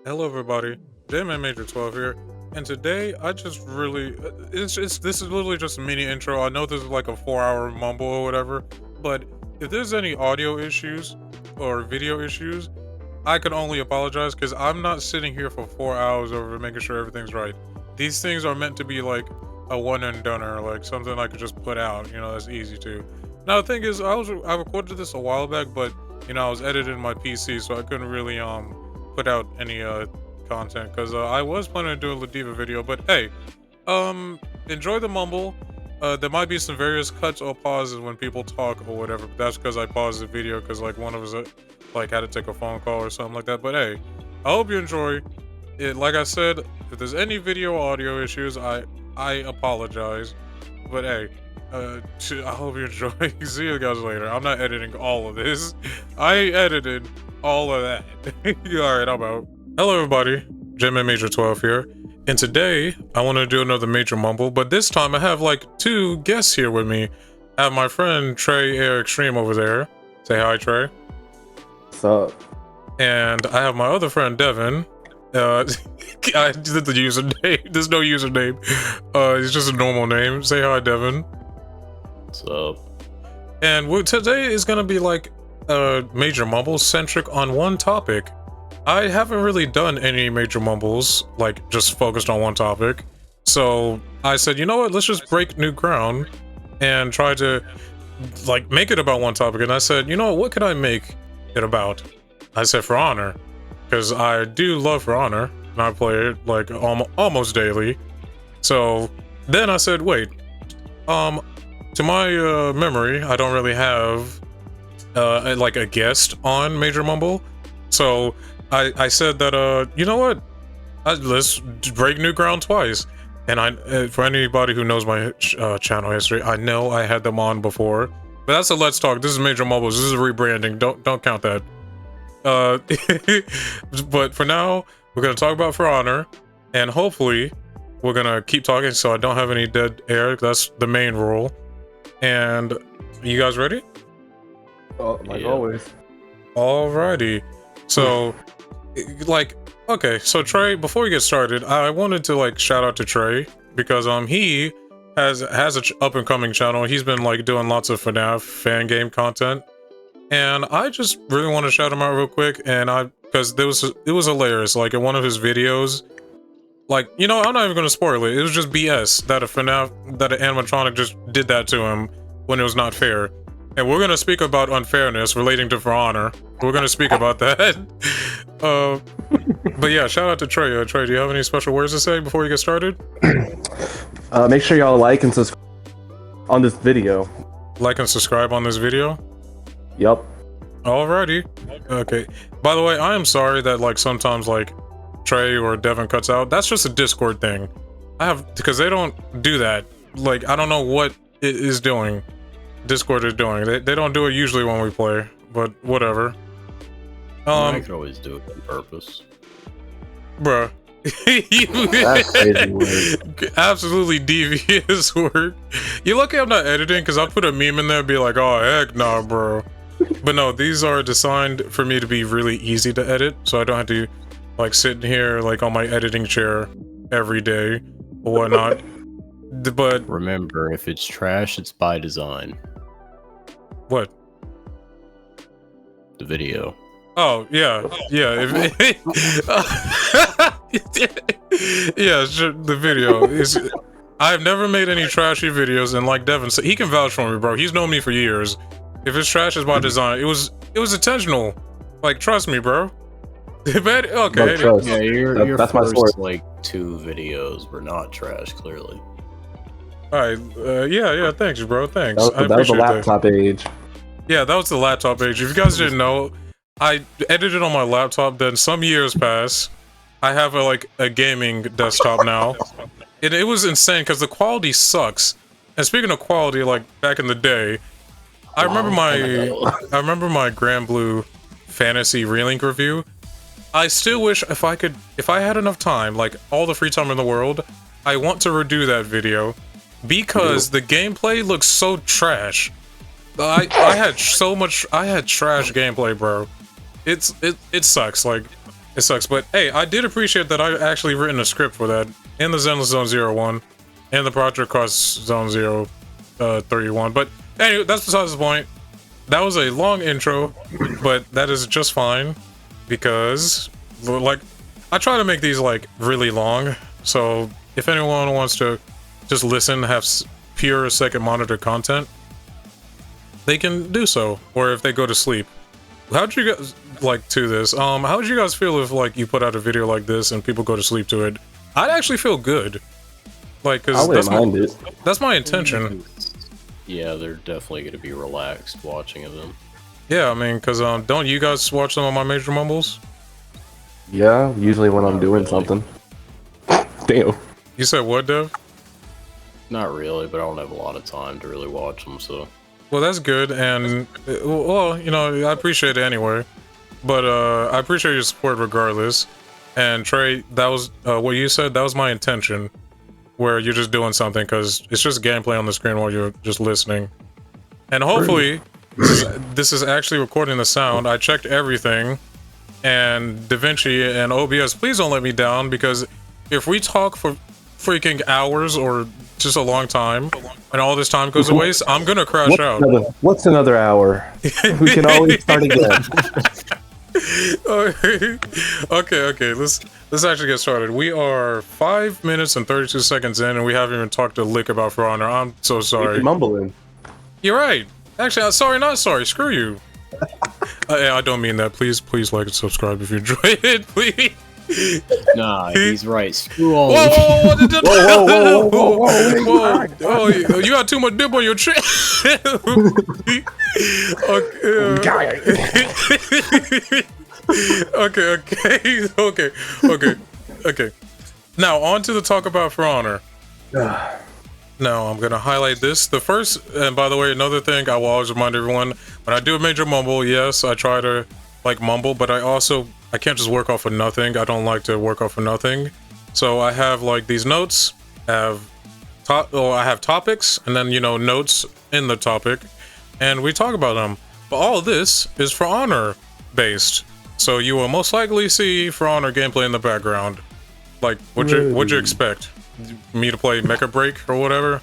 Hello, everybody. J-Man Major 12 here, and today I just really, this is literally just a mini intro. I know this is like a 4-hour mumble or whatever, but if there's any audio issues or video issues, I can only apologize because I'm not sitting here for 4 hours over making sure everything's right. These things are meant to be like a one and doneer, like something I could just put out. That's easy to. Now the thing is, I recorded this a while back, but I was editing my PC, so I couldn't really put out any content because I was planning to do a Ladiva video. But hey, enjoy the mumble. There might be some various cuts or pauses when people talk or whatever. But that's because I paused the video because like one of us like had to take a phone call or something like that. But hey, I hope you enjoy it. Like I said, if there's any video or audio issues, I apologize. But hey, I hope you enjoy. See you guys later. I'm not editing all of this. I edited all of that. All right, I'm out. Hello, everybody. J-Man Major 12 here. And today, I want to do another Major Mumble, but this time I have like two guests here with me. I have my friend Trey Air Extreme over there. Say hi, Trey. What's up? And I have my other friend Devin. I did the username. There's no username. It's just a normal name. Say hi, Devin. What's up? And today is gonna be like Major Mumbles centric on one topic. I haven't really done any Major Mumbles, like just focused on one topic. So I said, you know what, let's just break new ground and try to like make it about one topic. And I said, you know what could I make it about? I said For Honor, because I do love For Honor and I play it like almost daily. So then I said, wait, to my memory, I don't really have like a guest on Major Mumble. So I said that, you know what? Let's break new ground twice. And for anybody who knows my channel history, I know I had them on before. But that's a Let's Talk. This is Major Mumbles. This is rebranding. Don't count that. But for now, we're gonna talk about For Honor, and hopefully, we're gonna keep talking so I don't have any dead air. That's the main rule. And you guys ready? Oh, like always. Alrighty. So, like, okay. So Trey, before we get started, I wanted to like shout out to Trey because he has a up and coming channel. He's been like doing lots of FNAF fan game content, and I just really want to shout him out real quick. And because it was hilarious. Like in one of his videos, like I'm not even gonna spoil it. It was just BS that an animatronic just did that to him when it was not fair. And we're gonna speak about unfairness relating to For Honor. We're gonna speak about that. But yeah, shout out to Trey. Trey, do you have any special words to say before we get started? Make sure y'all like and subscribe on this video. Like and subscribe on this video. Yup. Alrighty. Okay. By the way, I am sorry that like sometimes like Trey or Devin cuts out. That's just a Discord thing. Because they don't do that. Like I don't know what it is doing. Discord is doing. They don't do it usually when we play, but whatever. I could always do it on purpose. Bruh. That's crazy work. Absolutely devious work. You're lucky I'm not editing because I'll put a meme in there and be like, oh heck nah, bro. But no, these are designed for me to be really easy to edit, so I don't have to like sit here like on my editing chair every day or whatnot. But remember, if it's trash, it's by design. What? The video. Oh yeah, yeah. Yeah, sure, the video is. I've never made any trashy videos, and like Devin said, he can vouch for me, bro. He's known me for years. If it's trash, it's by design. It was intentional. Like, trust me, bro. But, okay. Yeah, your that's my first story. like 2 videos were not trash, clearly. All right. Yeah. Thanks, bro. Thanks. That was the laptop age. Yeah, that was the laptop age. If you guys didn't know, I edited on my laptop. Then some years pass. I have a gaming desktop now. It was insane because the quality sucks. And speaking of quality, like back in the day, I remember my Grand Blue Fantasy Relink review. I still wish if I had enough time, like all the free time in the world, I want to redo that video because the gameplay looks so trash. I had trash gameplay, bro. It sucks. Like It sucks, but hey, I did appreciate that I actually written a script for that in the Zenless Zone 01 and the Project Cars Zone 31. But anyway, that's besides the point. That was a long intro, but that is just fine because, like, I try to make these like really long. So if anyone wants to just listen, have pure second monitor content, they can do so. Or if they go to sleep. How'd you guys like to this? How would you guys feel if like you put out a video like this and people go to sleep to it? I'd actually feel good. Like, cause that's my intention. Yeah, they're definitely gonna be relaxed watching them. Yeah, I mean, cause don't you guys watch some of my major mumbles? Yeah, usually when I'm doing something. Damn. You said what, Dev? Not really, but I don't have a lot of time to really watch them, so. Well, that's good, and well, you know, I appreciate it anyway. But I appreciate your support regardless. And Trey, that was what you said. That was my intention, where you're just doing something because it's just gameplay on the screen while you're just listening. And hopefully, this is actually recording the sound. I checked everything, and DaVinci and OBS, please don't let me down because if we talk for freaking hours or just a long time, and all this time goes to waste, I'm gonna crash out. What's another hour? We can always start again. Okay. Let's actually get started. We are 5 minutes and 32 seconds in, and we haven't even talked a lick about For Honor. I'm so sorry. Mumbling. You're right. Actually, I'm sorry, not sorry. Screw you. I don't mean that. Please like and subscribe if you enjoy it, please. Nah, he's right. Screw all. Whoa! You got too much dip on your chin. Okay. Now on to the talk about For Honor. Now I'm gonna highlight this. The first, and by the way, another thing I will always remind everyone when I do a major mumble. Yes, I try to like mumble, but I can't just work off of nothing. I don't like to work off of nothing. So I have like these notes. I have topics, and then notes in the topic, and we talk about them. But all of this is For Honor based, so you will most likely see For Honor gameplay in the background. Like, what'd you expect? Me to play Mecha Break or whatever?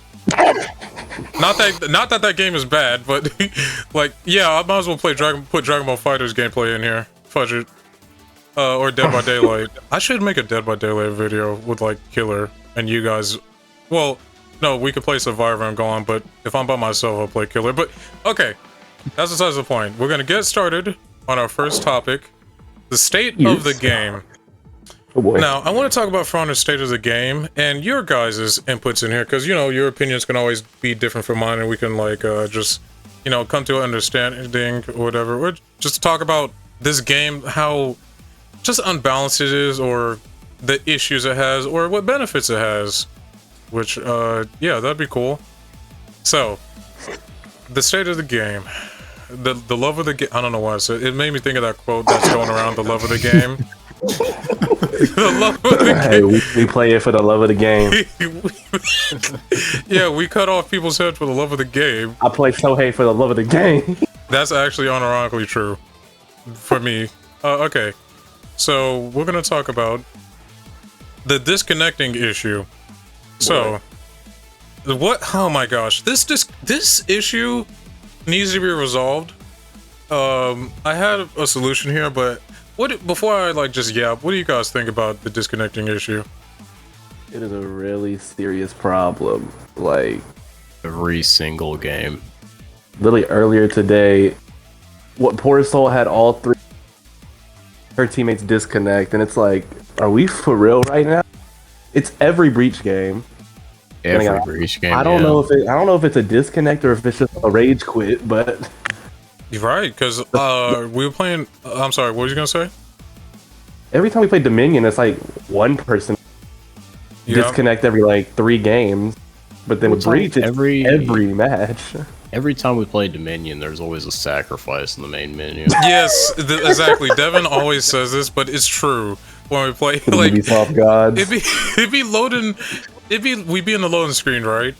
Not that game is bad, but like, yeah, I might as well put Dragon Ball FighterZ gameplay in here. Fudge it. Or Dead by Daylight. I should make a Dead by Daylight video with like Killer and you guys. Well, no, we could play Survivor and go on, but if I'm by myself, I'll play Killer. But okay, that's besides the point. We're gonna get started on our first topic, the state of the game. Oh boy. Now, I want to talk about For Honor's state of the game and your guys' inputs in here, because your opinions can always be different from mine, and we can like just come to an understanding or whatever, or just talk about this game, how just unbalanced it is, or the issues it has, or what benefits it has. Which, yeah, that'd be cool. So, the state of the game. The love of the game. I don't know why I said it. Made me think of that quote that's going around, the love of the game. The love of the game. Hey, we play it for the love of the game. Yeah, we cut off people's heads for the love of the game. I play Shohei for the love of the game. That's actually unironically true. For me. Okay. So, we're gonna talk about the disconnecting issue. So, oh my gosh, this issue needs to be resolved. I had a solution here, but before I like just yap, what do you guys think about the disconnecting issue? It is a really serious problem. Like every single game. Literally earlier today, Poor Soul had all three her teammates disconnect, and it's like, are we for real right now? It's every Breach game. Every Breach game. I don't know if it's a disconnect or if it's just a rage quit, but you're right, because we were playing. I'm sorry, what was you gonna say? Every time we play Dominion, it's like one person disconnect every like 3 games, but then with Breach, it's every match. Every time we play Dominion, there's always a sacrifice in the main menu. Yes, exactly. Devin always says this, but it's true. When we play, like, Ubisoft gods. It'd be loading. We'd be in the loading screen, right?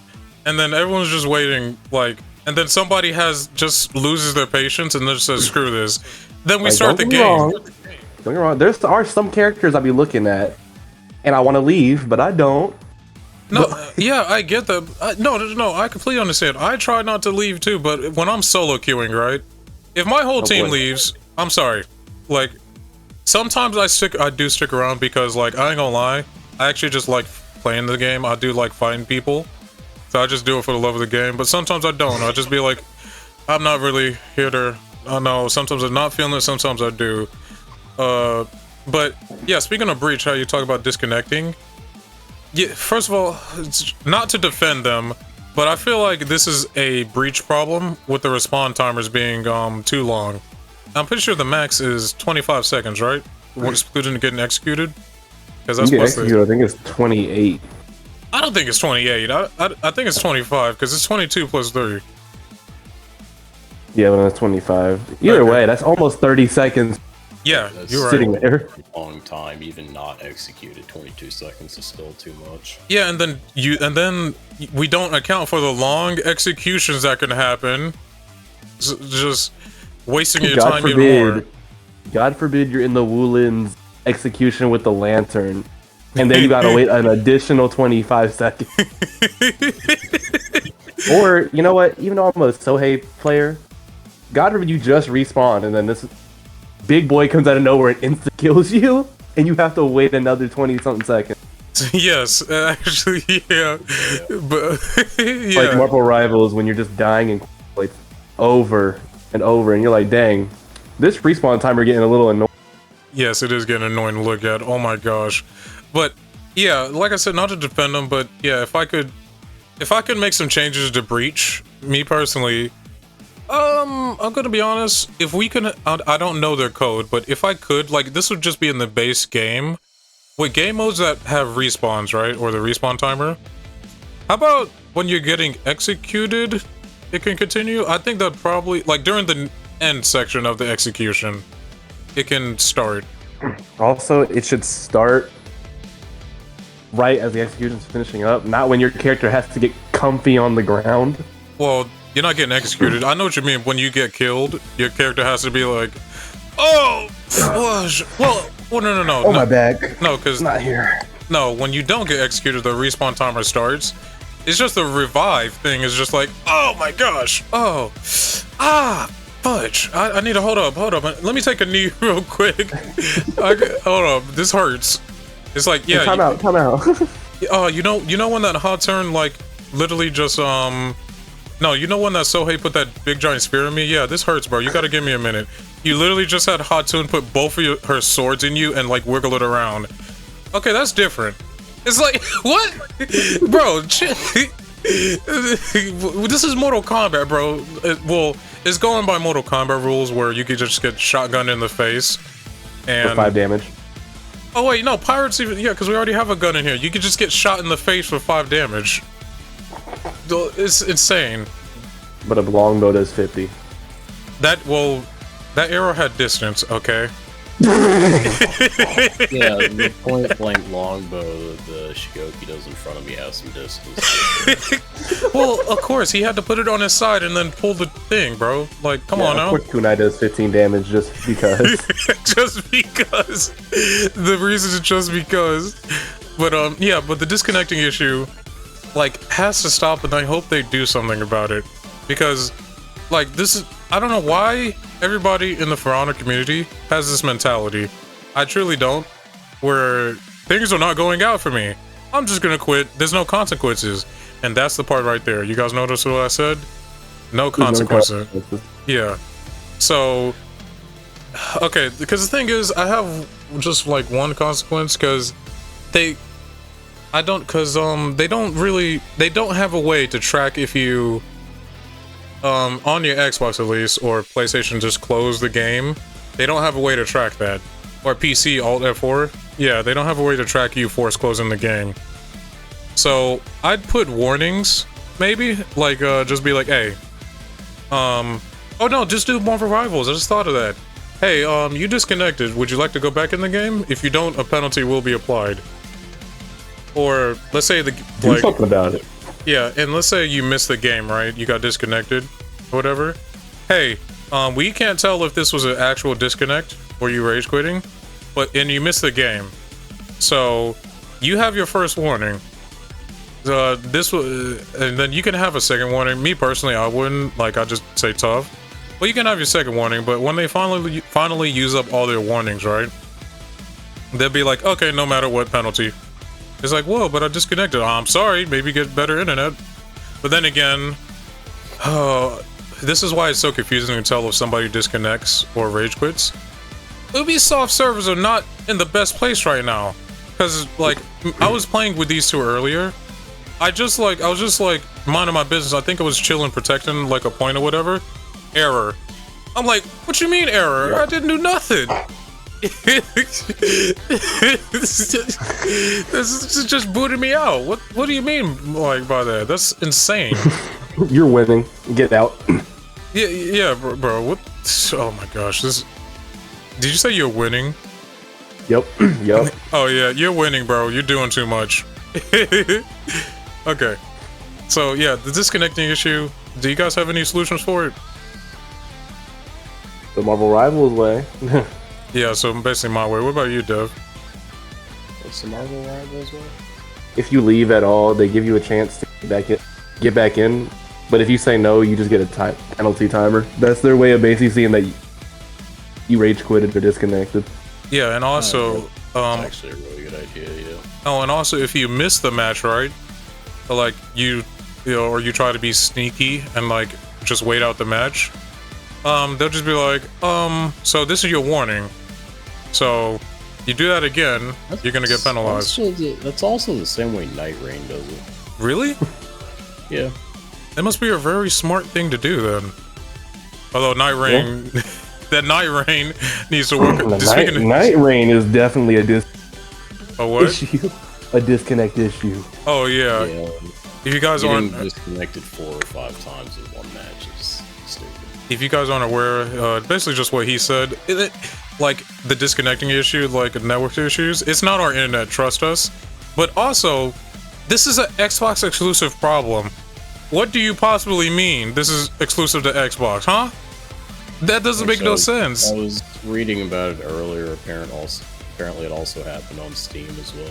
And then everyone's just waiting, like, and then somebody just loses their patience and then just says, "Screw this." Then we start the game. Don't get me wrong. There are some characters I'll be looking at, and I want to leave, but I don't. No, yeah, I get that. No, I completely understand. I try not to leave too, but when I'm solo queuing, right? If my whole team leaves, I'm sorry. Like, sometimes I do stick around because, like, I ain't gonna lie, I actually just like playing the game. I do like fighting people, so I just do it for the love of the game. But sometimes I don't. I'll just be like, I'm not really here to. I know. Sometimes I'm not feeling it. Sometimes I do. But yeah, speaking of Breach, how you talk about disconnecting. Yeah, first of all, it's not to defend them, but I feel like this is a Breach problem with the respawn timers being too long. I'm pretty sure the max is 25 seconds, right? Excluding getting executed. Because that's I think it's 28. I don't think it's 28. I think it's 25 because it's 22 plus 3. Yeah, but that's 25. Either way, that's almost 30 seconds. Yeah, you're right. Sitting there. Long time, even not executed. 22 seconds is still too much. Yeah, and then we don't account for the long executions that can happen. Just wasting your time even more. God forbid you're in the Woolin's execution with the lantern, and then you gotta wait an additional 25 seconds. Or, you know what? Even though I'm a Sohei player, God forbid you just respawn, and then this big boy comes out of nowhere and insta kills you, and you have to wait another 20-something seconds. Yes, actually, yeah. But yeah. Like Marvel Rivals, when you're just dying and like over and over, and you're like, dang, this respawn timer getting a little annoying. Yes, it is getting annoying to look at. Oh my gosh. But yeah, like I said, not to defend them, but yeah, if I could make some changes to Breach, me personally, I'm gonna be honest, if we can, I don't know their code, but if I could, like, this would just be in the base game, with game modes that have respawns, right, or the respawn timer, how about when you're getting executed, it can continue? I think that probably, like, during the end section of the execution, it can start. Also, it should start right as the execution's finishing up, not when your character has to get comfy on the ground. Well, you're not getting executed. I know what you mean. When you get killed, your character has to be like, oh, well, no. Oh, my back. No, because not here. No, when you don't get executed, the respawn timer starts. It's just the revive thing is just like, oh my gosh, oh, fudge. I need to hold up. Let me take a knee real quick. Hold up, this hurts. It's like, yeah. Time out. Oh, you know when that hot turn like literally just No, you know when that Sohei put that big giant spear in me? Yeah, this hurts, bro. You gotta give me a minute. You literally just had Hatun put both of her swords in you and, like, wiggle it around. Okay, that's different. It's like, what? Bro, this is Mortal Kombat, bro. Well, it's going by Mortal Kombat rules where you could just get shotgunned in the face. And... For 5 damage. Oh, wait, no, pirates even... Yeah, because we already have a gun in here. You could just get shot in the face for 5 damage. It's insane. But a longbow does 50. That arrow had distance, okay? Yeah, the point blank longbow the Shigoki does in front of me has some distance. Well, of course, he had to put it on his side and then pull the thing, bro. Like, come on now. Of course, Kunai does 15 damage just because. Just because. The reason is just because. But, yeah, but the disconnecting issue, like, has to stop, and I hope they do something about it. Because, like, this is... I don't know why everybody in the For Honor community has this mentality. I truly don't. Where things are not going out for me. I'm just gonna quit. There's no consequences. And that's the part right there. You guys notice what I said? No consequences. Yeah. So... Okay, because the thing is, I have just, like, one consequence, because they don't have a way to track if you... on your Xbox at least, or PlayStation just close the game, they don't have a way to track that. Or PC, Alt F4, yeah, they don't have a way to track you force closing the game. So, I'd put warnings, maybe, like, just be like, hey, oh no, just do Marvel Rivals, I just thought of that. Hey, you disconnected, would you like to go back in the game? If you don't, a penalty will be applied. Or, let's say do something about it. Yeah, and let's say you missed the game, right? You got disconnected, or whatever. Hey, we can't tell if this was an actual disconnect or you rage quitting. and you miss the game. So you have your first warning. This will, and then you can have a second warning. Me personally, I wouldn't. Like, I just say tough. Well, you can have your second warning, but when they finally use up all their warnings, right? They'll be like, okay, no matter what penalty. It's like, whoa, but I disconnected. Oh, I'm sorry. Maybe get better internet. But then again, this is why it's so confusing to tell if somebody disconnects or rage quits. Ubisoft servers are not in the best place right now. Because, like, I was playing with these two earlier. I was just like minding my business. I think I was chilling, protecting like a point or whatever. Error. I'm like, what you mean error? I didn't do nothing. This is just booting me out. What do you mean like by that? That's insane. You're winning. Get out. Yeah, bro. What? Oh my gosh. Did you say you're winning? Yep. Yep. Oh yeah, you're winning, bro. You're doing too much. Okay. So yeah, the disconnecting issue. Do you guys have any solutions for it? The Marvel Rivals way. Yeah, so basically my way. What about you, Dev? What's the Marvel Rivals way? If you leave at all, they give you a chance to get back in. But if you say no, you just get a penalty timer. That's their way of basically seeing that you rage quitted or disconnected. Yeah, and also, That's actually a really good idea. Yeah. oh, and also if you miss the match, right? Like you know, or you try to be sneaky and like just wait out the match. They'll just be like, so this is your warning. So you do that again, you're gonna get penalized. That's also the same way Night Rain does it. Really? Yeah. That must be a very smart thing to do then. Although Night Rain, that Night Rain needs to work. Night Rain is definitely a what? issue. A disconnect issue. Oh yeah. If you guys aren't disconnected 4 or 5 times in one match, is stupid. If you guys aren't aware, basically just what he said. Like the disconnecting issue, like network issues. It's not our internet. Trust us. But also, this is an Xbox exclusive problem. What do you possibly mean? This is exclusive to Xbox, huh? That doesn't make no sense. I was reading about it earlier. Apparently, it also happened on Steam as well.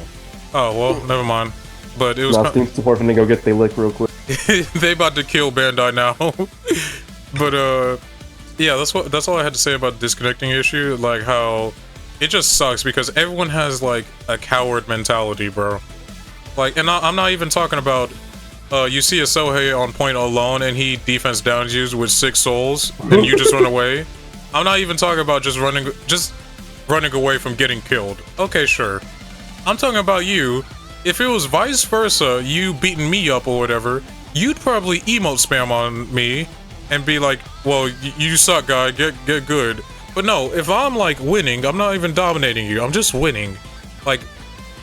Oh well, never mind. But it was. Now Steam's support finna go get they lick real quick. They about to kill Bandai now. But yeah, that's all I had to say about the disconnecting issue. Like how it just sucks because everyone has like a coward mentality, bro. Like, and I'm not even talking about. You see a Sohei on point alone and he defense downs you with 6 souls and you just run away. I'm not even talking about just running away from getting killed. Okay, sure. I'm talking about you. If it was vice versa, you beating me up or whatever, you'd probably emote spam on me and be like, well, you suck, guy, get good. But no, if I'm like winning, I'm not even dominating you, I'm just winning. Like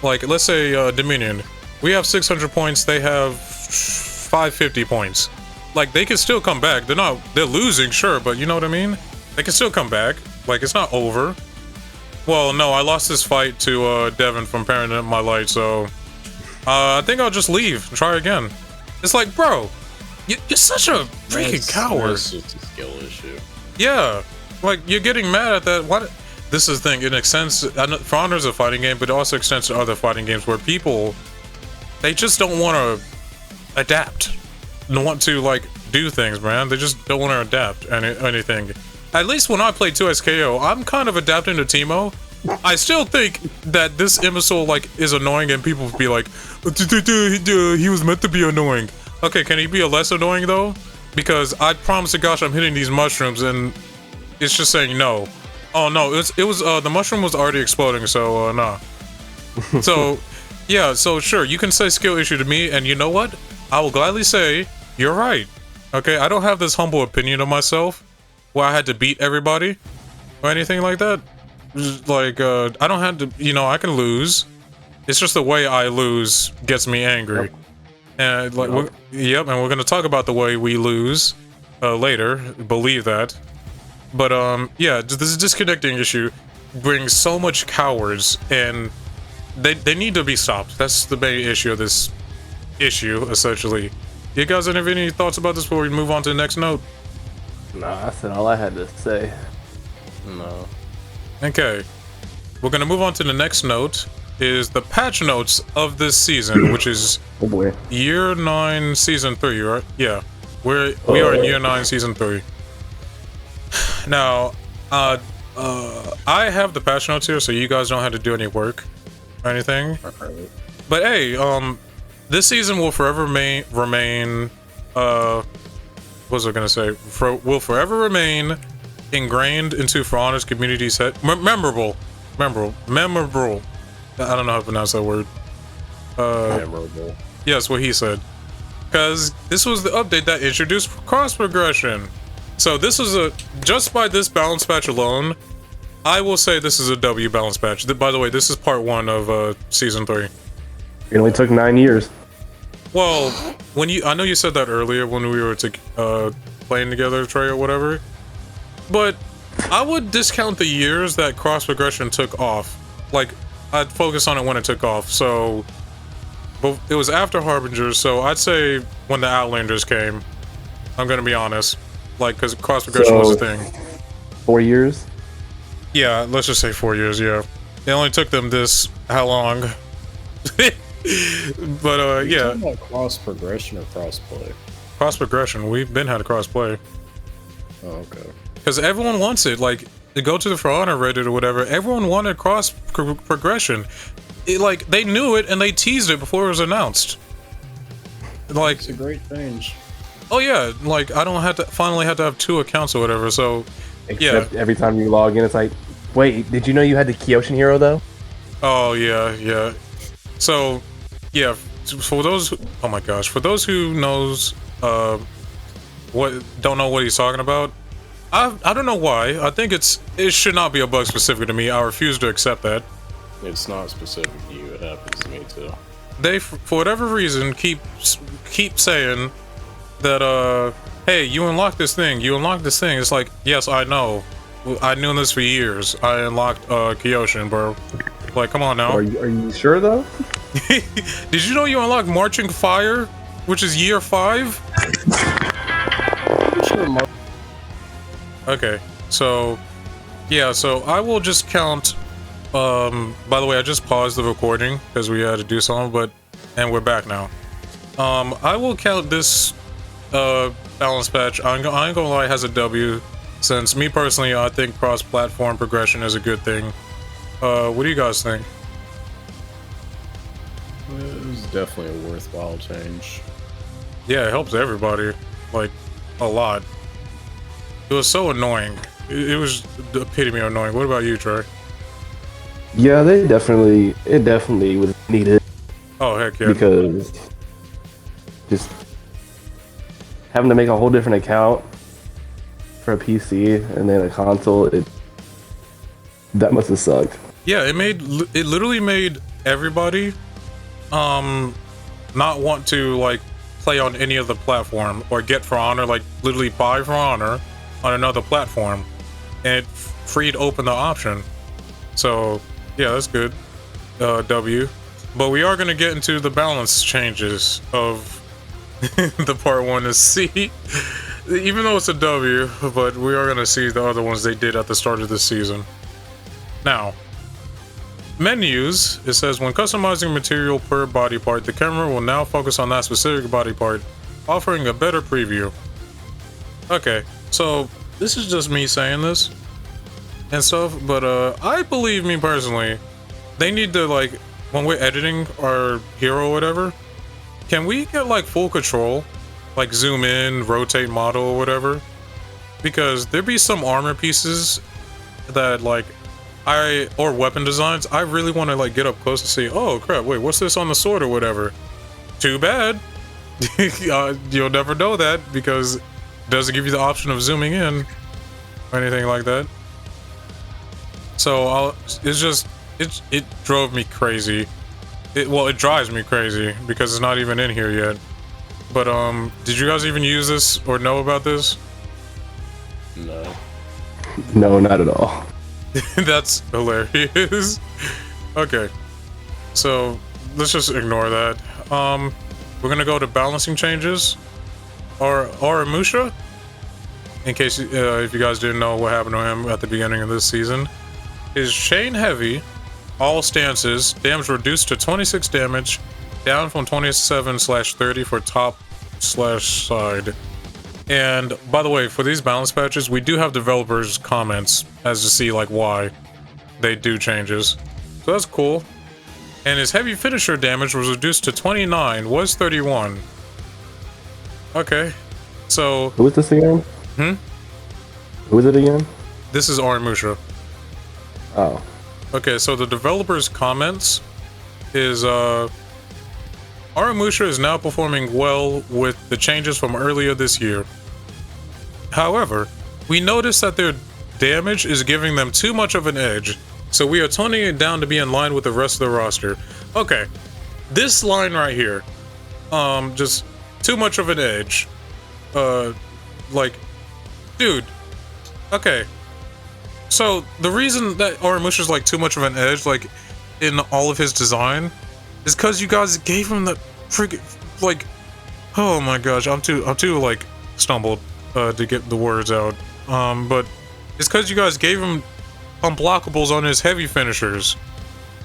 let's say Dominion, we have 600 points, they have 550 points. Like, they can still come back. They're losing, sure, but you know what I mean? They can still come back. Like, it's not over. Well, no, I lost this fight to Devin from Parent in My Light, so I think I'll just leave and try again. It's like, bro, you're such a freaking coward. That's just a skill issue. Yeah, like, you're getting mad at that. What? This is the thing, it extends, For Honor is a fighting game, but it also extends to other fighting games where people, they just don't want to adapt. Don't want to, like, do things, man. They just don't want to adapt anything. At least when I play 2SKO, I'm kind of adapting to Teemo. I still think that this imbecile, like, is annoying and people be like, he was meant to be annoying. Okay, can he be a less annoying, though? Because I promise to gosh I'm hitting these mushrooms and it's just saying no. Oh, no, it was the mushroom was already exploding, so, nah. So, yeah, so sure, you can say skill issue to me, and you know what? I will gladly say, you're right. Okay, I don't have this humble opinion of myself where I had to beat everybody or anything like that. Like, I don't have to, you know, I can lose. It's just the way I lose gets me angry. Yep. And like, and we're gonna talk about the way we lose later. Believe that. But yeah, this disconnecting issue brings so much cowards, and they need to be stopped. That's the main issue of this issue, essentially. You guys have any thoughts about this before we move on to the next note? Nah, I said all I had to say. No. Okay. we're gonna move on to the next note. Is the patch notes of this season, which is Oh boy. year 9, season 3, right? Yeah, we are in year 9, season 3. Now, I have the patch notes here, so you guys don't have to do any work or anything. But hey, this season will forever remain. What was I gonna say? Will forever remain ingrained into For Honor's community's head. Memorable. I don't know how to pronounce that word. Memorable. Yes, what he said. Because this was the update that introduced cross progression. So this was just by this balance patch alone, I will say this is a W balance patch. By the way, this is part 1 of season 3. It only took 9 years. Well, I know you said that earlier when we were playing together, Trey, or whatever. But I would discount the years that cross progression took off. Like, I'd focus on it when it took off. So, but it was after Harbingers, so I'd say when the Outlanders came. I'm gonna be honest, like, because cross progression was a thing. 4 years. Yeah, let's just say 4 years. Yeah, it only took them how long? But yeah. Talking about cross progression or cross play? Cross progression. We've been had a cross play. Oh, okay. Because everyone wants it. Like, to go to the For Honor Reddit or whatever, everyone wanted cross progression. Like, they knew it and they teased it before it was announced. Like, it's a great change. Oh yeah, like I don't have to finally have to have 2 accounts or whatever. So Except every time you log in, it's like, wait, did you know you had the Kyoshin hero though? Oh yeah. So yeah, for those, oh my gosh, for those who knows don't know what he's talking about, I don't know why. I think it should not be a bug specific to me. I refuse to accept that. It's not specific to you. It happens to me too. They, for whatever reason, keep saying that hey, you unlocked this thing. It's like, yes, I know. I knew this for years. I unlocked Kyoshin, bro. Like, come on now. Are you sure though? Did you know you unlocked Marching Fire, which is year 5? Okay, so yeah, so I will just count. By the way, I just paused the recording because we had to do something, and we're back now. I will count this balance patch. I ain't gonna lie, it has a W, since me personally, I think cross-platform progression is a good thing. What do you guys think? It was definitely a worthwhile change. Yeah, it helps everybody, like, a lot. It was so annoying. It was the epitome of annoying. What about you, Trey? Yeah, it definitely was needed. Oh, heck yeah. Because just having to make a whole different account for a PC and then a console, that must have sucked. Yeah, it literally made everybody not want to like play on any other platform or get For Honor, like literally buy For Honor on another platform, and it freed open the option. So yeah, that's good. W. But we are gonna get into the balance changes of the part 1 to C. Even though it's a W, but we are gonna see the other ones they did at the start of the season. Now, menus, it says when customizing material per body part, the camera will now focus on that specific body part, offering a better preview. Okay, so this is just me saying this and stuff, but I believe, me personally, they need to, like, when we're editing our hero or whatever, can we get like full control, like zoom in, rotate model or whatever? Because there be some armor pieces that like or weapon designs I really want to like get up close and see, oh crap, wait, what's this on the sword or whatever? Too bad. You'll never know that because it doesn't give you the option of zooming in or anything like that. So it drove me crazy. It drives me crazy because it's not even in here yet. But did you guys even use this or know about this? No, not at all. That's hilarious. Okay, so let's just ignore that. We're gonna go to balancing changes. Or Musha, in case if you guys didn't know what happened to him at the beginning of this season, is chain heavy all stances. Damage reduced to 26 damage, down from 27/30 for top/side. And by the way, for these balance patches, we do have developers' comments as to see like why they do changes. So that's cool. And his heavy finisher damage was reduced to 29, was 31. Okay. So Who is this again? Who is it again? this is Aramusha. Oh. Okay, so the developers' comments is Aramusha is now performing well with the changes from earlier this year. However, we noticed that their damage is giving them too much of an edge, so we are toning it down to be in line with the rest of the roster. Okay, this line right here, just too much of an edge. Like, dude, okay. So the reason that Aramusha's like too much of an edge, like in all of his design, is because you guys gave him the freaking like, oh my gosh, I'm too like stumbled to get the words out. But it's because you guys gave him unblockables on his heavy finishers,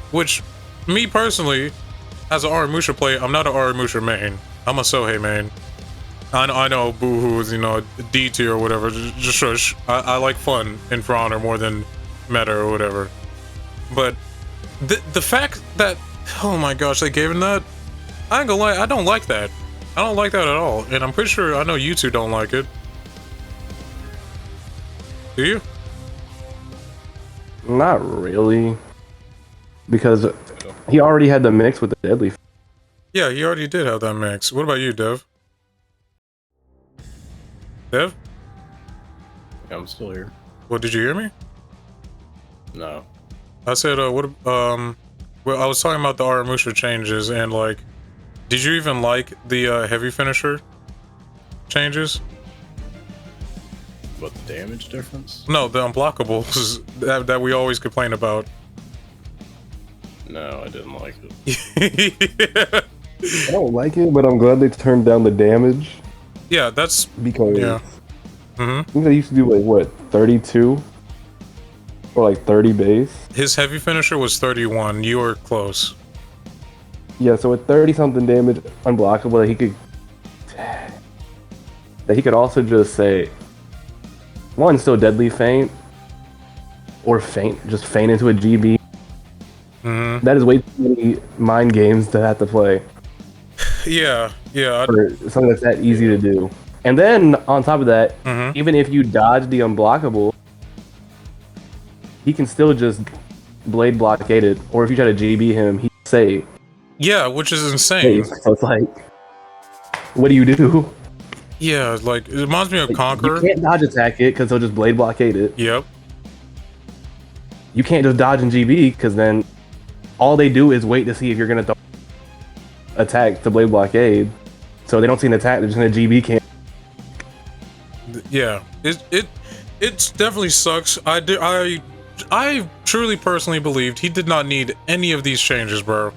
which me personally, as an Aramusha player, I'm not an Aramusha main. I'm a Sohei main. I know Boohoo is, you know, D tier or whatever. Just shush. I like fun in For Honor more than meta or whatever. But the fact that, oh my gosh, they gave him that, I ain't gonna lie, I don't like that. I don't like that at all. And I'm pretty sure I know you two don't like it. Do you? Not really. Because he already had the mix with the deadly. Yeah, he already did have that mix. What about you, Dev? Dev? Yeah, I'm still here. What, did you hear me? No. I said, well, I was talking about the Aramusha changes, and like, did you even like the heavy finisher changes? What, the damage difference? No, the unblockables that we always complain about. No, I didn't like it. Yeah. I don't like it, but I'm glad they turned down the damage. Yeah, that's Because yeah. I think they used to do like what, 32? Or like 30 base? His heavy finisher was 31. You were close. Yeah, so with 30 something damage unblockable that he could also just say one, still deadly feint, or just feint into a GB. That is way too many mind games to have to play. Yeah, yeah. For something that's that easy to do. And then on top of that, even if you dodge the unblockable, he can still just blade blockade it. Or if you try to GB him, he's safe. Yeah, which is insane. So it's like, what do you do? Yeah, like it reminds me of Conqueror. You can't dodge attack it because he'll just blade blockade it. Yep. You can't just dodge and GB because then all they do is wait to see if you're gonna attack to blade blockade. So they don't see an attack, they're just gonna GB can. Yeah, it definitely sucks. I truly personally believed he did not need any of these changes, bro.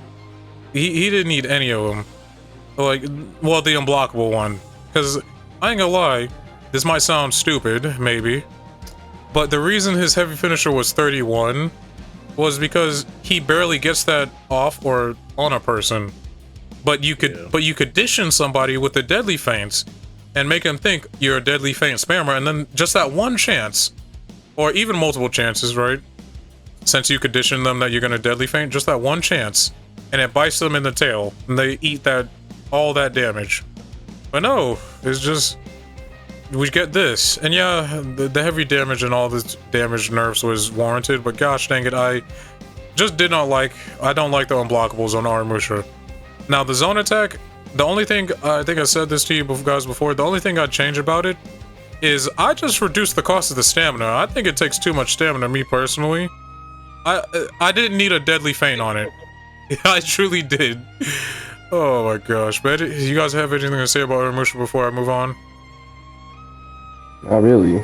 He didn't need any of them. Like, well, the unblockable one, because I ain't gonna lie, this might sound stupid, maybe, but the reason his heavy finisher was 31 was because he barely gets that off or on a person. But you could condition somebody with the deadly feints and make him think you're a deadly feint spammer, and then just that one chance, or even multiple chances, right? Since you condition them that you're gonna deadly feint, just that one chance, and it bites them in the tail, and they eat all that damage. But no, it's just we get this, and yeah, the heavy damage and all this damage nerfs was warranted. But gosh dang it, I just did not like. I don't like the unblockables on Aramusha. Now the zone attack, the only thing, I think I said this to you guys before, the only thing I'd change about it is I just reduced the cost of the stamina. I think it takes too much stamina, me personally. I didn't need a deadly feint on it. I truly did. Oh my gosh. But you guys have anything to say about Aramusha before I move on? Not really.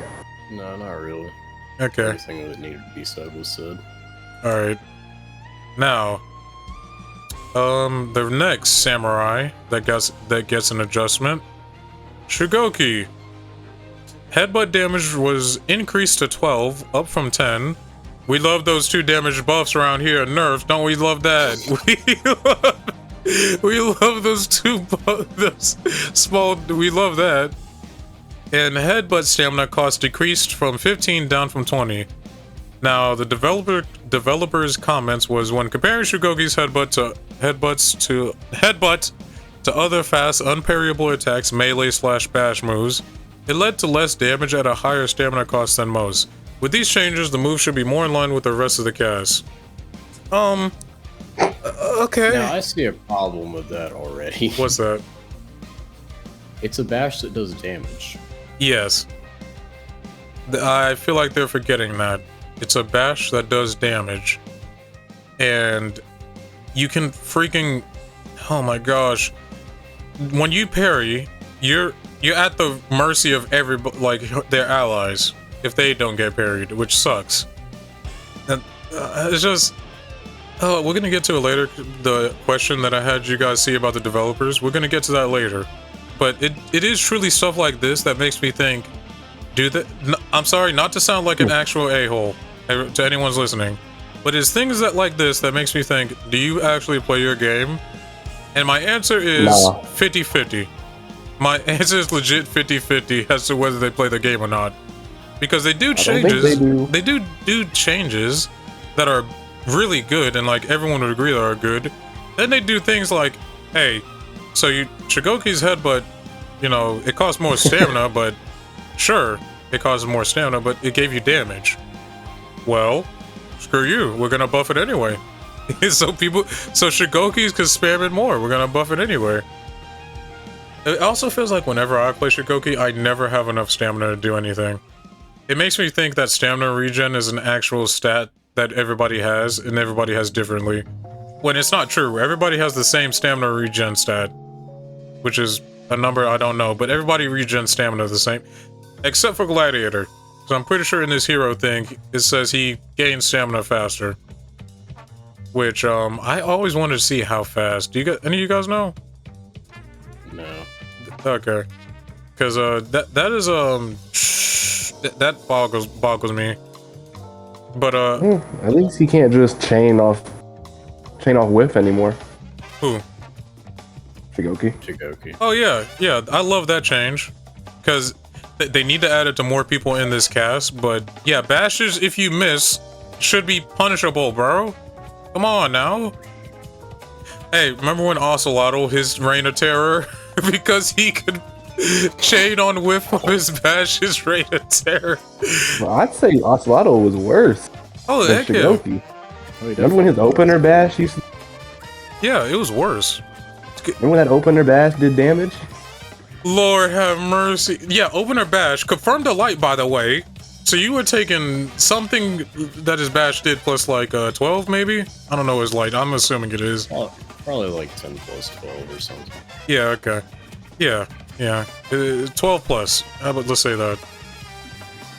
No, not really. Okay. Everything that needed to be said was said. Alright. Now, the next samurai that gets an adjustment, Shigoki. Headbutt damage was increased to 12, up from 10, We love those 2 damage buffs around here. Nerfs, don't we love that? We love those 2 those small. We love that. And headbutt stamina cost decreased from 15 down from 20. Now the developer's comments was when comparing Shugoki's headbutt to other fast unparryable attacks, melee/bash moves, it led to less damage at a higher stamina cost than most. With these changes, the move should be more in line with the rest of the cast. Okay. Now I see a problem with that already. What's that? It's a bash that does damage. Yes. I feel like they're forgetting that. It's a bash that does damage. And you can freaking... Oh my gosh. When you parry, you're at the mercy of everybody, like their allies, if they don't get parried, which sucks. And it's just... Oh, we're gonna get to it later, the question that I had you guys see about the developers. We're gonna get to that later. But it is truly stuff like this that makes me think, I'm sorry, not to sound like an actual a-hole to anyone's listening, but it's things like this that makes me think, do you actually play your game? And my answer is 50-50. My answer is legit 50-50 as to whether they play the game or not. Because they do changes. They do changes that are really good, and like everyone would agree that are good. Then they do things like, hey, so Shugoki's headbutt, it costs more stamina, but sure, it causes more stamina, but it gave you damage. Well, screw you, we're gonna buff it anyway. so Shugoki's can spam it more, we're gonna buff it anyway. It also feels like whenever I play Shugoki, I never have enough stamina to do anything. It makes me think that stamina regen is an actual stat that everybody has, and everybody has differently. When it's not true, everybody has the same stamina regen stat, which is a number I don't know, but everybody regens stamina the same, except for Gladiator. So I'm pretty sure in this hero thing, it says he gains stamina faster. Which, I always wanted to see how fast. Do you any of you guys know? No. Okay. Because, that is, that boggles me. But, at least he can't just chain off whiff anymore. Who? Shugoki. Oh, yeah. I love that change. Because they need to add it to more people in this cast. But, yeah, bashes, if you miss, should be punishable, bro. Come on, now. Hey, remember when Ocelotl, his reign of terror? Because he could chain on whiff of his bash, his reign of terror. Well, I'd say Ocelotl was worse. Oh, than heck Shugoki. yeah. Remember when his opener bash used to... Yeah, it was worse. Remember when that opener bash did damage? Lord have mercy. Yeah, opener bash. Confirmed the light, by the way. So you were taking something that his bash did plus like 12 maybe? I don't know his light. I'm assuming it is. Probably like 10 plus 12 or something. Yeah, okay. Yeah. 12 plus. How about, let's say that.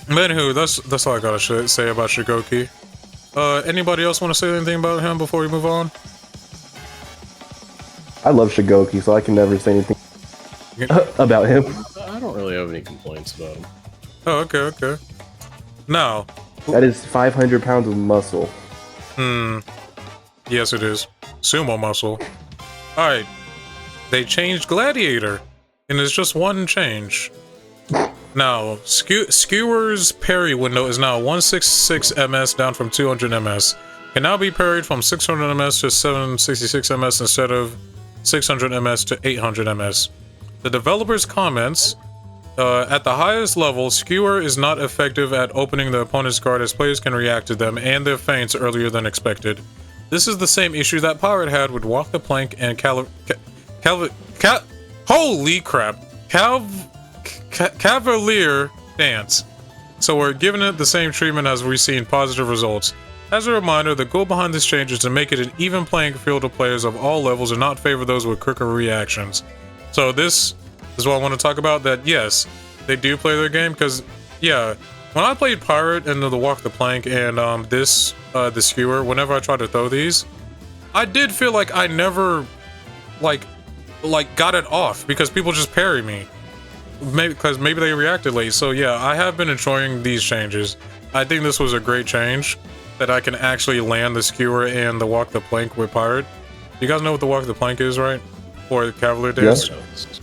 Anywho, that's all I gotta say about Shugoki. Anybody else want to say anything about him before we move on? I love Shugoki, so I can never say anything about him. I don't really have any complaints about him. Oh, okay. Now, that is 500 pounds of muscle. Yes, it is. Sumo muscle. Alright. They changed Gladiator. And it's just one change. Now, Skewer's parry window is now 166 ms down from 200 ms. Can now be parried from 600 ms to 766 ms instead of 600 ms to 800 ms. The developer's comments, at the highest level, Skewer is not effective at opening the opponent's guard as players can react to them and their feints earlier than expected. This is the same issue that Pirate had with Walk the Plank and holy crap! Cavalier Dance. So we're giving it the same treatment as we've seen positive results. As a reminder, the goal behind this change is to make it an even playing field of players of all levels and not favor those with quicker reactions. So this is what I want to talk about, that yes, they do play their game, because, yeah, when I played Pirate and the Walk the Plank and the Skewer, whenever I tried to throw these, I did feel like I never, like got it off, because people just parry me. Maybe because they reacted late. So yeah, I have been enjoying these changes. I think this was a great change that I can actually land the skewer and the walk the plank with pirate. You guys know what the walk the plank is, right? Or the cavalier dance? Yes.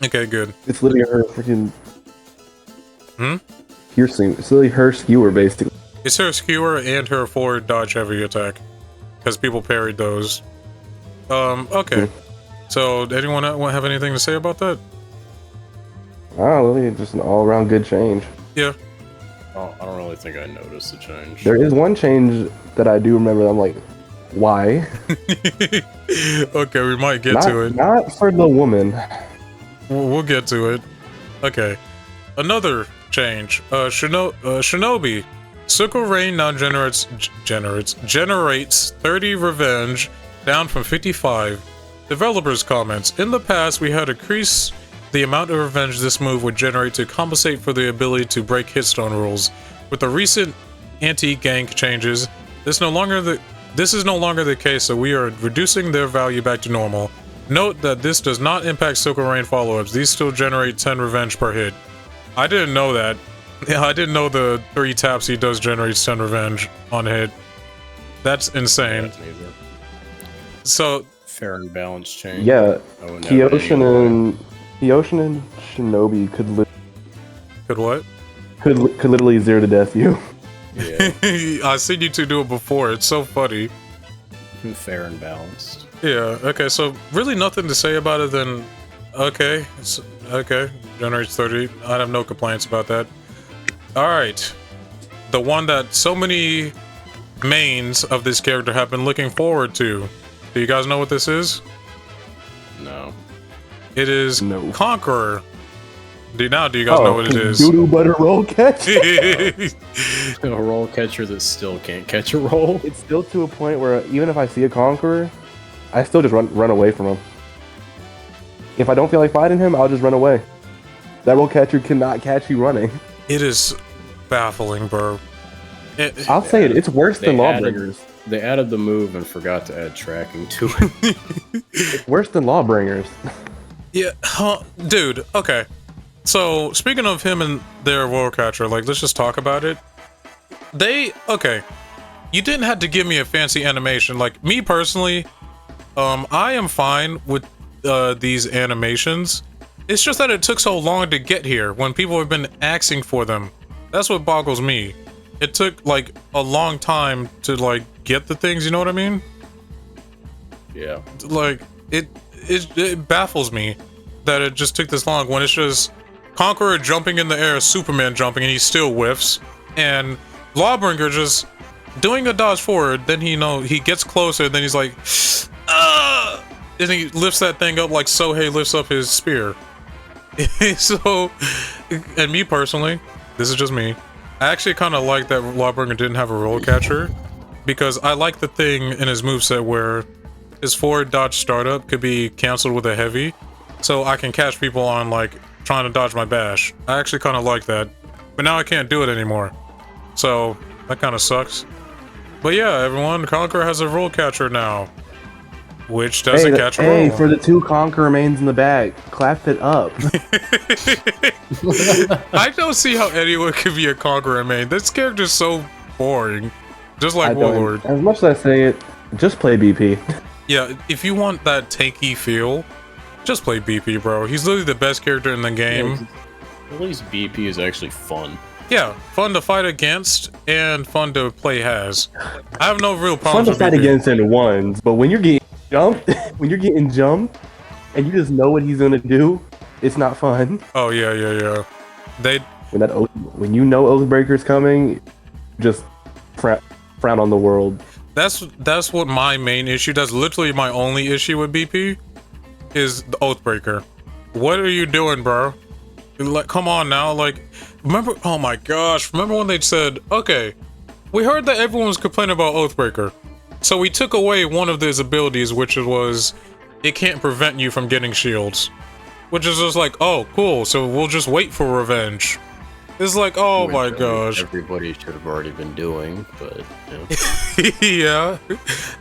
Okay, good. It's literally her freaking Hmm? piercing. It's literally her skewer, basically. It's her skewer and her forward dodge heavy attack. Because people parried those. Okay. So, anyone have anything to say about that? Oh, really, just an all-around good change. Yeah. Oh, I don't really think I noticed the change. There is one change that I do remember. I'm like, why? Okay, we might get to it. Not for the woman. We'll get to it. Okay. Another change. Shinobi. Sickle Rain now generates 30 revenge, down from 55. Developers comments. In the past, we had increased the amount of revenge this move would generate to compensate for the ability to break hitstone rules. With the recent anti-gank changes, this is no longer the case, so we are reducing their value back to normal. Note that this does not impact Sickle Rain follow-ups. These still generate 10 revenge per hit. I didn't know that. Yeah, I didn't know the 3 taps he does generates 10 revenge on hit. That's insane. Yeah, neither. So Fair and balanced change. Yeah, I wouldn't have it Kyoshin anyway. and Shinobi could what? literally 0 to death you. Yeah, I've seen you two do it before. It's so funny. fair and balanced. Yeah, okay, so really nothing to say about it than, okay, generates 30. I have no complaints about that. Alright, the one that so many mains of this character have been looking forward to. Do you guys know what this is? No. It is No. Conqueror. Do you guys know what it is? Doodoo butter roll catch. A roll catcher that still can't catch a roll. It's still to a point where even if I see a conqueror, I still just run away from him. If I don't feel like fighting him, I'll just run away. That roll catcher cannot catch you running. It is baffling, bro. I'll say it. It's worse than added- Lawbringers. They added the move and forgot to add tracking to it. It's worse than Lawbringers. Yeah, dude, okay. So, speaking of him and their Royal Catcher, like, let's just talk about it. Okay, you didn't have to give me a fancy animation. Like, me personally, I am fine with these animations. It's just that it took so long to get here when people have been asking for them. That's what boggles me. It took, like, a long time to, like, get the things, you know what I mean? Yeah. Like, it baffles me that it just took this long when it's just Conqueror jumping in the air, Superman jumping, and he still whiffs, and Lawbringer just doing a dodge forward, then he gets closer, then he's like, ah! And he lifts that thing up like Sohei lifts up his spear. So, and me personally, this is just me, I actually kind of like that Lawbringer didn't have a roll catcher, because I like the thing in his moveset where his forward dodge startup could be canceled with a heavy, so I can catch people on, like, trying to dodge my bash. I actually kind of like that, but now I can't do it anymore, so that kind of sucks. But yeah, everyone, Conqueror has a roll catcher now, which doesn't catch a roll. Hey, for the 2 Conqueror mains in the back, clap it up. I don't see how anyone could be a Conqueror main. This character's so boring, just like I don't- Warlord. As much as I say it, just play BP. Yeah, if you want that tanky feel, just play BP, bro. He's literally the best character in the game. At least BP is actually fun. Yeah, fun to fight against and fun to play as. I have no real Fun problems to with fight BP. against in ones, but when you're getting jumped, and you just know what he's gonna do, it's not fun. Oh yeah. When you know Oathbreaker's coming, just frown on the world. That's what my main issue. That's literally my only issue with BP, is the Oathbreaker. What are you doing, bro? Like, come on now. Like, remember? Oh my gosh! Remember when they said, "Okay, we heard that everyone was complaining about Oathbreaker, so we took away one of his abilities, which was it can't prevent you from getting shields," which is just like, oh, cool. So we'll just wait for revenge. It's like, oh Which, my gosh. Everybody should have already been doing, but Yeah,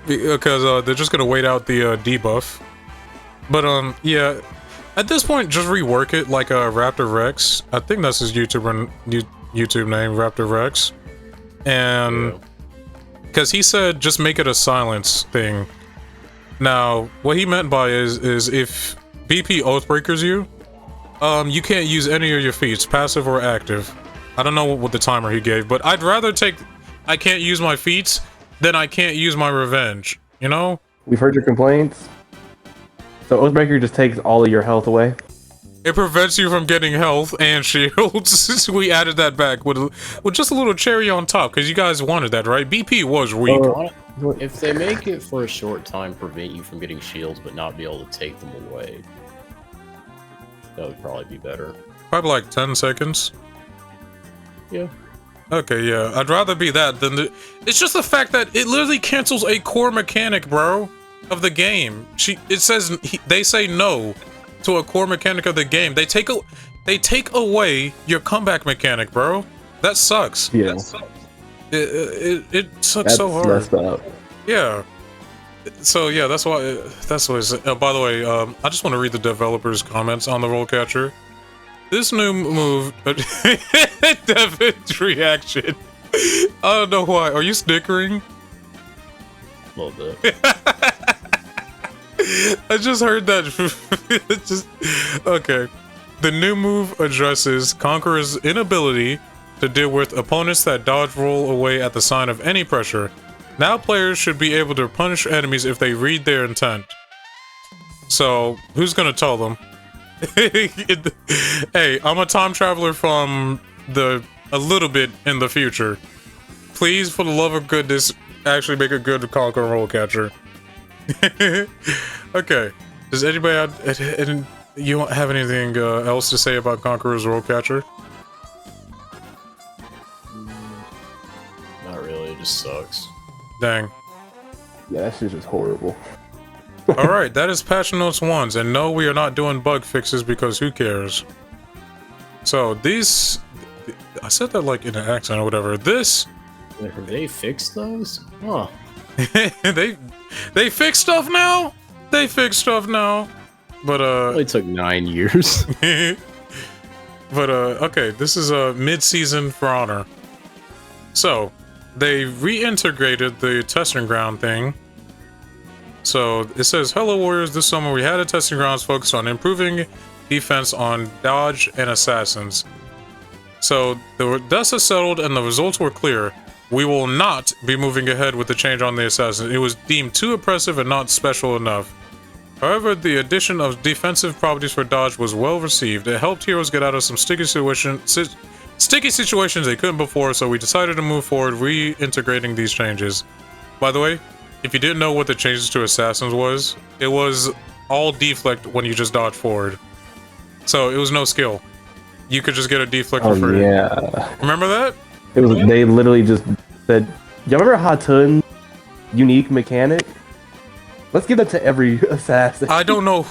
because they're just gonna wait out the debuff. But yeah, at this point, just rework it like Raptor Rex. I think that's his YouTube name, Raptor Rex, and because he said just make it a silence thing. Now, what he meant by is if BP Oathbreakers you can't use any of your feats, passive or active. I don't know what the timer he gave, but I'd rather take I can't use my feats than I can't use my revenge, you know? We've heard your complaints. So Oathbreaker just takes all of your health away. It prevents you from getting health and shields. We added that back with just a little cherry on top, because you guys wanted that, right? BP was weak. If they make it for a short time prevent you from getting shields but not be able to take them away, that would probably be better. Probably like 10 seconds. Yeah. Okay, yeah. I'd rather be that than the... It's just the fact that it literally cancels a core mechanic, bro, of the game. They say no to a core mechanic of the game. They take away your comeback mechanic, bro. That sucks. Yeah. That sucks. It sucks so hard. That's messed up. Yeah. So yeah, that's why. That's what. It's, by the way, I just want to read the developers' comments on the roll catcher. This new move, Devin's reaction. I don't know why. Are you snickering? A little bit. I just heard that. Okay. The new move addresses Conqueror's inability to deal with opponents that dodge roll away at the sign of any pressure. Now players should be able to punish enemies if they read their intent. So, who's gonna tell them? Hey, I'm a time traveler from a little bit in the future. Please, for the love of goodness, actually make a good Conqueror roll catcher. Okay. Does anybody you have anything else to say about Conqueror's roll catcher? Not really, it just sucks. Dang. Yeah, that shit's just horrible. Alright, that is patch notes 1s, and no, we are not doing bug fixes because who cares? So, these... I said that like in an accent or whatever. This... Have they fixed those? Huh. they fix stuff now? They fix stuff now. But, It only took 9 years. But, okay, this is a mid-season For Honor. So, they reintegrated the testing ground thing. So, it says, hello warriors, this summer we had a testing grounds focused on improving defense on dodge and assassins. So, the dust has settled and the results were clear. We will not be moving ahead with the change on the assassin. It was deemed too oppressive and not special enough. However, the addition of defensive properties for dodge was well received. It helped heroes get out of some sticky situations they couldn't before, so we decided to move forward reintegrating these changes. By the way, if you didn't know what the changes to assassins was, it was all deflect when you just dodge forward. So it was no skill. You could just get a deflect for free. Yeah. Remember that? It was. They literally just said, "Y'all remember Hatun's unique mechanic? Let's give that to every assassin." I don't know.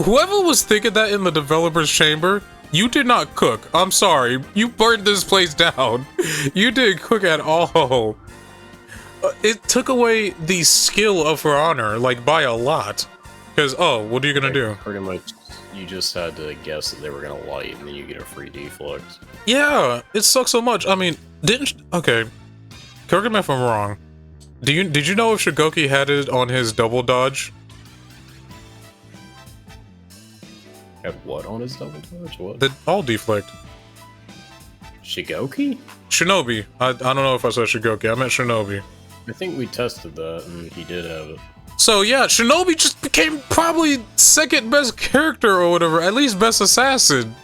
Whoever was thinking that in the developer's chamber, you did not cook. I'm sorry. You burned this place down. You didn't cook at all. It took away the skill of For Honor, like, by a lot. Because, oh, what are you gonna do? Pretty much, you just had to guess that they were gonna light, and then you get a free deflect. Yeah, it sucks so much. I mean, okay, correct me if I'm wrong. Did you know if Shigoki had it on his double dodge? Have what on his double dodge? What? The all deflect. Shigoki? Shinobi. I don't know if I said Shigoki. I meant Shinobi. I think we tested that, and he did have it. So yeah, Shinobi just became probably second best character or whatever, at least best assassin.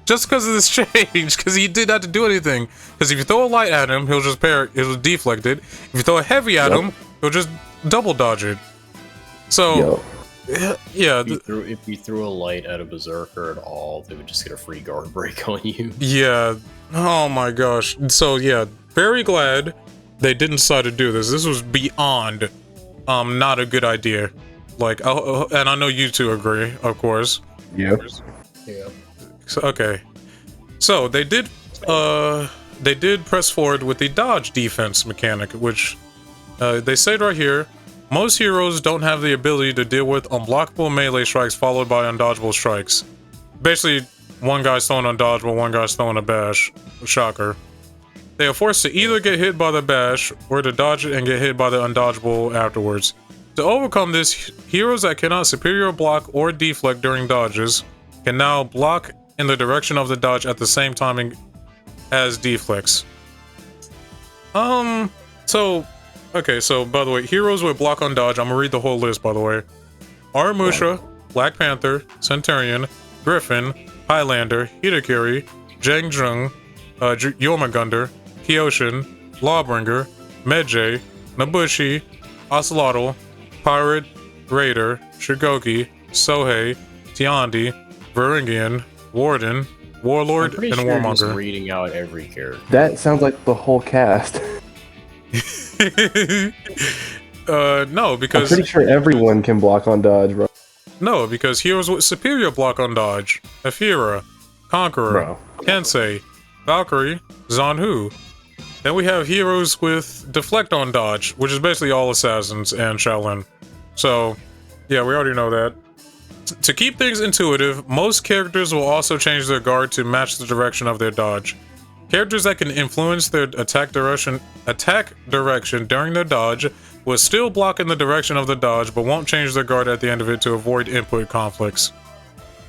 Just because of this change, because he didn't have to do anything. Because if you throw a light at him, he'll just it'll deflect it. If you throw a heavy at him, he'll just double dodge it. So, yeah. If you threw a light at a berserker at all, they would just get a free guard break on you. Yeah. Oh my gosh. So yeah, very glad they didn't decide to do this. This was beyond, not a good idea. Like, and I know you two agree, of course. Yep. Yeah. So, okay, so they did press forward with the dodge defense mechanic, which they said right here, most heroes don't have the ability to deal with unblockable melee strikes followed by undodgeable strikes. Basically, one guy's throwing undodgeable, one guy's throwing a bash. Shocker. They are forced to either get hit by the bash or to dodge it and get hit by the undodgeable afterwards. To overcome this, heroes that cannot superior block or deflect during dodges can now block in the direction of the dodge at the same timing as deflects. Okay, so by the way, heroes with block on dodge, I'm gonna read the whole list by the way. Aramusha, Black Panther, Centurion, Griffin, Highlander, Hitakiri, Zhang Zheng, Jormungandr, Kyoshin, Lawbringer, Medjay, Nabushi, Ocelotl, Pirate, Raider, Shigoki, Sohei, Tiandi, Varingian, Warden, Warlord, and I'm pretty sure you're just Warmonger. reading out every character. That sounds like the whole cast. No, I'm because pretty sure everyone can block on dodge, bro. no, because heroes with superior block on dodge: Aphira, Conqueror, Bro. Kensei, Valkyrie, Zanhu. Then we have heroes with deflect on dodge, which is basically all assassins and Shaolin. So, yeah, we already know that. To keep things intuitive, most characters will also change their guard to match the direction of their dodge. Characters that can influence their attack direction during their dodge will still block in the direction of the dodge, but won't change their guard at the end of it to avoid input conflicts.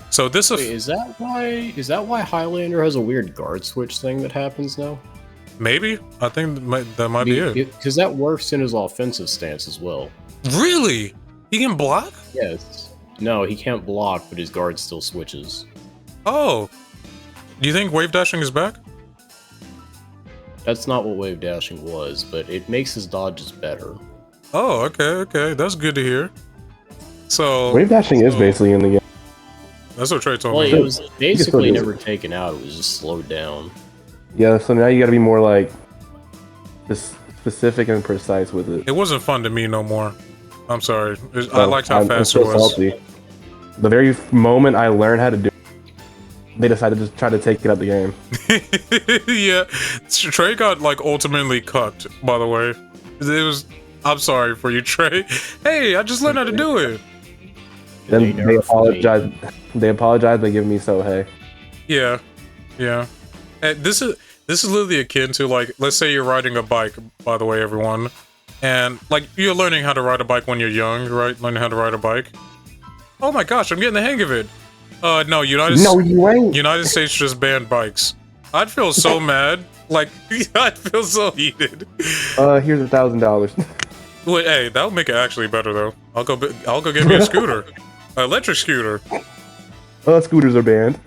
So this Wait, is that why Highlander has a weird guard switch thing that happens now? maybe I think that might be it. Because that works in his offensive stance as well. Really? He can block? Yes. No, he can't block, but his guard still switches. Oh. Do you think wave dashing is back? That's not what wave dashing was, but it makes his dodges better. Oh, okay. That's good to hear. So Wave dashing is basically in the game. that's what Trey told Well, me. it was basically use never taken out, it was just slowed down. Yeah, so now you gotta be more like just specific and precise with it. It wasn't fun to me no more. I'm sorry. I liked how I'm fast so it was. salty. The very moment I learned how to do it, they decided to just try to take it out the game. Yeah, Trey got like ultimately cucked. By the way, it was. I'm sorry for you, Trey. Hey, I just learned how to do it. Then They they nerfed apologized. They apologized by giving me Sohei. Yeah. And this is literally akin to like, let's say you're riding a bike. By the way, everyone, and like you're learning how to ride a bike when you're young, right? Learning how to ride a bike. Oh my gosh, I'm getting the hang of it. No, No, you ain't. United States just banned bikes. I'd feel so mad. Like, I'd feel so heated. Here's $1,000. Wait, hey, that'll make it actually better though. I'll go get me a scooter, an electric scooter. Scooters are banned.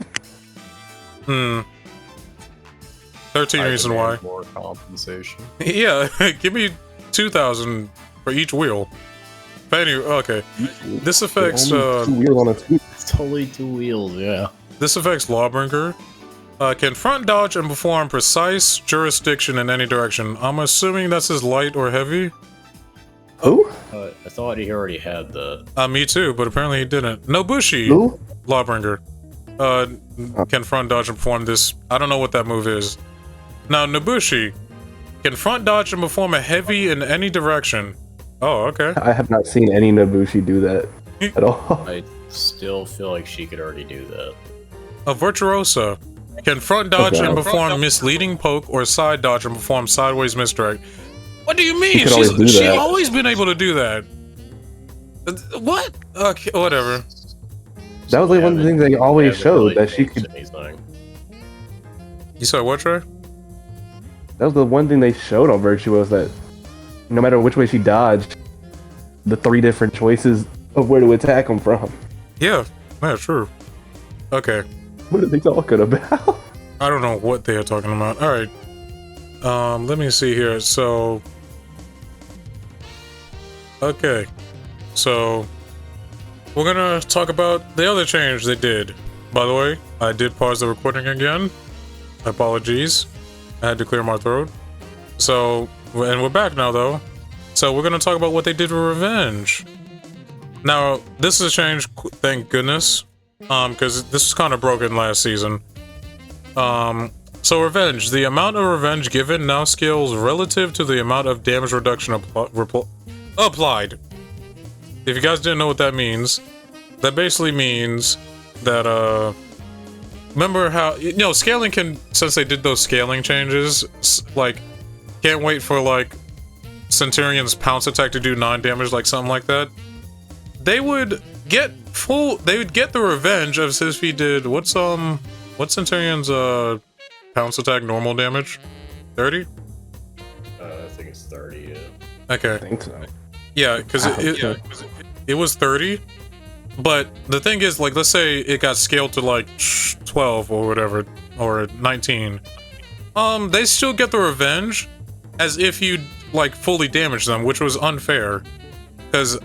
13 I reason demand why. more compensation. Yeah, give me 2,000 for each wheel. But anyway, okay. This affects Only 2 wheels on a scooter. It's only 2 wheels, yeah. this affects Lawbringer. Can front dodge and perform precise jurisdiction in any direction. I'm assuming that's his light or heavy. Who? I thought he already had the. Me too, but apparently he didn't. Nobushi, Who? Lawbringer, can front dodge and perform this. I don't know what that move is. Now, Nobushi can front dodge and perform a heavy in any direction. Oh, okay. I have not seen any Nobushi do that at all. I still feel like she could already do that. A Virtuosa can front dodge Okay. and perform misleading poke or side dodge and perform sideways misdirect. What do you mean? could always do She's that. always been able to do that. What? Okay, whatever. That was like one of the things they always showed, that she could. Anything. You said what, Trey? That was the one thing they showed on Virtuos, that no matter which way she dodged, the 3 different choices of where to attack them from. Yeah, true. Okay. What are they talking about? I don't know what they are talking about. All right. Let me see here. So, okay. So, we're gonna talk about the other change they did. By the way, I did pause the recording again. Apologies. I had to clear my throat. So, and we're back now though. So we're gonna talk about what they did with Revenge. Now, this is a change, thank goodness. Because this was kind of broken last season. So Revenge. The amount of revenge given now scales relative to the amount of damage reduction applied. If you guys didn't know what that means, that basically means that, remember how scaling can, since they did those scaling changes, like can't wait for like Centurion's pounce attack to do 9 damage, like something like that. They would get the revenge of if he did what's Centurion's pounce attack normal damage? 30? I think it's 30. Yeah. Okay. I think so. Yeah, because it was 30. But the thing is, like, let's say it got scaled to like 12 or whatever, or 19. They still get the revenge as if you like fully damaged them, which was unfair. Because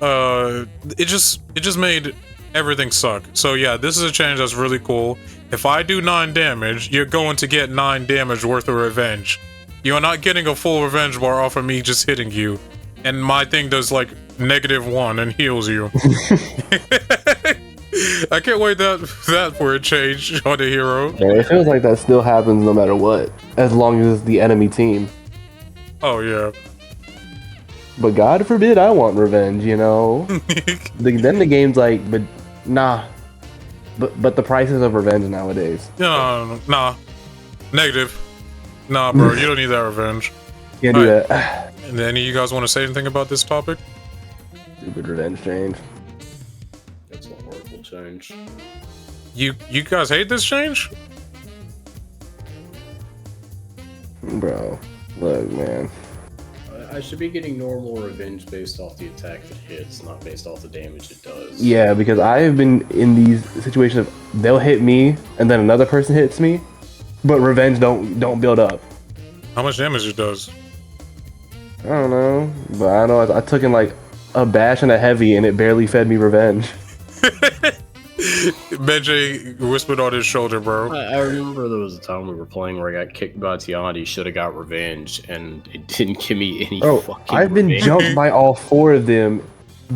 it just made everything suck. So yeah, this is a change that's really cool. If I do 9 damage, you're going to get 9 damage worth of revenge. You're not getting a full revenge bar off of me just hitting you. And my thing does like -1 and heals you. I can't wait that for a change on the hero. Yeah, it feels like that still happens no matter what, as long as it's the enemy team. Oh yeah. But God forbid I want revenge, you know? Then the game's like, but nah. But the prices of revenge nowadays. Nah. Negative. Nah, bro, you don't need that revenge. Can't do Alright. that. And any of you guys want to say anything about this topic? Stupid revenge change. That's a horrible change. You guys hate this change? Bro, look, man. I should be getting normal revenge based off the attack that hits, not based off the damage it does. Yeah, because I have been in these situations of they'll hit me and then another person hits me, but revenge don't build up. How much damage it does? I don't know, but I know I took in like a bash and a heavy and it barely fed me revenge. Benji whispered on his shoulder, bro. I remember there was a time we were playing where I got kicked by Tiandi, should have got revenge, and it didn't give me any fucking I've been revenge. jumped by all 4 of them,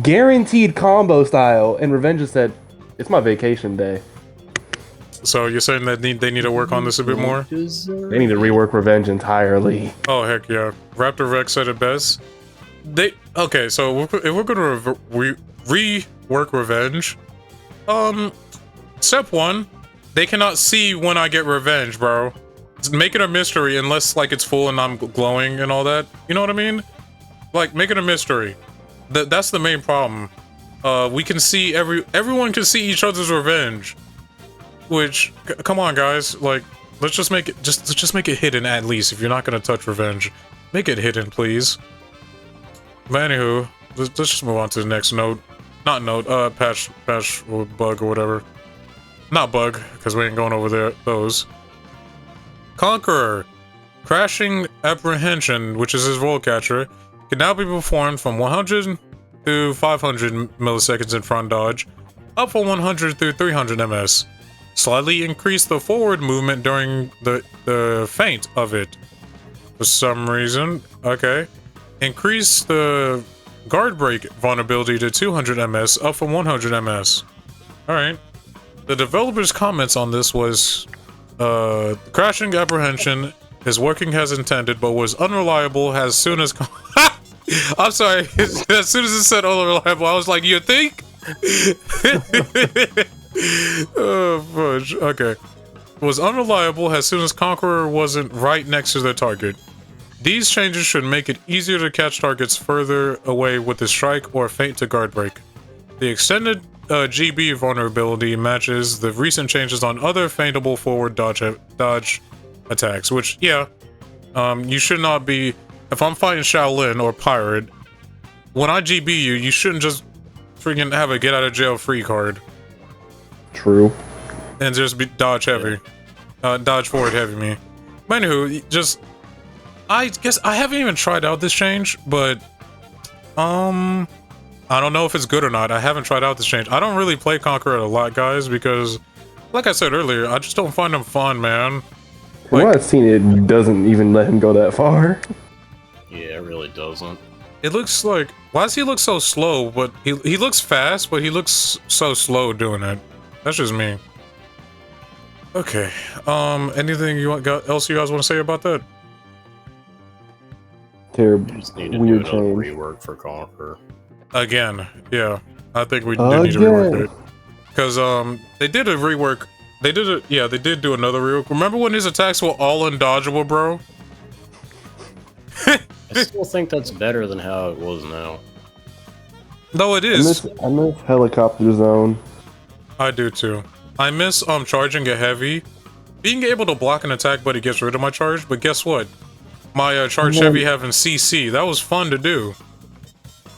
guaranteed combo style, and revenge just said, it's my vacation day. So you're saying that they need to work on this a bit more? They need to rework revenge entirely. Oh heck yeah! Raptor Rex said it best. Okay, so if we're gonna rework revenge, step 1, they cannot see when I get revenge, bro. Make it a mystery unless like it's full and I'm glowing and all that. You know what I mean? Like make it a mystery. That's the main problem. We can see everyone can see each other's revenge. Which, come on, guys, like, let's just make it hidden at least. If you're not gonna touch revenge, make it hidden, please. But anywho, let's just move on to the next note. Not note, patch or bug or whatever. Not bug, because we ain't going over there. Those. Conqueror, crashing apprehension, which is his roll catcher, can now be performed from 100 to 500 milliseconds in front dodge, up from 100 through 300 ms. Slightly increase the forward movement during the feint of it. For some reason. Okay. Increase the guard break vulnerability to 200 ms, up from 100 ms. Alright. The developer's comments on this was, crashing apprehension is working as intended, but was unreliable as soon as... I'm sorry. As soon as it said unreliable, I was like, you think? Oh, fudge. Okay. Was unreliable as soon as Conqueror wasn't right next to the target. These changes should make it easier to catch targets further away with the strike or feint to guard break. The extended GB vulnerability matches the recent changes on other feintable forward dodge attacks, which, yeah, you should not be... If I'm fighting Shaolin or Pirate, when I GB you, you shouldn't just freaking have a get out of jail free card. True. And just be dodge heavy. Dodge forward heavy me. But anywho, just... I guess I haven't even tried out this change, but... I don't know if it's good or not. I haven't tried out this change. I don't really play Conqueror a lot, guys, because... Like I said earlier, I just don't find them fun, man. From what I've seen, it doesn't even let him go that far. Yeah, it really doesn't. It looks like... Why does he look so slow? But he looks fast, but he looks so slow doing it. That's just me. Okay. Anything else you guys want to say about that? Terrible. Just need to Weird do change. rework for Conqueror. Again, yeah. I think we do need to rework it. Because they did a rework. They did it. Yeah, they did do another rework. Remember when his attacks were all undodgeable, bro? I still think that's better than how it was now. No, it is. I miss helicopter zone. I do too. I miss charging a heavy, being able to block an attack, but it gets rid of my charge. But guess what? My charge heavy having CC. That was fun to do.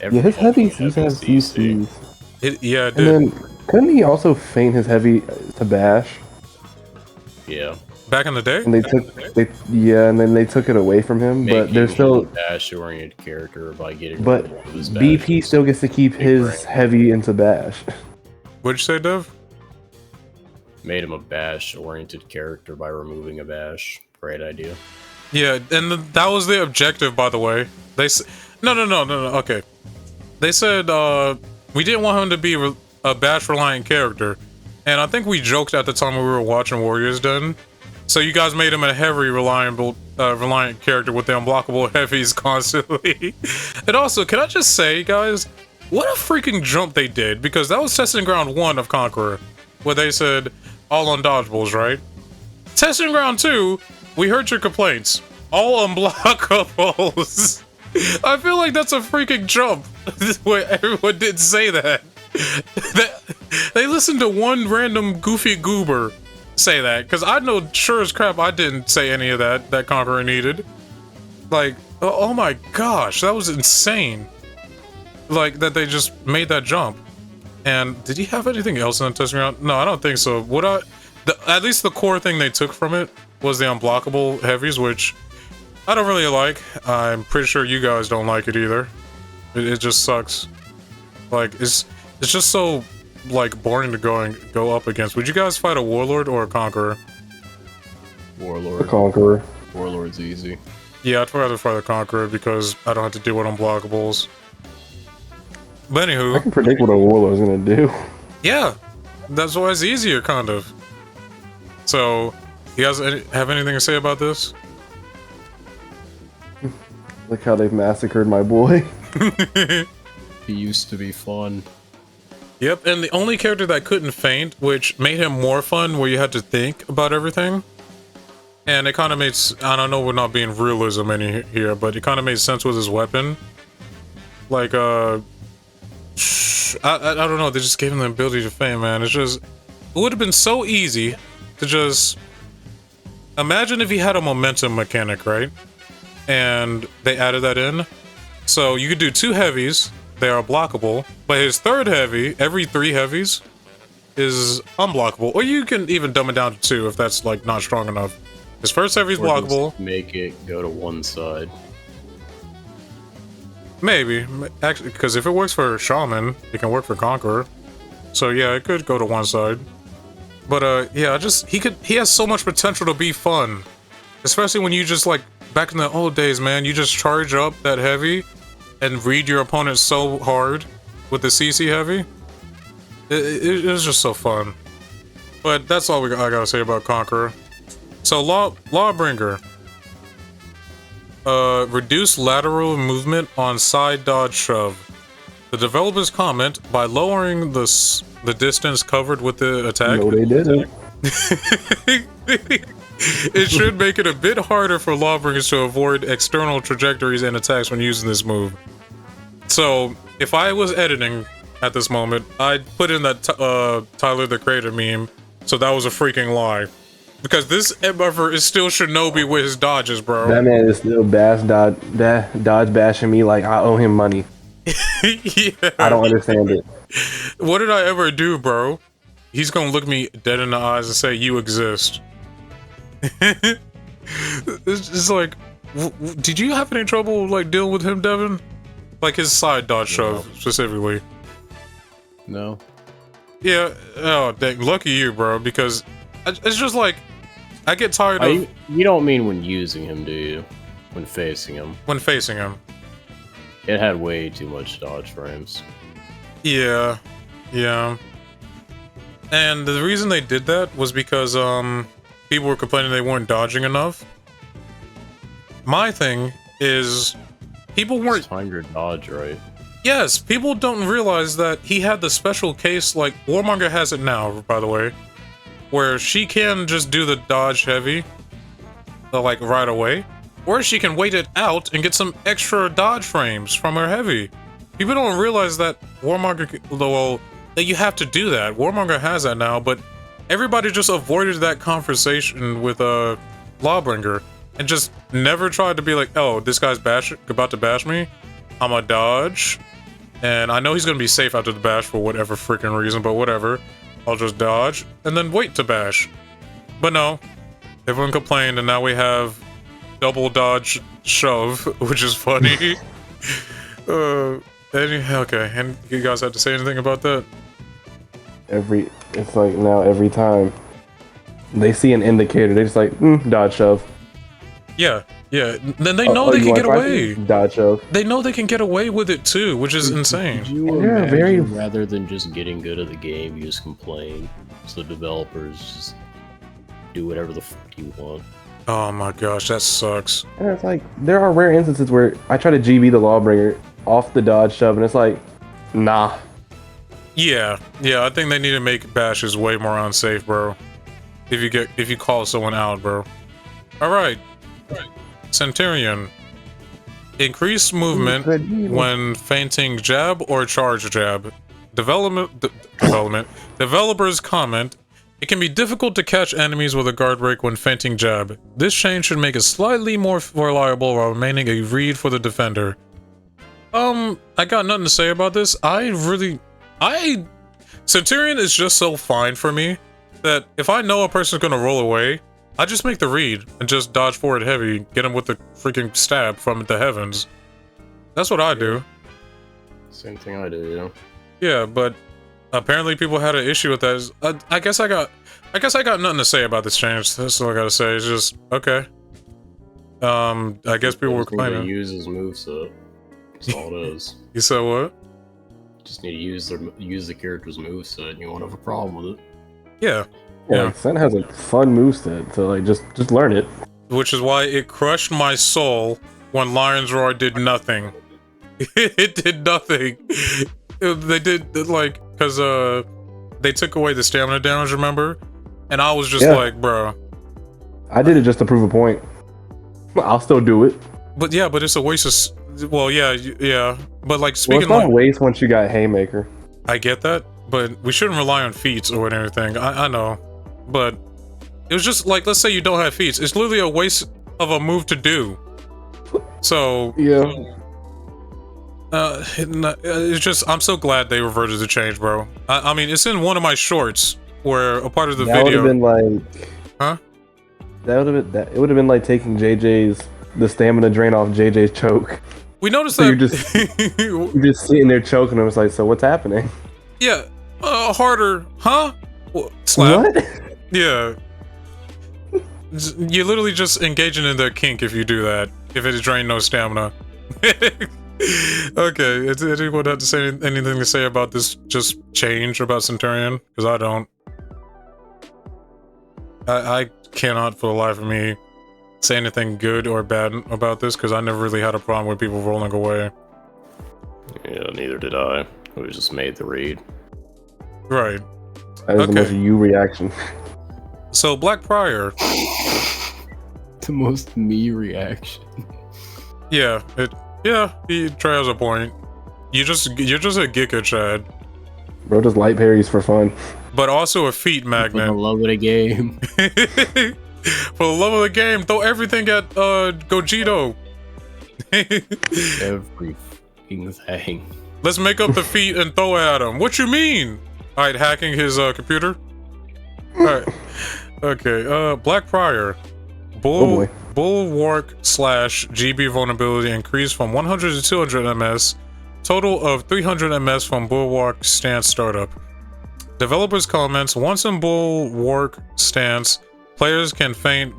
Yeah, his heavies used to have CCs. Yeah, it And did. then couldn't he also feint his heavy to bash? Yeah. Back in the day. And and then they took it away from him. But there's Making still him a bash-oriented character by getting But rid of his bash. BP still gets to keep his heavy into bash. What'd you say, Dev? Made him a bash-oriented character by removing a bash. Great idea. Yeah, and that was the objective, by the way. No. Okay, they said we didn't want him to be a bash reliant character, and I think we joked at the time when we were watching Warriors Den. So you guys made him a heavy reliant character with the unblockable heavies constantly. And also, can I just say, guys, what a freaking jump they did, because that was testing ground 1 of Conqueror, where they said all undodgeables, right? Testing ground 2, we heard your complaints. All unblockables. I feel like that's a freaking jump. Where everyone didn't say that. They listened to one random goofy goober say that, because I know sure as crap I didn't say any of that Conqueror needed. Like, oh my gosh, that was insane. Like, that they just made that jump. And did he have anything else in the testing round? No, I don't think so. At least the core thing they took from it was the unblockable heavies, which I don't really like. I'm pretty sure you guys don't like it either. It just sucks. Like, it's just so, like, boring to go up against. Would you guys fight a warlord or a conqueror? Warlord. The Conqueror. Warlord's easy. Yeah, I'd rather fight a conqueror because I don't have to deal with unblockables. But I anywho, can predict what a warlord's gonna do. yeah, that's why it's easier, kind of. So, you guys have anything to say about this? Look how they've massacred my boy. He used to be fun. Yep, and the only character that couldn't feint, which made him more fun, where you had to think about everything. And it kind of made, I don't know, we're not being realism in here, but it kind of made sense with his weapon. Like, I don't know, they just gave him the ability to feint, man. It's just, it would have been so easy to just, imagine if he had a momentum mechanic, right? And they added that in. So you could do 2 heavies, they are blockable, but his third heavy, every 3 heavies, is unblockable. Or you can even dumb it down to 2 if that's, like, not strong enough. His first heavy is blockable. Make it go to one side. Maybe. Actually, because if it works for Shaman, it can work for Conqueror. So yeah, it could go to one side. But yeah, he has so much potential to be fun. Especially when you just, like, back in the old days, man, you just charge up that heavy and read your opponent so hard with the CC heavy. It was just so fun. But that's all I gotta say about Conqueror. So Lawbringer. Reduce lateral movement on side dodge shove. The developers comment, by lowering the distance covered with the attack. No, they didn't. It should make it a bit harder for Lawbringers to avoid external trajectories and attacks when using this move. So, if I was editing at this moment, I'd put in that Tyler the Creator meme, so that was a freaking lie. Because this MFer is still Shinobi with his dodges, bro. That man is still dodge bashing me like I owe him money. Yeah. I don't understand it. What did I ever do, bro? He's gonna look me dead in the eyes and say, "You exist." It's like, did you have any trouble, like, dealing with him, Devin? Like his side dodge shove, specifically. No. Yeah. Oh, dang. Lucky you, bro. Because it's just like, I get tired of. You don't mean when using him, do you? When facing him. When facing him. It had way too much dodge frames. Yeah. Yeah. And the reason they did that was because people were complaining they weren't dodging enough. My thing is, people weren't Time your dodge right. Yes, people don't realize that he had the special case, like Warmonger has it now, by the way, where she can just do the dodge heavy, like right away, or she can wait it out and get some extra dodge frames from her heavy. People don't realize that Warmonger, well, that you have to do that. Warmonger has that now, but everybody just avoided that conversation with Lawbringer and just never tried to be like, oh, this guy's about to bash me. I'm a dodge. And I know he's gonna be safe after the bash for whatever freaking reason, but whatever. I'll just dodge and then wait to bash. But no, everyone complained, and now we have double dodge shove, which is funny. Okay, and you guys had to say anything about that? It's like now every time they see an indicator, they just like dodge shove. Yeah. Then they know they can get away. Dodge shove. They know they can get away with it too, which is insane. Could you imagine, rather than just getting good at the game, you just complain, so developers just do whatever the fuck you want. Oh my gosh, that sucks. And it's like there are rare instances where I try to GB the Lawbringer off the dodge shove, and it's like, nah. Yeah, I think they need to make bashes way more unsafe, bro. If you call someone out, bro. All right. Centurion. Increased movement when feinting jab or charge jab. Developers comment, it can be difficult to catch enemies with a guard break when feinting jab. This change should make it slightly more reliable while remaining a read for the defender. I got nothing to say about this. Centurion is just so fine for me that if I know a person's gonna roll away, I just make the read and just dodge forward heavy, get him with the freaking stab from the heavens. That's what I do. Same thing I do, yeah. Yeah, but apparently people had an issue with that. I guess I got nothing to say about this change. That's all I gotta say. It's just okay. I guess people were complaining. Need to use his moveset. That's all it is. You said what? Just need to use the character's moveset, and you won't have a problem with it. Yeah. Like, Sen has a fun moveset, so like just learn it. Which is why it crushed my soul when Lion's Roar did nothing. It did nothing. They did like because they took away the stamina damage, remember? And I was just like, bro. I did it just to prove a point. I'll still do it. But yeah, but it's a waste of. Well, yeah. But like speaking, it's not a waste once you got Haymaker. I get that, but we shouldn't rely on feats or anything. I know, but it was just like, let's say you don't have feats. It's literally a waste of a move to do. So yeah. It's just I'm so glad they reverted the change, bro. I mean, it's in one of my shorts where a part of the video. That would have been like, huh? That would have been that. It would have been like taking the stamina drain off JJ's choke. We noticed so that you're just sitting there choking him. It's like, so what's happening? Yeah, harder, huh? Slap. What? Yeah. You're literally just engaging in their kink if you do that. If it drains no stamina. Okay, does anyone have to say anything to say about this just change about Centurion? Because I don't. I cannot for the life of me say anything good or bad about this because I never really had a problem with people rolling away. Yeah, neither did I. We just made the read. Right. That is the most you reaction. So Black Prior. The most me reaction. Yeah, he tries a point. You're just a Giga Chad. Bro, just light parries for fun. But also a feat magnet. For the love of the game. For the love of the game, throw everything at Gogito. Every fucking thing. Let's make up the feat and throw it at him. What you mean? Alright, hacking his computer? Alright. Okay, Black Prior. Bulwark / GB vulnerability increased from 100 to 200 ms. Total of 300 ms from Bulwark stance startup. Developers comments, once in Bulwark stance, players can feint.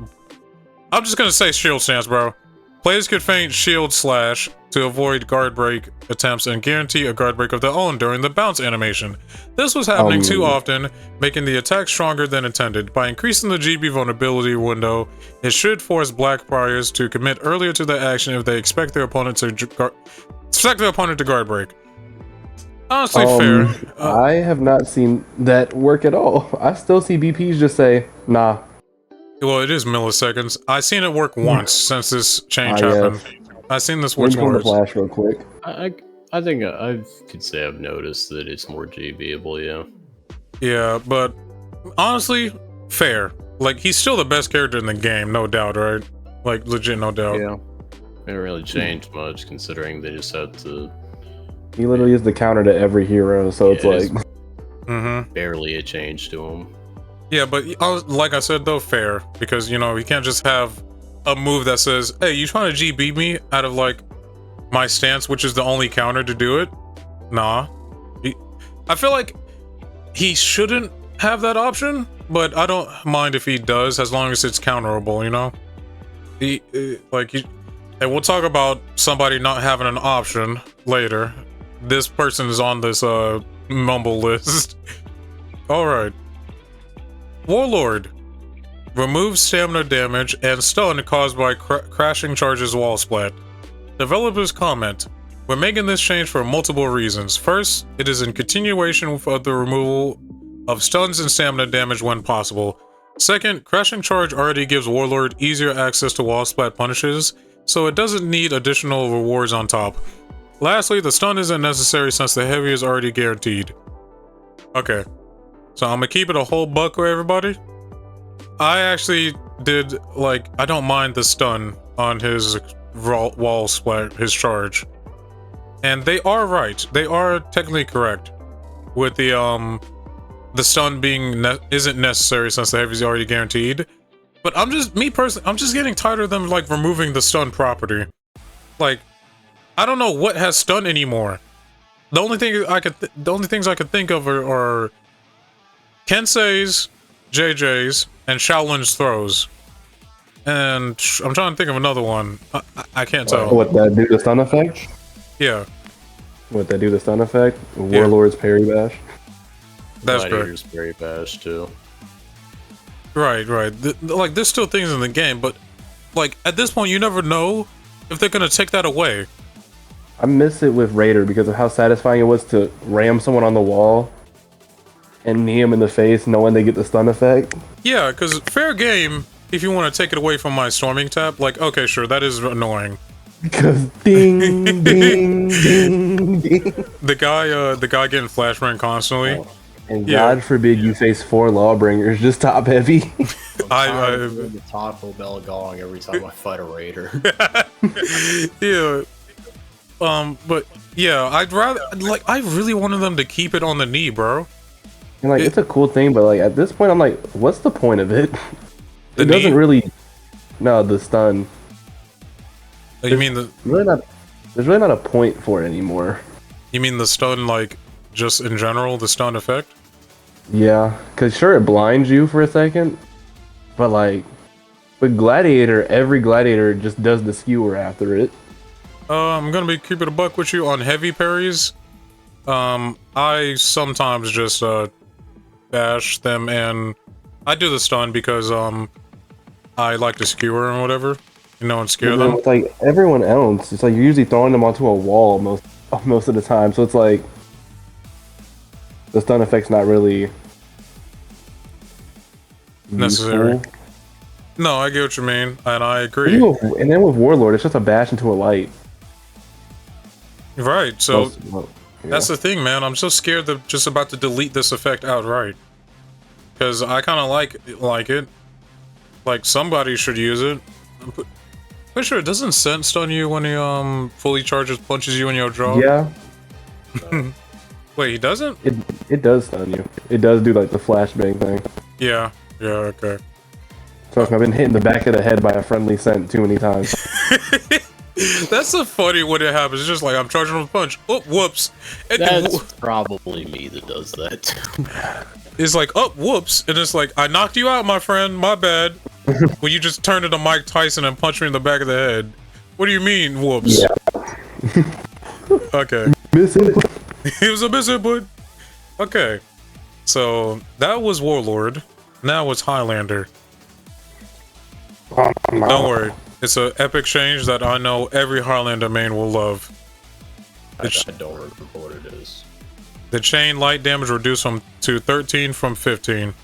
I'm just gonna say shield stance, bro. Players could feint shield slash to avoid guard break attempts and guarantee a guard break of their own during the bounce animation. This was happening too often, making the attack stronger than intended. By increasing the GB vulnerability window, it should force Black Priors to commit earlier to the action if they expect their opponent to guard break. Honestly, fair. I have not seen that work at all. I still see BPs just say, nah. Well, it is milliseconds. I seen it work once since this change happened. Yes. I seen this Let work me turn the twice. flash real quick. I think I could say I've noticed that it's more GBable, yeah. Yeah, but honestly, fair. Like, he's still the best character in the game, no doubt, right? Like, legit, no doubt. Yeah. It didn't really change much considering they just had to He literally is the counter to every hero, so it's Yeah, like... it is. Mm-hmm. barely a change to him. Yeah, but like I said, though, fair. Because, you know, you can't just have a move that says, hey, you trying to GB me out of, like, my stance, which is the only counter to do it? Nah. I feel like he shouldn't have that option, but I don't mind if he does, as long as it's counterable, you know? And we'll talk about somebody not having an option later. This person is on this Mumble list. Alright. Warlord. Removes stamina damage and stun caused by crashing charges wall splat. Developers comment, we're making this change for multiple reasons. First, it is in continuation of the removal of stuns and stamina damage when possible. Second, crashing charge already gives Warlord easier access to wall splat punishes, so it doesn't need additional rewards on top. Lastly, the stun isn't necessary since the heavy is already guaranteed. Okay, so I'm gonna keep it a whole buck with everybody. I actually did, like, I don't mind the stun on his wall splat, his charge. And they are right. They are technically correct with the stun being isn't necessary since the heavy is already guaranteed. But I'm just, me personally, I'm just getting tired of them, like, removing the stun property. Like, I don't know what has stun anymore. The only thing the only things I could think of are Kensei's, JJ's, and Shaolin's throws. And I'm trying to think of another one. I can't tell. What, that do the stun effect? Yeah. What, that do the stun effect? Warlord's parry bash? That's Gladiator's correct. very fast too. Right. Like, there's still things in the game, but, like, at this point, you never know if they're gonna take that away. I miss it with Raider because of how satisfying it was to ram someone on the wall and knee him in the face knowing they get the stun effect. Yeah, because fair game, if you want to take it away from my storming tap, like, okay, sure, that is annoying. Because ding, ding, ding, ding. The guy getting flashbang constantly. And God forbid you face 4 Lawbringers, just top heavy. I the Taco Bell gong every time I fight a raider. yeah. But yeah, I'd rather, like, I really wanted them to keep it on the knee, bro. And like, it's a cool thing, but like, at this point, I'm like, what's the point of it? The It doesn't knee? really... No, the stun. You mean the There's really not a point for it anymore. stun, like, just in general, the stun effect? Yeah, because sure, it blinds you for a second, but like, with Gladiator, every Gladiator just does the skewer after it. I'm gonna be keeping a buck with you on heavy parries. I sometimes just bash them, and I do the stun because I like to skewer and whatever, you know, and scare And then them. with like everyone else, it's like you're usually throwing them onto a wall most of the time, so it's like the stun effect's not really Necessary. useful. No, I get what you mean, and I agree. And then with Warlord, it's just a bash into a light. Right, so Well, yeah. that's the thing, man. I'm so scared that just about to delete this effect outright. Because I kind of like it. Like, somebody should use it. I'm pretty sure it doesn't scent stun you when he fully charges, punches you in your jaw. Yeah, Wait, he doesn't? it does stun you. It does do like the flashbang thing. Yeah, okay. Trust me, I've been hit in the back of the head by a friendly scent too many times. That's so funny when it happens. It's just like, I'm charging with a punch. Oh, whoops. And then That's probably me that does that. it's like, oh, whoops. And it's like, I knocked you out, my friend. My bad. When you just turned into Mike Tyson and punched me in the back of the head. What do you mean, whoops? Yeah. Okay. Missing. It was a misinput. Okay. So, that was Warlord. Now it's Highlander. Don't worry. It's an epic change that I know every Highlander main will love. I don't remember what it is. The chain light damage reduced to 13 from 15.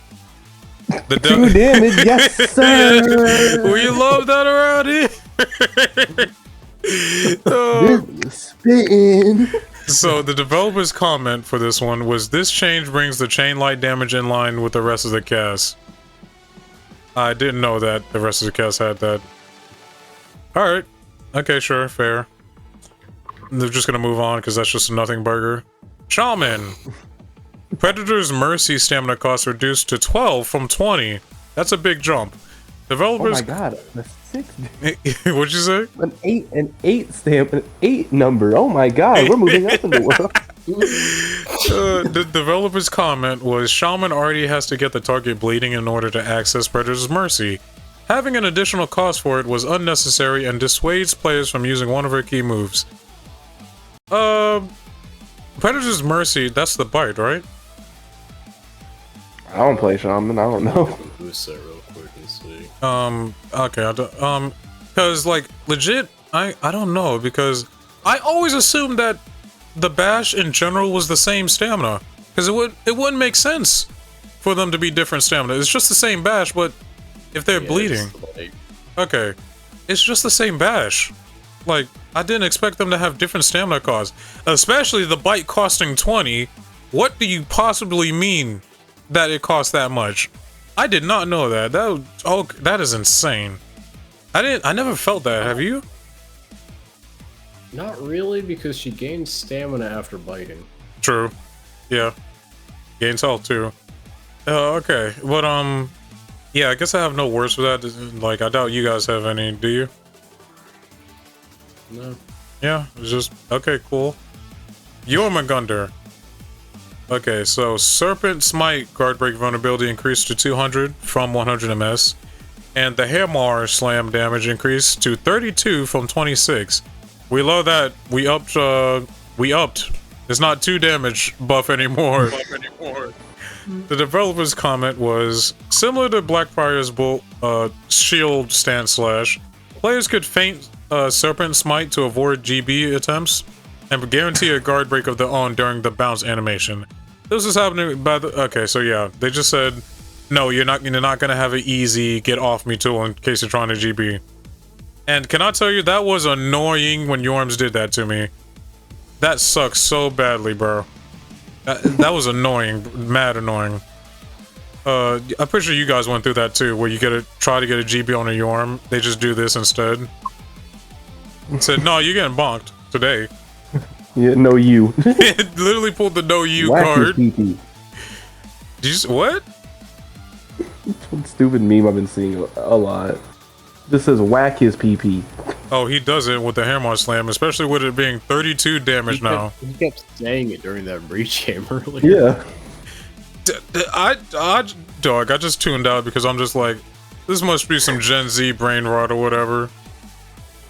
The 2 damage, yes sir. We love that around here. Spitting. So the developer's comment for this one was, this change brings the chain light damage in line with the rest of the cast. I didn't know that the rest of the cast had that. Alright. Okay, sure, fair. They're just gonna move on because that's just a nothing burger. Shaman. Predator's Mercy stamina cost reduced to 12 from 20. That's a big jump. Developers. Oh my god, a 6. What'd you say? An 8 number. Oh my god, we're moving up in the world. The developer's comment was, Shaman already has to get the target bleeding in order to access Predator's Mercy. Having an additional cost for it was unnecessary and dissuades players from using one of her key moves. Predator's Mercy, that's the bite, right? I don't play Shaman, I don't know. Boost that real quick and see. Okay, I don't, cause like, legit, I don't know, because I always assumed that the bash in general was the same stamina, because it wouldn't make sense for them to be different stamina. It's just the same bash, but if they're bleeding, okay, it's just the same bash. Like, I didn't expect them to have different stamina costs, especially the bite costing 20. What do you possibly mean that it costs that much? I did not know that. That is insane. I never felt that. Have you? Not really, because she gains stamina after biting. True. Yeah. Gains health too. Okay. But yeah, I guess I have no words for that. Like, I doubt you guys have any, do you? No. Yeah, it's just okay, cool. Jormungandr. Okay, so Serpent Smite guard break vulnerability increased to 200 from 100 ms, and the Hammer slam damage increased to 32 from 26. We love that. We upped. It's not 2 damage buff anymore. The developer's comment was, similar to Blackfire's shield stance slash, players could feint Serpent Smite to avoid GB attempts and guarantee a guard break of their own during the bounce animation. This is happening by the... Okay, so yeah, they just said, no, you're not gonna have an easy get off me tool in case you're trying to GB. And can I tell you, that was annoying when Yorms did that to me. That sucks so badly, bro. That was annoying, mad annoying. I'm pretty sure you guys went through that too, where you try to get a GB on a Yorm, they just do this instead. Said, no, you're getting bonked today. Yeah, no you. It literally pulled the no you Whack card. his PP. Did you what? One stupid meme I've been seeing a lot. This says whack his PP. Oh, he does it with the Hammer Slam, especially with it being 32 damage now. He kept saying it during that breach game earlier. Yeah. Dog, I just tuned out because I'm just like, this must be some Gen Z brain rot or whatever.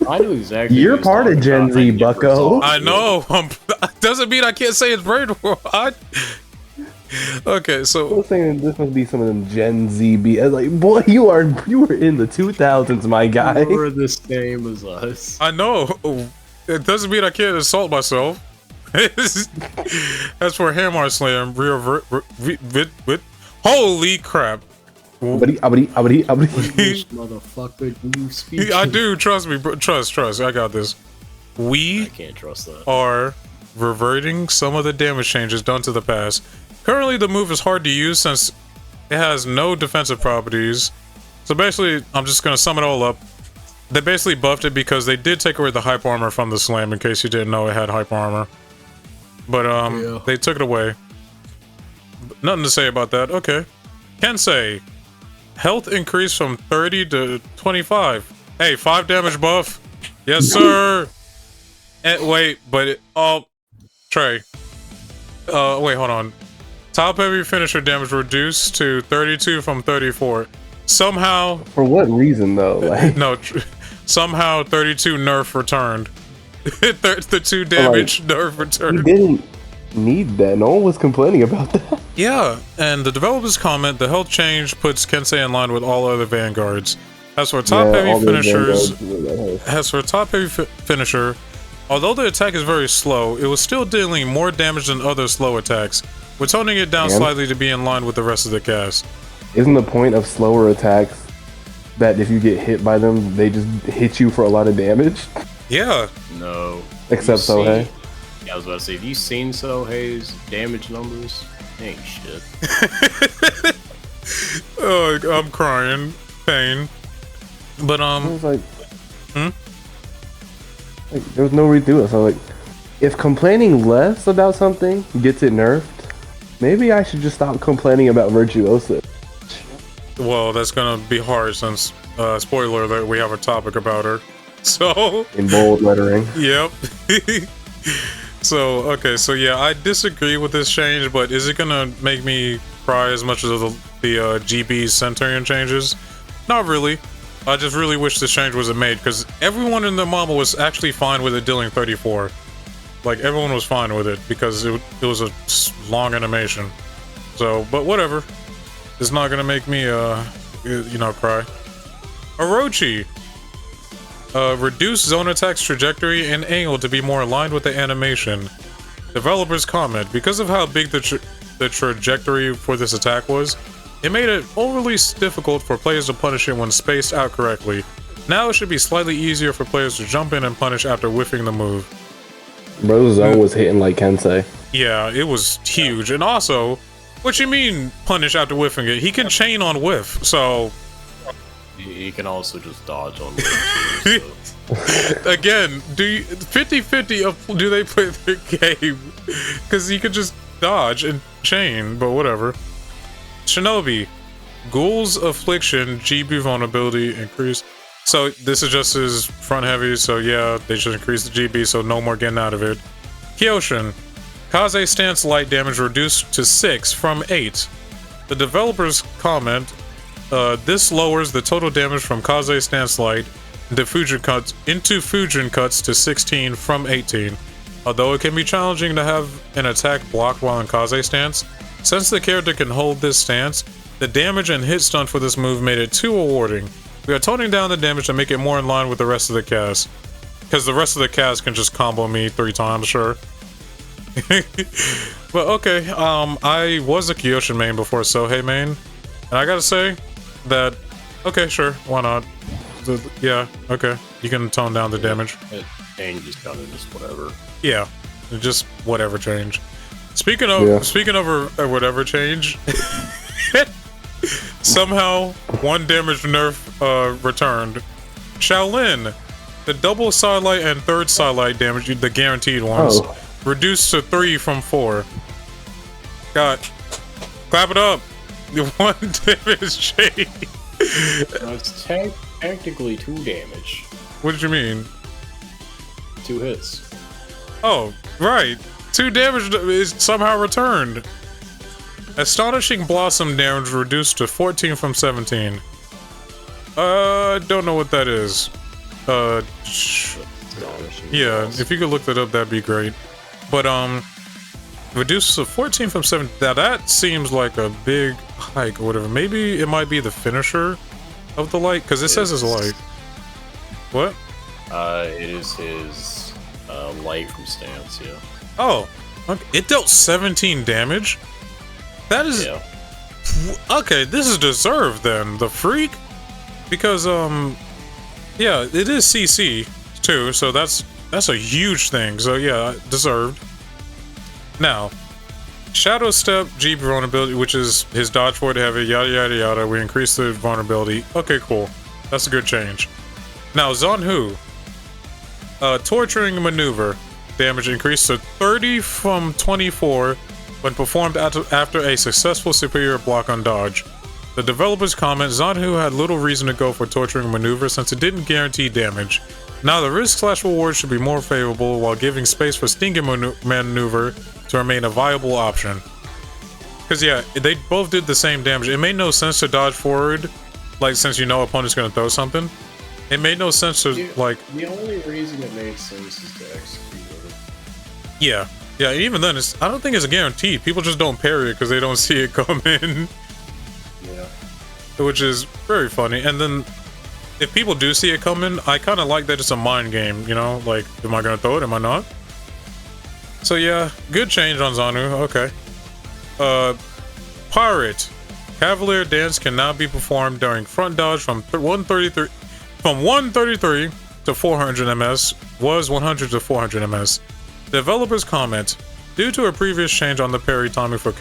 I knew exactly. You're part of Gen Z, bucko. I know. Doesn't mean I can't say it's brain rot. Okay, so I was saying this must be some of them Gen Z B. I was like, boy, you were in the 2000s, my guy. You were the same as us. I know. It doesn't mean I can't assault myself. As for Hammer Slam, holy crap. Motherfucker, do you speak? I do, trust me, bro. Trust, I got this. I can't trust that. Are reverting some of the damage changes done to the past. Currently, the move is hard to use since it has no defensive properties. So basically, I'm just gonna sum it all up. They basically buffed it because they did take away the hype armor from the slam, in case you didn't know it had hype armor. But Yeah. they took it away. Nothing to say about that. Okay. Kensei. Health increased from 30 to 25. Hey, 5 damage buff. Yes, sir. And wait, but Trey. Wait, hold on. Top heavy finisher damage reduced to 32 from 34. Somehow. For what reason, though? Like, No, somehow 32 nerf returned. The 2 damage nerf returned. he didn't need that. No one was complaining about that. Yeah, and the developers comment, the health change puts Kensei in line with all other vanguards. As for top heavy finishers, finisher, Although the attack is very slow, it was still dealing more damage than other slow attacks. We're toning it down And? slightly to be in line with the rest of the cast. Isn't the point of slower attacks that if you get hit by them, they just hit you for a lot of damage? Yeah. No. Except Sohei. Yeah, I was about to say, have you seen Sohei's damage numbers? Ain't shit. Oh, I'm crying. Pain. But, I was like, Hmm? like, there was no reason to do it. So like, if complaining less about something gets it nerfed, maybe I should just stop complaining about Virtuoso. Well, that's gonna be hard since, spoiler alert, we have a topic about her. So... In bold lettering. Yep. So, okay, so yeah, I disagree with this change, but is it gonna make me cry as much as the GB Centurion changes? Not really. I just really wish this change wasn't made, because everyone in the Mumble was actually fine with it dealing 34. Like, everyone was fine with it, because it was a long animation. So, but whatever. It's not gonna make me, you know, cry. Orochi. Reduce zone attack's trajectory and angle to be more aligned with the animation. Developers comment, because of how big the trajectory for this attack was, it made it overly difficult for players to punish it when spaced out correctly. Now it should be slightly easier for players to jump in and punish after whiffing the move. Bro's zone was hitting like Kensei. Yeah, it was huge. And also, what you mean punish after whiffing it? He can chain on whiff, so... You can also just dodge on too, so. Again, do you 50-50 of do they play their game? Because you could just dodge and chain, but whatever. Shinobi, Ghoul's Affliction, GB vulnerability increase. So this is just his front heavy, so yeah, they should increase the GB, so no more getting out of it. Kyoshin, Kaze stance light damage reduced to 6 from 8. The developers comment, this lowers the total damage from Kaze stance light into Fujin cuts to 16 from 18. Although it can be challenging to have an attack blocked while in Kaze stance, since the character can hold this stance, the damage and hit stun for this move made it too awarding. We are toning down the damage to make it more in line with the rest of the cast. Because the rest of the cast can just combo me 3 times, sure. But okay, I was a Kyoshin main before Sohei main, and I gotta say that, okay, sure, why not? Yeah, okay, you can tone down the damage. And just kind of just whatever. Yeah, just whatever change. Speaking of whatever change, somehow 1 damage nerf returned. Shaolin, the double sidelight and third sidelight damage, the guaranteed ones, reduced to 3 from 4. God, clap it up. 1 damage change. It's technically 2 damage. What did you mean? 2 hits. Oh, right. 2 damage is somehow returned. Astonishing Blossom damage reduced to 14 from 17. Don't know what that is. Yeah, if you could look that up, that'd be great. But, reduced to 14 from 7. Now that seems like a big hike or whatever. Maybe it might be the finisher of the light, because it says it's light. What? It is his light from stance, yeah. Oh, okay. It dealt 17 damage? That is... Yeah. Okay, this is deserved then. The freak? Because, yeah, it is CC too, so that's a huge thing. So yeah, deserved. Now, Shadow Step, GB vulnerability, which is his dodge forward heavy, yada yada yada. We increase the vulnerability. Okay, cool. That's a good change. Now, Zanhu, torturing maneuver damage increased to 30 from 24 when performed after a successful superior block on dodge. The developers comment, Zanhu had little reason to go for torturing maneuver since it didn't guarantee damage. Now the risk/reward should be more favorable while giving space for stinging maneuver to remain a viable option. Because yeah, they both did the same damage. It made no sense to dodge forward, like since you know opponent's gonna throw something. It made no sense to like... The only reason it makes sense is to execute it. Yeah. Yeah, even then, I don't think it's guaranteed. People just don't parry it because they don't see it come in. Yeah. Which is very funny. And then if people do see it coming, I kind of like that it's a mind game, you know? Like, am I gonna throw it? Am I not? So yeah, good change on Zanu. Okay. Pirate. Cavalier dance can now be performed during front dodge from 133 to 400 ms. Was 100 to 400 ms. Developers comment: due to a previous change on the parry timing for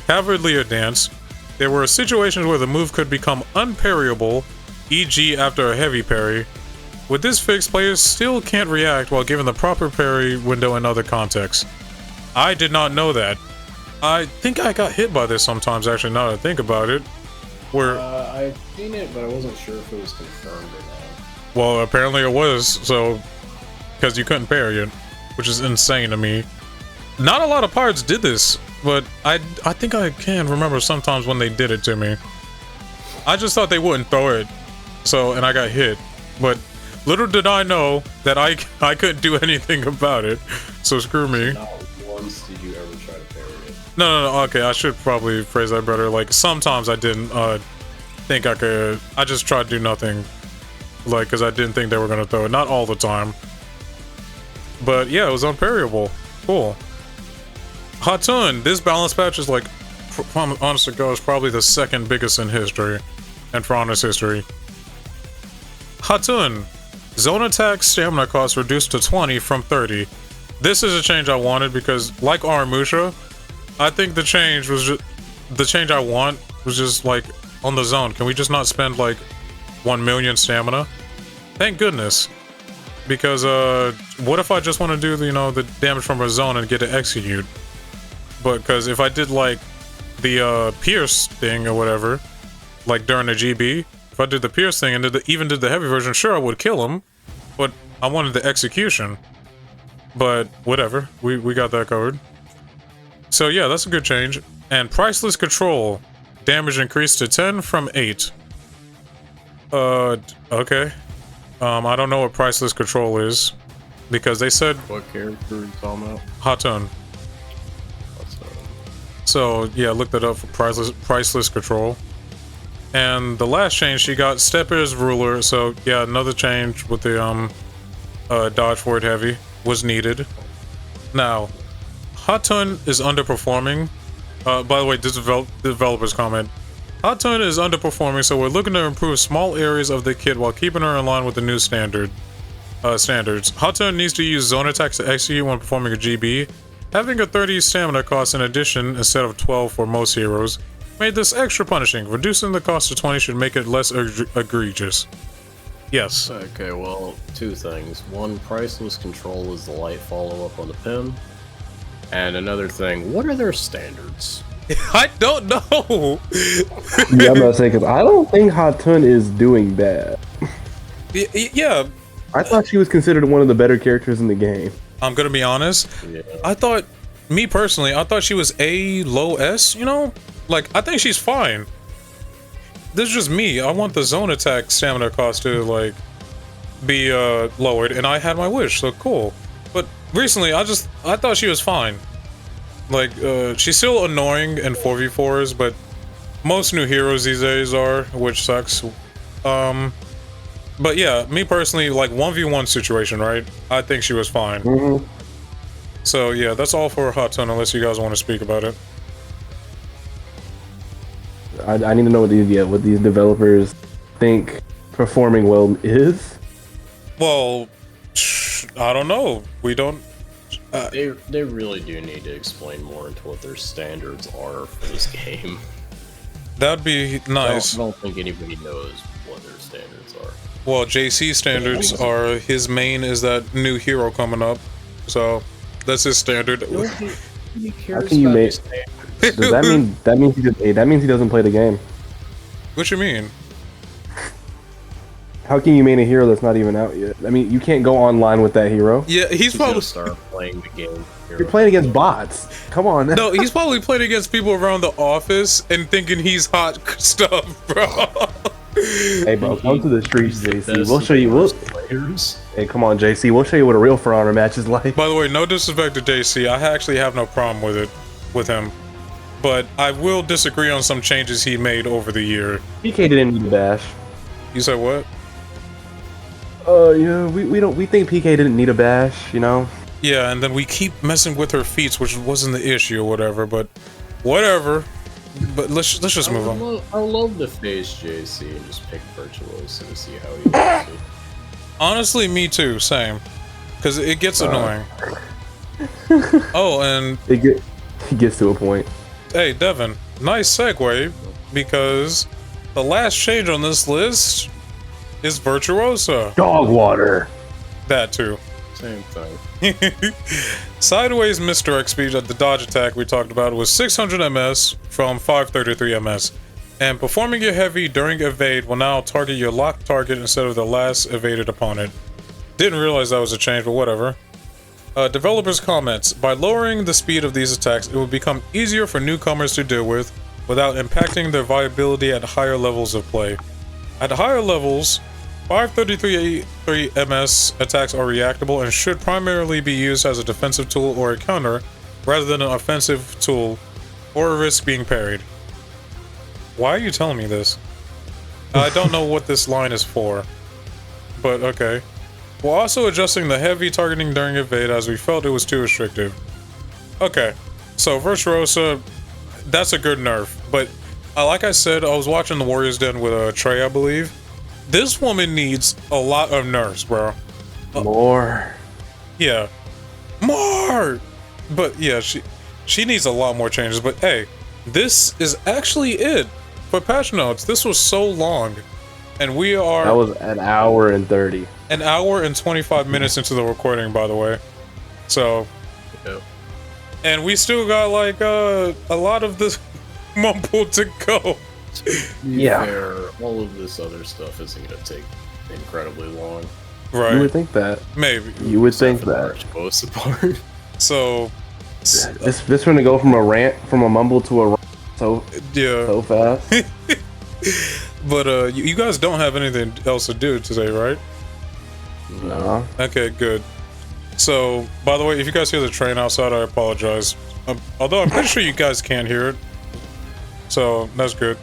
Cavalier dance, there were situations where the move could become unparryable, e.g. after a heavy parry. With this fix, players still can't react while given the proper parry window in other contexts. I did not know that. I think I got hit by this sometimes, actually, now that I think about it. Where, I've seen it, but I wasn't sure if it was confirmed or not. well, apparently it was, so, because you couldn't parry it, which is insane to me. Not a lot of pirates did this, but I think I can remember sometimes when they did it to me. I just thought they wouldn't throw it, so, and I got hit. But little did I know that I couldn't do anything about it, so screw me. Not once did you ever try to parry it. No, okay, I should probably phrase that better. Like, sometimes I didn't think I could. I just tried to do nothing. Like, because I didn't think they were going to throw it. Not all the time. But yeah, it was unparryable. Cool. Hatun, this balance patch is like, honest to God, is probably the second biggest in history. And for honest history. Hatun, zone attack stamina cost reduced to 20 from 30. This is a change I wanted because, like Aramusha, I think the change was just, the change I want was just like on the zone. Can we just not spend like 1 million stamina? Thank goodness. Because what if I just want to do the, you know, the damage from a zone and get to execute? But because if I did like the pierce thing or whatever, like during the GB, if I did the pierce thing and even did the heavy version, sure I would kill him, but I wanted the execution. But whatever, we got that covered. So yeah, that's a good change. And priceless control, damage increased to 10 from 8. Okay. I don't know what priceless control is, because they said What character are you talking about? Hatun. So yeah, look that up for priceless control. And the last change she got, Stepper's ruler. So yeah, another change with the dodge forward heavy was needed. Now, Hatun is underperforming. By the way, this developer's comment. Hatun is underperforming, so we're looking to improve small areas of the kit while keeping her in line with the new standards. Hatun needs to use zone attacks to execute when performing a GB. Having a 30 stamina cost in addition instead of 12 for most heroes made this extra punishing. Reducing the cost to 20 should make it less egregious. Yes. Okay, well, two things. One, priceless control is the light follow-up on the pin. And another thing, what are their standards? I don't know. Yeah, I'm about to say, because I don't think Hatun is doing bad. Yeah. I thought she was considered one of the better characters in the game. I'm gonna be honest. Yeah. I thought, me personally, I thought she was A low S, you know? Like, I think she's fine. This is just me. I want the zone attack stamina cost to, like, be lowered, and I had my wish, so cool. But recently, I thought she was fine. Like, she's still annoying in 4v4s, but most new heroes these days are, which sucks. But yeah, me personally, like 1v1 situation, right? I think she was fine. Mm-hmm. So yeah, that's all for Hatun, unless you guys want to speak about it. I need to know what these developers think performing well is. Well, I don't know. We don't. They really do need to explain more into what their standards are for this game. That'd be nice. I don't think anybody knows what their standards are. Well, JC standards are his main is that new hero coming up, so that's his standard. Nobody cares How can you about make? his standards. Does that means he doesn't play the game? What you mean? How can you main a hero that's not even out yet? I mean, you can't go online with that hero. Yeah, he's probably Just start playing the game. You're playing against bots. Come on. no. He's probably playing against people around the office and thinking he's hot stuff, bro. Hey, bro, come to the streets, JC. Best We'll show you. players. Hey, come on, JC. We'll show you what a real For Honor match is like. By the way, no disrespect to JC. I actually have no problem with him. But I will disagree on some changes he made over the year. PK didn't need a dash. You said what? Yeah, we think PK didn't need a bash, you know? Yeah, and then we keep messing with her feats, which wasn't the issue or whatever, but whatever. But let's just move on. I love to face JC and just pick Virtuoso to see how he does it. Honestly, me too, same. Because it gets annoying. Oh, and It gets to a point. hey, Devin, nice segue, because the last change on this list is Virtuosa. Dog water. That too. Same thing. Sideways misdirect speed at the dodge attack we talked about was 600 ms from 533 ms. And performing your heavy during evade will now target your locked target instead of the last evaded opponent. Didn't realize that was a change, but whatever. Developers' comments. By lowering the speed of these attacks, it will become easier for newcomers to deal with without impacting their viability at higher levels of play. At higher levels, 533 ms attacks are reactable and should primarily be used as a defensive tool or a counter rather than an offensive tool or risk being parried. Why are you telling me this? I don't know what this line is for, but okay. We're also adjusting the heavy targeting during evade as we felt it was too restrictive. Okay, so Virtuosa, that's a good nerf, but like I said, I was watching the Warriors Den with Trey, I believe. This woman needs a lot of nerfs, bro. More. Yeah, more. But yeah, she needs a lot more changes. But hey, this is actually it for patch notes. This was so long, and we are. That was an hour and 30. An hour and 25 minutes into the recording, by the way. So, Yep. and we still got like a lot of this mumble to go. Yeah. Fair, all of this other stuff isn't going to take incredibly long. Right. You would think that. Maybe. You would think For the that. Virtuoso part. So, This gonna go from a rant, from a mumble to a rant yeah. so fast. But you guys don't have anything else to do today, right? No. Okay, good. So, by the way, if you guys hear the train outside, I apologize. Although I'm pretty sure you guys can't hear it. So, that's good.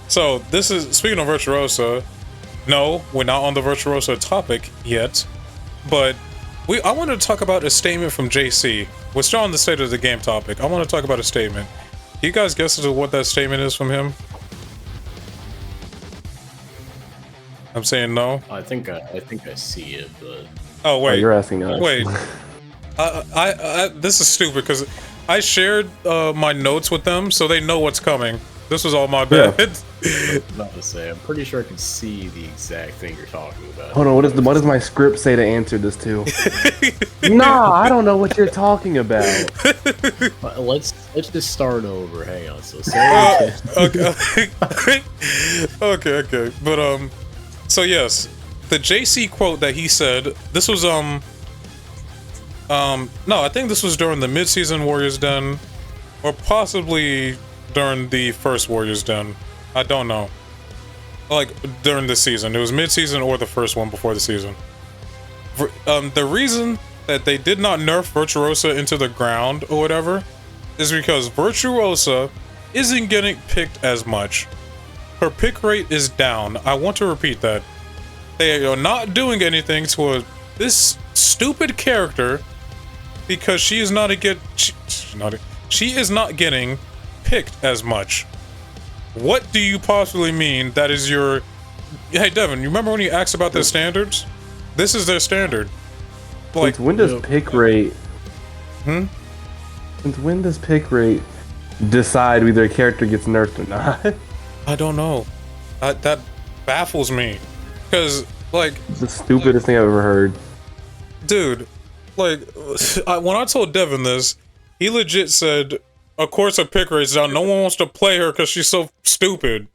So, this is, speaking of Virtuosa, no, we're not on the Virtuosa topic yet, but I want to talk about a statement from JC. We're still on the state of the game topic. I want to talk about a statement. You guys guess as to what that statement is from him? I'm saying no. I think I see it, but Oh wait, Oh, you're asking us. wait. This is stupid because I shared my notes with them, so they know what's coming. This was all my bad. I was about to say, I'm pretty sure I can see the exact thing you're talking about. Hold on, what does my script say to answer this to? Nah, I don't know what you're talking about. Let's just start over. Hang on. So say Okay. Okay. But so yes, the JC quote that he said. This was no, I think this was during the mid-season Warriors Den, or possibly during the first Warriors Den. I don't know. Like during the season, it was mid-season or the first one before the season. The reason that they did not nerf Virtuosa into the ground or whatever is because Virtuosa isn't getting picked as much. Her pick rate is down. I want to repeat that. They are not doing anything to this stupid character because she is not she is not getting picked as much. What do you possibly mean that is your... Hey Devin, you remember when you asked about their standards? This is their standard. Like, Since when does pick rate... Since when does pick rate decide whether a character gets nerfed or not? I don't know. That baffles me. Because, like... It's the stupidest thing I've ever heard. Dude, like, when I told Devin this, he legit said, of course her pick rate's down. No one wants to play her because she's so stupid.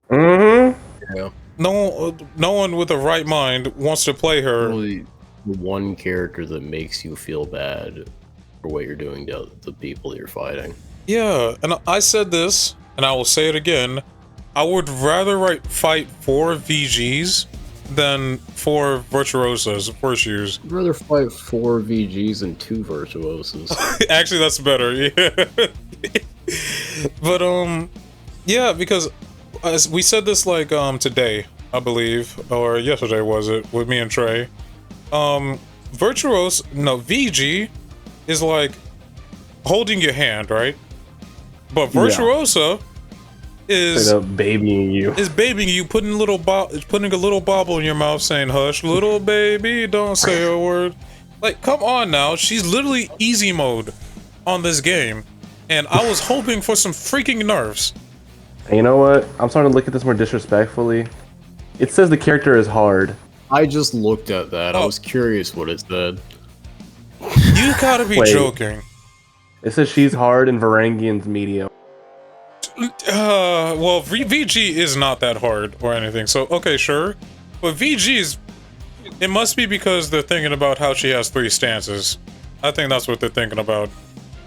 Mm-hmm. yeah. No one with a right mind wants to play her. Really, the one character that makes you feel bad for what you're doing to the people that you're fighting. Yeah, and I said this, and I will say it again. I would rather fight 4 VGs than 4 Virtuosas, Virtues. I'd rather fight 4 VGs and 2 Virtuosos. Actually, that's better, yeah. But, yeah, because as we said this, like, today, I believe, or yesterday was it, with me and Trey. VG is like holding your hand, right? But Virtuosa is Straight up babying you. is babying you, putting a little bobble in your mouth, saying "Hush, little baby, don't say a word." Like, come on now, she's literally easy mode on this game, and I was hoping for some freaking nerfs. And you know what? I'm starting to look at this more disrespectfully. It says the character is hard. I just looked at that. I Oh. was curious what it said. You gotta be Wait. joking. It says she's hard and Varangian's medium. Well, VG is not that hard or anything, so okay, sure. But VG's, it must be because they're thinking about how she has 3 stances. I think that's what they're thinking about.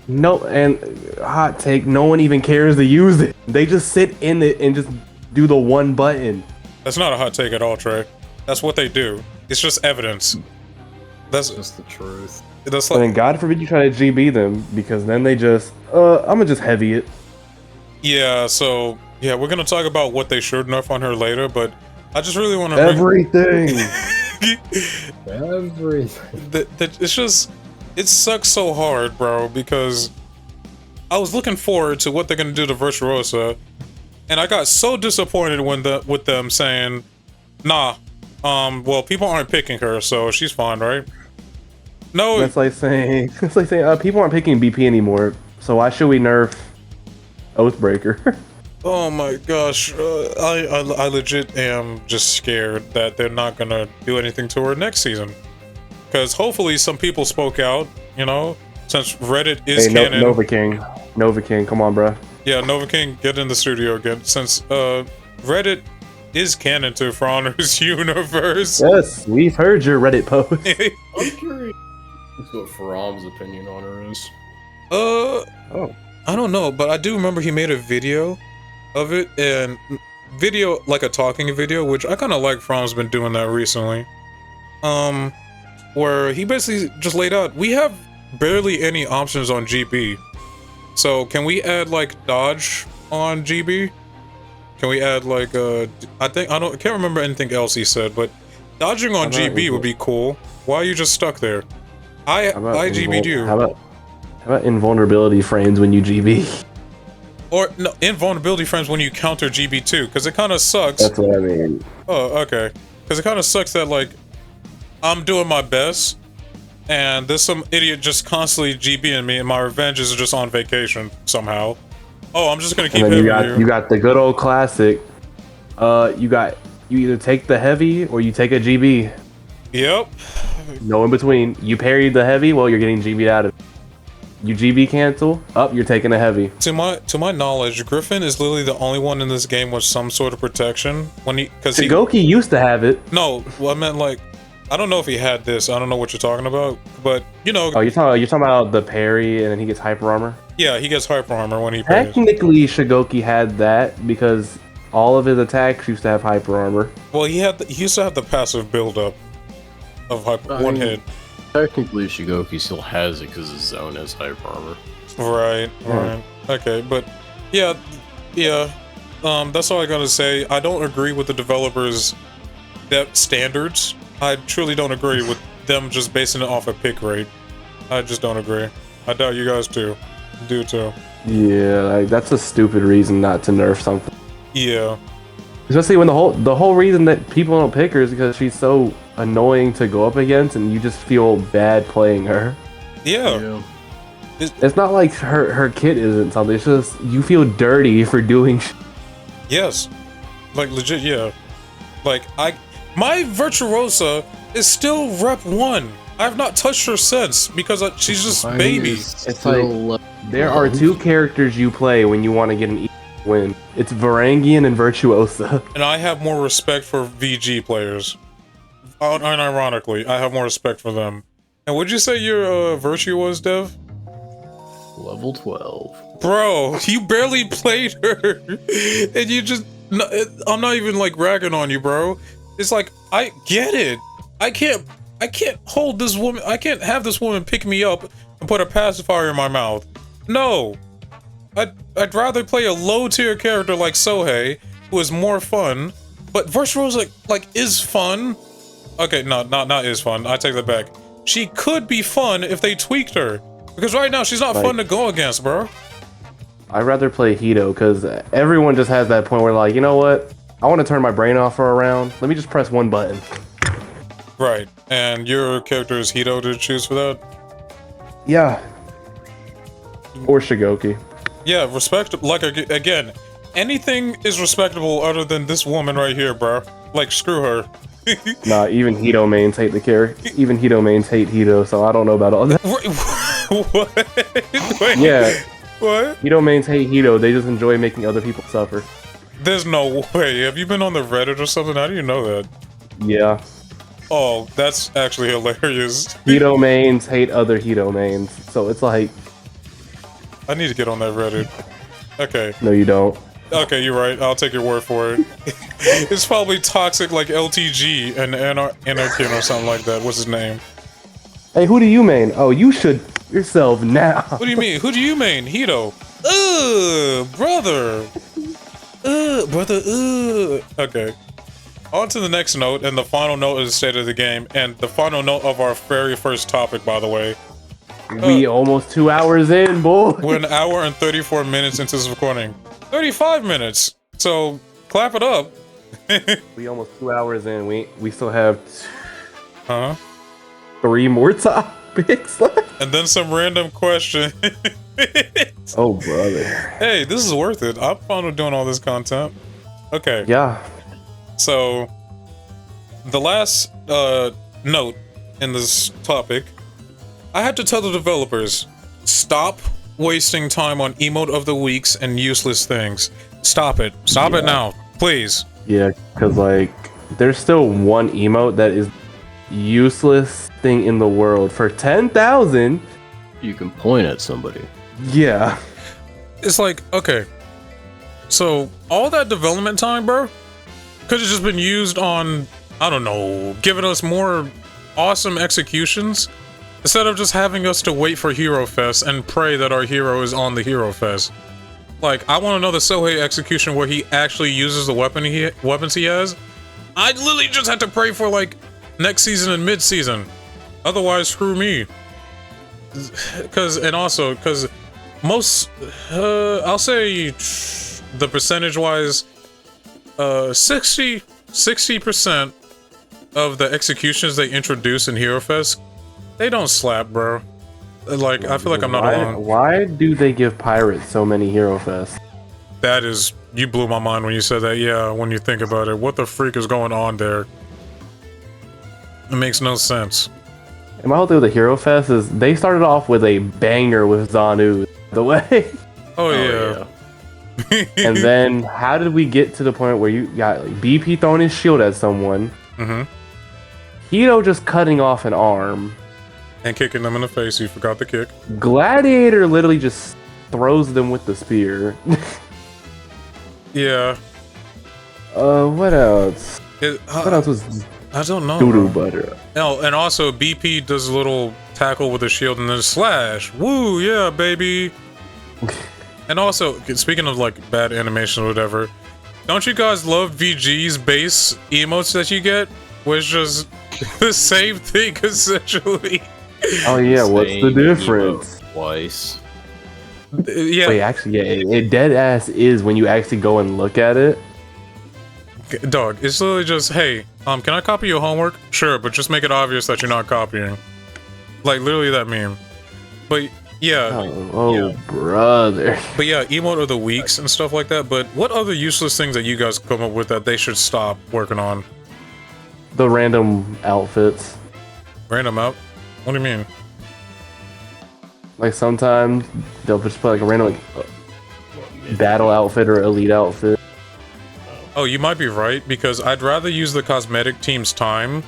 No, and hot take, no one even cares to use it. They just sit in it and just do the one button. That's not a hot take at all, Trey. That's what they do. It's just evidence. That's Just the truth. And like, then God forbid you try to GB them, because then they just, I'm gonna just heavy it. yeah. So yeah, we're gonna talk about what they should nerf on her later, but I just really want to Everything. Everything. it's just, it sucks so hard, bro, because I was looking forward to what they're gonna do to Virtuosa, and I got so disappointed with them saying, nah, well, people aren't picking her, so she's fine, right? No, That's like saying, people aren't picking BP anymore, so why should we nerf Oathbreaker? oh my gosh, I legit am just scared that they're not gonna do anything to her next season, because hopefully some people spoke out, you know, since Reddit is canon. Nova King, come on, bro. Yeah, Nova King, get in the studio again. Since Reddit is canon to For Honor's universe. Yes, we've heard your Reddit post. I'm curious what Faram's opinion on her is. I don't know, but I do remember he made a video of it, and video like a talking video, which I kind of like. From's been doing that recently. Where he basically just laid out, we have barely any options on GB. So can we add like dodge on GB? Can we add like I can't remember anything else he said, but dodging on GB would be cool. Why are you just stuck there? I GB'd you. How about invulnerability frames when you GB? Or no, invulnerability frames when you counter GB too, because it kind of sucks. That's what I mean. Oh, okay. Because it kind of sucks that like I'm doing my best, and there's some idiot just constantly GBing me, and my revenge is just on vacation somehow. Oh, I'm just gonna keep And then hitting you got the good old classic. You either take the heavy or you take a GB. Yep. No in between. You parried the heavy, well, you're getting GB'd out of it. You GB cancel, up, you're taking a heavy. To my knowledge, Griffin is literally the only one in this game with some sort of protection. Shigoki used to have it. No, well, I meant like, I don't know if he had this. I don't know what you're talking about, but you know. Oh, you're talking about the parry and then he gets hyper armor? Yeah, he gets hyper armor when he parries. Technically, Shigoki had that because all of his attacks used to have hyper armor. Well, he used to have the passive buildup of one hit. Technically, Shigoki still has it because his zone has hyper armor. Right. Okay, but yeah. That's all I gotta say. I don't agree with the developers' standards. I truly don't agree with them just basing it off a pick rate. I just don't agree. I doubt you guys do too. Yeah, like that's a stupid reason not to nerf something. Yeah. Especially when the whole reason that people don't pick her is because she's so annoying to go up against, and you just feel bad playing her. Yeah. It's not like her kit isn't something. It's just you feel dirty for doing. Yes. Like legit. Yeah. Like my Virtuosa is still rep 1. I've not touched her since because she's just baby. It's like there are 2 characters you play when you want to get an easy win. It's Varangian and Virtuosa. And I have more respect for VG players. Unironically, I have more respect for them. And would you say your Virtue was, Dev? Level 12. Bro, you barely played her. And you just... I'm not even like ragging on you, bro. It's like, I get it. I can't hold this woman. I can't have this woman pick me up and put a pacifier in my mouth. No. I'd rather play a low tier character like Sohei, who is more fun, But Verse Rose like is fun. Okay, no, not is fun. I take that back. She could be fun if they tweaked her. Because right now she's not fun to go against, bro. I'd rather play Hito because everyone just has that point where like, you know what? I want to turn my brain off for a round. Let me just press one button. Right. And your character is Hito to choose for that? Yeah. Or Shigoki. Yeah, respect. Like, again, anything is respectable other than this woman right here, bro. Like, screw her. Nah, even Hito mains hate the character. Even Hito mains hate Hito, so I don't know about all that. What? Wait, yeah. What? Hito mains hate Hito. They just enjoy making other people suffer. There's no way. Have you been on the Reddit or something? How do you know that? Yeah. Oh, that's actually hilarious. Hito mains hate other Hito mains, so it's like... I need to get on that Reddit. Okay. No, you don't. Okay, you're right. I'll take your word for it. It's probably toxic like LTG and Anarchin or something like that. What's his name? Hey, who do you main? Oh, you should yourself now. What do you mean? Who do you main? Hito. Brother. Brother. Okay. On to the next note, and the final note is the state of the game, and the final note of our very first topic, by the way. We almost 2 hours in, boy. We're an hour and 34 minutes into this recording. 35 minutes. So clap it up. We almost 2 hours in. We still have 3 more topics left. And then some random question. Oh, brother. Hey, this is worth it. I'm fine with doing all this content. Okay. Yeah. So the last note in this topic, I had to tell the developers, stop wasting time on emote of the weeks and useless things. Stop it. Stop it now, please. Yeah, because, like, there's still one emote that is useless thing in the world. For 10,000... You can point at somebody. Yeah. It's like, okay. So, all that development time, bro, could have just been used on, I don't know, giving us more awesome executions. Instead of just having us to wait for Hero Fest and pray that our hero is on the Hero Fest. Like, I want to know the Sohei execution where he actually uses the weapons he has. I literally just had to pray for, like, next season and mid-season. Otherwise, screw me. Because most, I'll say the percentage-wise, 60% of the executions they introduce in Hero Fest, they don't slap, bro. Like, I feel like I'm not alone. Why do they give pirates so many Hero Fests? That is, you blew my mind when you said that. Yeah, when you think about it, what the freak is going on there? It makes no sense. And my whole thing with the Hero Fest is they started off with a banger with Zanu the way. Oh yeah. And then how did we get to the point where you got like, BP throwing his shield at someone? Mm-hmm. Hito just cutting off an arm. And kicking them in the face. You forgot the kick. Gladiator literally just throws them with the spear. Yeah. What else? What else was I don't know. doo-doo butter? Oh, and also BP does a little tackle with a shield and then slash. Woo, yeah, baby. And also, speaking of like bad animation or whatever, don't you guys love VG's base emotes that you get? Where it's just the same thing essentially. Oh yeah, what's the difference? Twice. Yeah. Wait, actually, yeah, it dead ass is when you actually go and look at it. Dog, it's literally just, hey, can I copy your homework? Sure, but just make it obvious that you're not copying. Like, literally that meme. But, yeah. Oh, brother. But yeah, emote of the weeks and stuff like that. But what other useless things that you guys come up with that they should stop working on? The random outfits. Random out? What do you mean? Like, sometimes they'll just put like a random battle outfit or elite outfit. Oh, you might be right, because I'd rather use the cosmetic team's time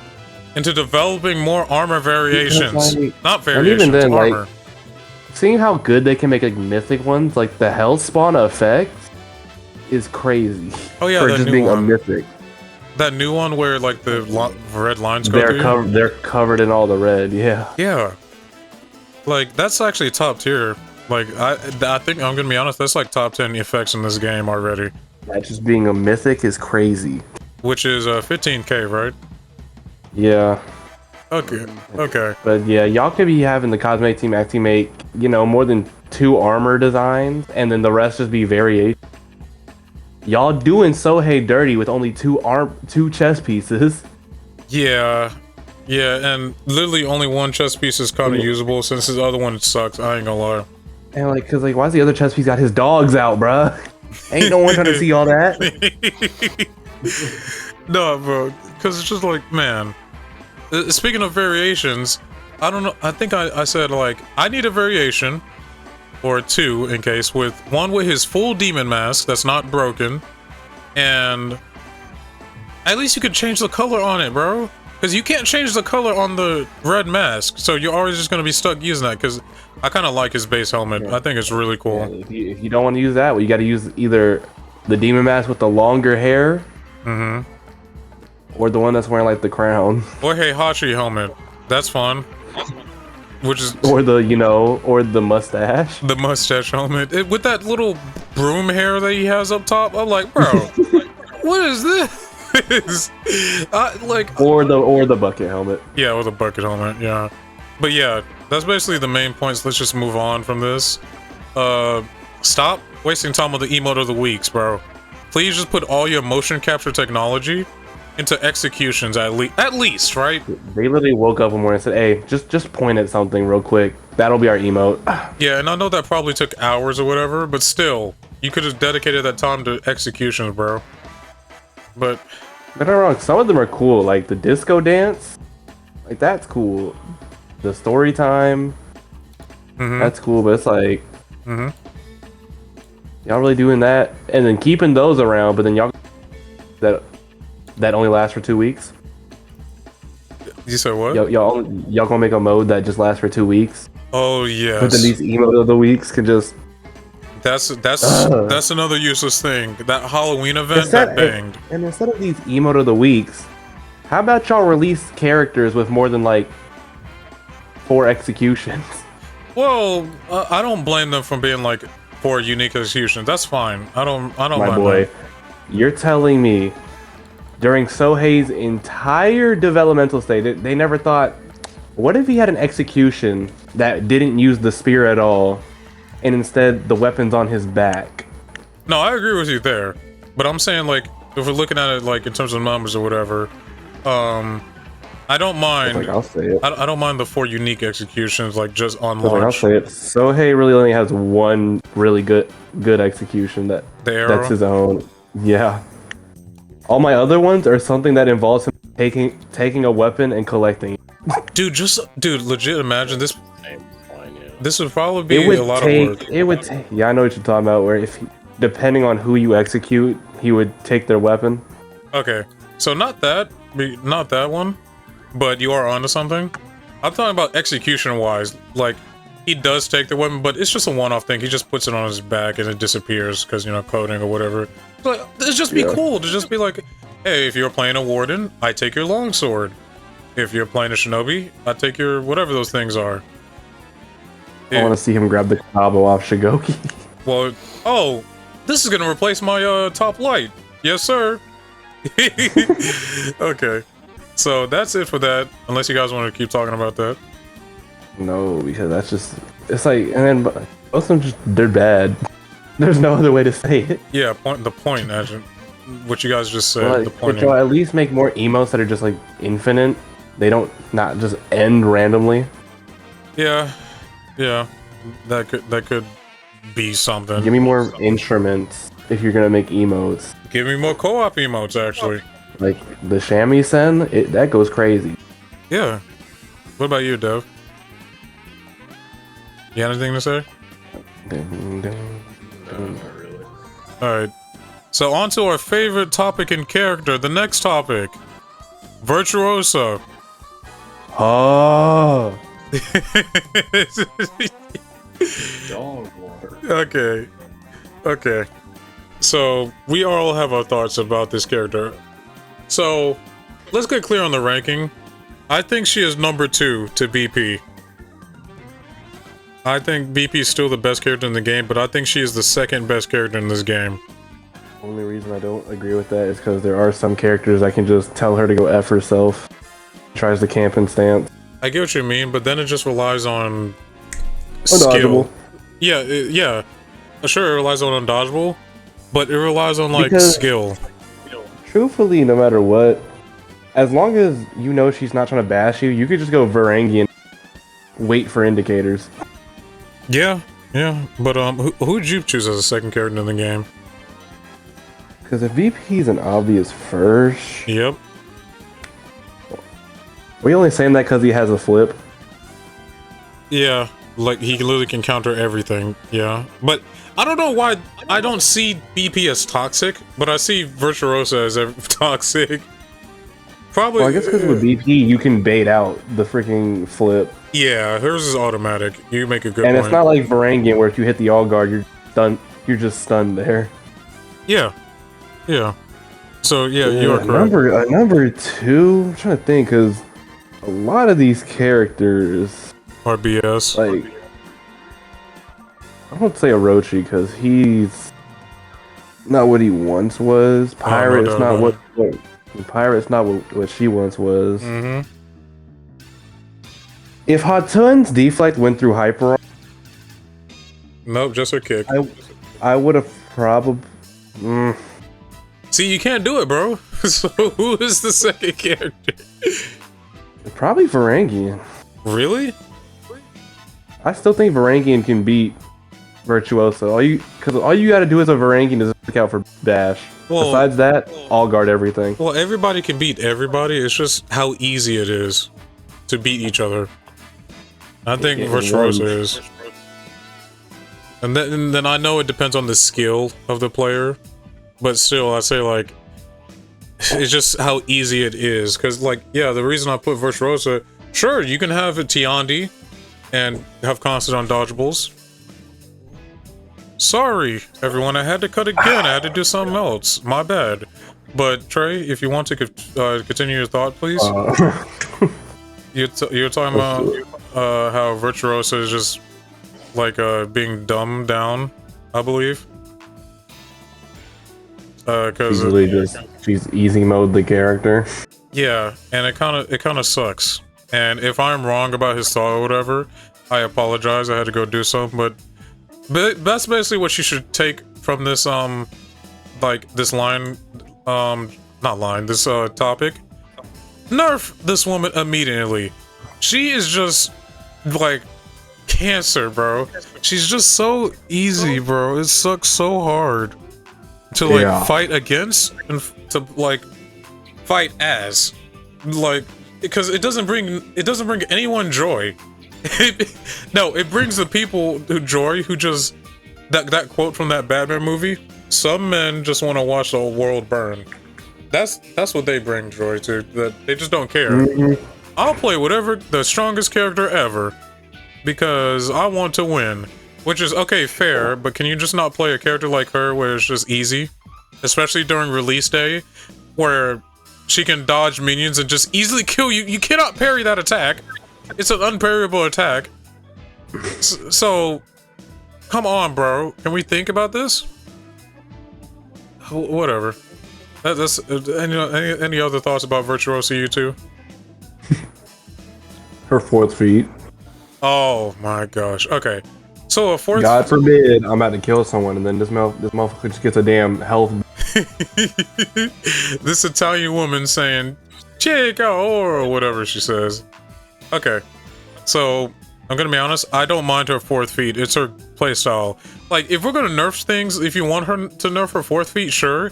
into developing more armor variations. Not variations, and even then, armor. like, seeing how good they can make like mythic ones, like the Hell Spawn effect is crazy. Oh yeah, for that just new being one. a mythic. That new one where like the red lines go through. They're covered in all the red. Yeah. Yeah. Like that's actually top tier. Like I think I'm gonna be honest, that's like top 10 effects in this game already. That just being a mythic is crazy. which is 15K, right? Yeah. Okay. Okay. But yeah, y'all could be having the cosmetic team actually make, you know, more than 2 armor designs, and then the rest just be variation. Y'all doing Sohei dirty with only 2 chest pieces. Yeah. Yeah, and literally only one chest piece is kind of usable since his other one sucks. I ain't gonna lie. And like, cause like, why's the other chest piece got his dogs out, bruh? Ain't no one trying to see all that. No, bro, because it's just like, man. Speaking of variations, I don't know. I think I said like I need a variation or 2 in case with one with his full demon mask that's not broken, and at least you could change the color on it, bro. Because you can't change the color on the red mask, so you're always just gonna be stuck using that. Because I kind of like his base helmet. I think it's really cool. Yeah, if you don't want to use that, well, you got to use either the demon mask with the longer hair, or the one that's wearing like the crown, or Heihachi helmet. That's fun. Which is or the or the mustache. The mustache helmet with that little broom hair that he has up top. I'm like, bro, what is this? Like, or the bucket helmet. Yeah, or the bucket helmet. Yeah, but yeah, that's basically the main points. Let's just move on from this. Stop wasting time on the emote of the weeks, bro. Please just put all your motion capture technology into executions at least, right? They literally woke up one morning and said, "Hey, just point at something real quick. That'll be our emote." Yeah, and I know that probably took hours or whatever, but still, you could have dedicated that time to executions, bro. But not wrong, some of them are cool, like the disco dance, like that's cool. The story time, that's cool, but it's like, y'all really doing that, and then keeping those around, but then y'all that only lasts for 2 weeks. You said what? Y'all gonna make a mode that just lasts for 2 weeks? Oh yes. But then these emote of the weeks can just. That's another useless thing. That Halloween event that banged. And instead of these emote of the weeks, how about y'all release characters with more than like 4 executions? Well, I don't blame them for being like 4 unique executions. That's fine. I don't. My boy, you're telling me during Sohei's entire developmental state, they never thought, what if he had an execution that didn't use the spear at all? And instead, the weapon's on his back. No, I agree with you there. But I'm saying, like, if we're looking at it, like, in terms of numbers or whatever, I don't mind. Like, I'll say it. I don't mind the 4 unique executions, like, just on launch. Like, I'll say it. Sohei really only has one really good execution that's his own. Yeah. All my other ones are something that involves him taking a weapon and collecting. Dude, legit imagine this. This would probably be a lot of work. It would take. Yeah, I know what you're talking about. Where depending on who you execute, he would take their weapon. Okay, so not that one, but you are onto something. I'm talking about execution-wise. Like, he does take the weapon, but it's just a one-off thing. He just puts it on his back and it disappears because, coding or whatever. But it'd just be cool to just be like, hey, if you're playing a warden, I take your longsword. If you're playing a shinobi, I take your whatever those things are. I want to see him grab the Kabo off Shigoki. Well, oh, this is gonna replace my top light. Yes, sir. Okay, so that's it for that. Unless you guys want to keep talking about that. No, because that's just it's like, and then most of them they're bad. There's no other way to say it. Yeah, the point, Agent. What you guys just said. Well, the point. But at least make more emotes that are just like infinite. They don't not just end randomly. Yeah. Yeah, that could be something. Give me more instruments if you're gonna make emotes. Give me more co-op emotes, actually. Like the shamisen, that goes crazy. Yeah. What about you, Dev? You got anything to say? No, not really. Alright. So on to our favorite topic and character, the next topic. Virtuoso. Oh. Dog water. Okay. So we all have our thoughts about this character. So let's get clear on the ranking. I think she is number 2 to BP. I think BP is still the best character in the game, but I think she is the second best character in this game. Only reason I don't agree with that is because there are some characters I can just tell her to go F herself. Tries the camping stance. I get what you mean, but then it just relies on Undodgeable. skill. Yeah, yeah. Sure, it relies on undodgeable, but it relies on like Because- skill. Truthfully, no matter what, as long as you know she's not trying to bash you, you could just go Varangian. Wait for indicators. Yeah, yeah. But who'd you choose as a second character in the game? Because if VP is an obvious first, Yep. are we only saying that because he has a flip? Yeah, like he literally can counter everything. Yeah, but I don't know why I don't see BP as toxic, but I see Virtuosa as toxic. Probably. Well, I guess because with BP you can bait out the freaking flip, Yeah, hers is automatic. You make a good and point. it's not like Varangian where if you hit the all guard, you're stunned. You're just stunned there. Yeah, yeah. So yeah, you are correct. Number two, I'm trying to think because a lot of these characters, RBS. like, I won't say Orochi because he's not what he once was. Pirate's doubt not about what Pirate's not what she once was. Mm-hmm. If Hatun's deflect went through Hyper, Nope, just her kick. I would have probably. See, you can't do it, bro. So who is the second character? Probably Varangian. Really? I still think Varangian can beat Virtuoso. All you got to do as a Varangian is look out for dash. Well- Besides that, all guard everything. Well, everybody can beat everybody. It's just how easy it is to beat each other. I think Yeah, Virtuoso right. is. And then I know it depends on the skill of the player, but still, I say like it's just how easy it is. Because like, yeah, the reason I put Virtuoso, sure, you can have a Tiandi and have constant undodgeables. Sorry, everyone, I had to cut again. I had to do something else. My bad. But Trey, if you want to continue your thought, please. You're talking about how Virtuoso is just like being dumbed down, I believe. Because She's easy mode the character. yeah, and it kind of sucks. And if I'm wrong about his thought or whatever, I apologize. I had to go do something, but that's basically what you should take from this like this line, not line, this topic. Nerf this woman immediately. She is just like cancer, bro. She's just so easy, bro. It sucks so hard to like fight against and to like fight as, like, because it doesn't bring anyone joy. No, it brings the people who joy who just that quote from that Batman movie. Some men just want to watch the whole world burn. That's what they bring joy to. That they just don't care. Mm-hmm. I'll play whatever the strongest character ever because I want to win. Which is okay, fair, but can you just not play a character like her where it's just easy? Especially during release day, where she can dodge minions and just easily kill you. You cannot parry that attack. It's an unparryable attack. So, come on, bro. Can we think about this? Whatever. That's any other thoughts about Virtuoso, you two? Her fourth feet. Oh my gosh. Okay. So a fourth. God forbid I'm about to kill someone and then this motherfucker just gets a damn health. This Italian woman saying "Chica" or whatever she says. Okay. So I'm gonna be honest. I don't mind her fourth feet. It's her playstyle. Like if we're gonna nerf things, if you want her to nerf her fourth feet, sure.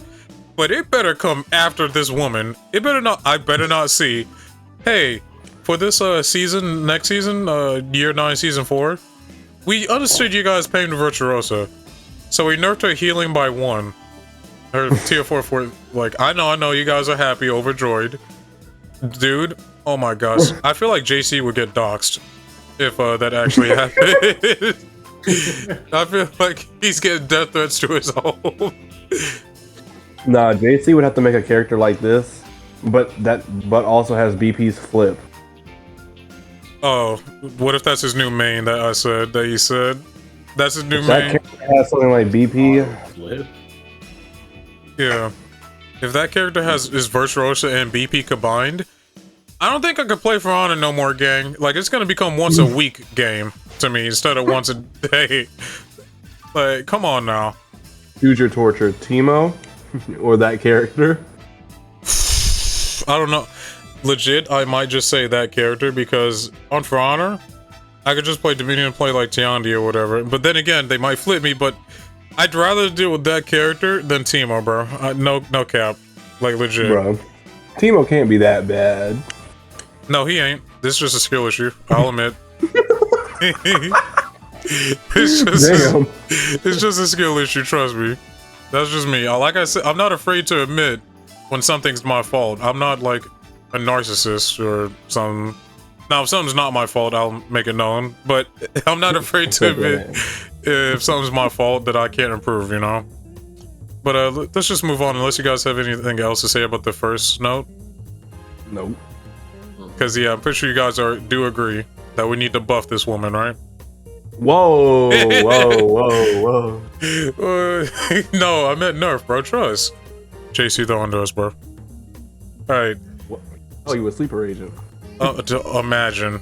But it better come after this woman. It better not. I better not see. Hey, for this season, next season, year 9, season 4, we understood you guys paying Virtuosa, so we nerfed her healing by 1. Her tier 4, like I know, you guys are happy, overjoyed, dude. Oh my gosh, I feel like JC would get doxxed if that actually happened. I feel like he's getting death threats to his home. Nah, JC would have to make a character like this, but also has BP's flip. Oh, what if that's his new main that he said? That's his new That main? character has something like BP. Flip. Yeah. If that character is Virtuosa and BP combined, I don't think I could play For Honor no more, gang. Like, it's gonna become once a week game to me instead of once a day. Like, come on now. Choose your torture, Teemo or that character. I don't know. Legit, I might just say that character because on For Honor, I could just play Dominion and play like Tiandi or whatever. But then again, they might flip me, but I'd rather deal with that character than Teemo, bro. No cap. Like, legit. Bro, Teemo can't be that bad. No, he ain't. This is just a skill issue. I'll admit. It's just a skill issue, trust me. That's just me. Like I said, I'm not afraid to admit when something's my fault. I'm not like a narcissist or something. Now, if something's not my fault, I'll make it known. But I'm not afraid to admit if something's my fault that I can't improve, you know? But let's just move on, unless you guys have anything else to say about the first note. Nope. Because, yeah, I'm pretty sure you guys do agree that we need to buff this woman, right? Whoa, whoa. No, I meant nerf, bro. Trust. JC the Honduras, bro. Alright. Oh, you a sleeper agent. Imagine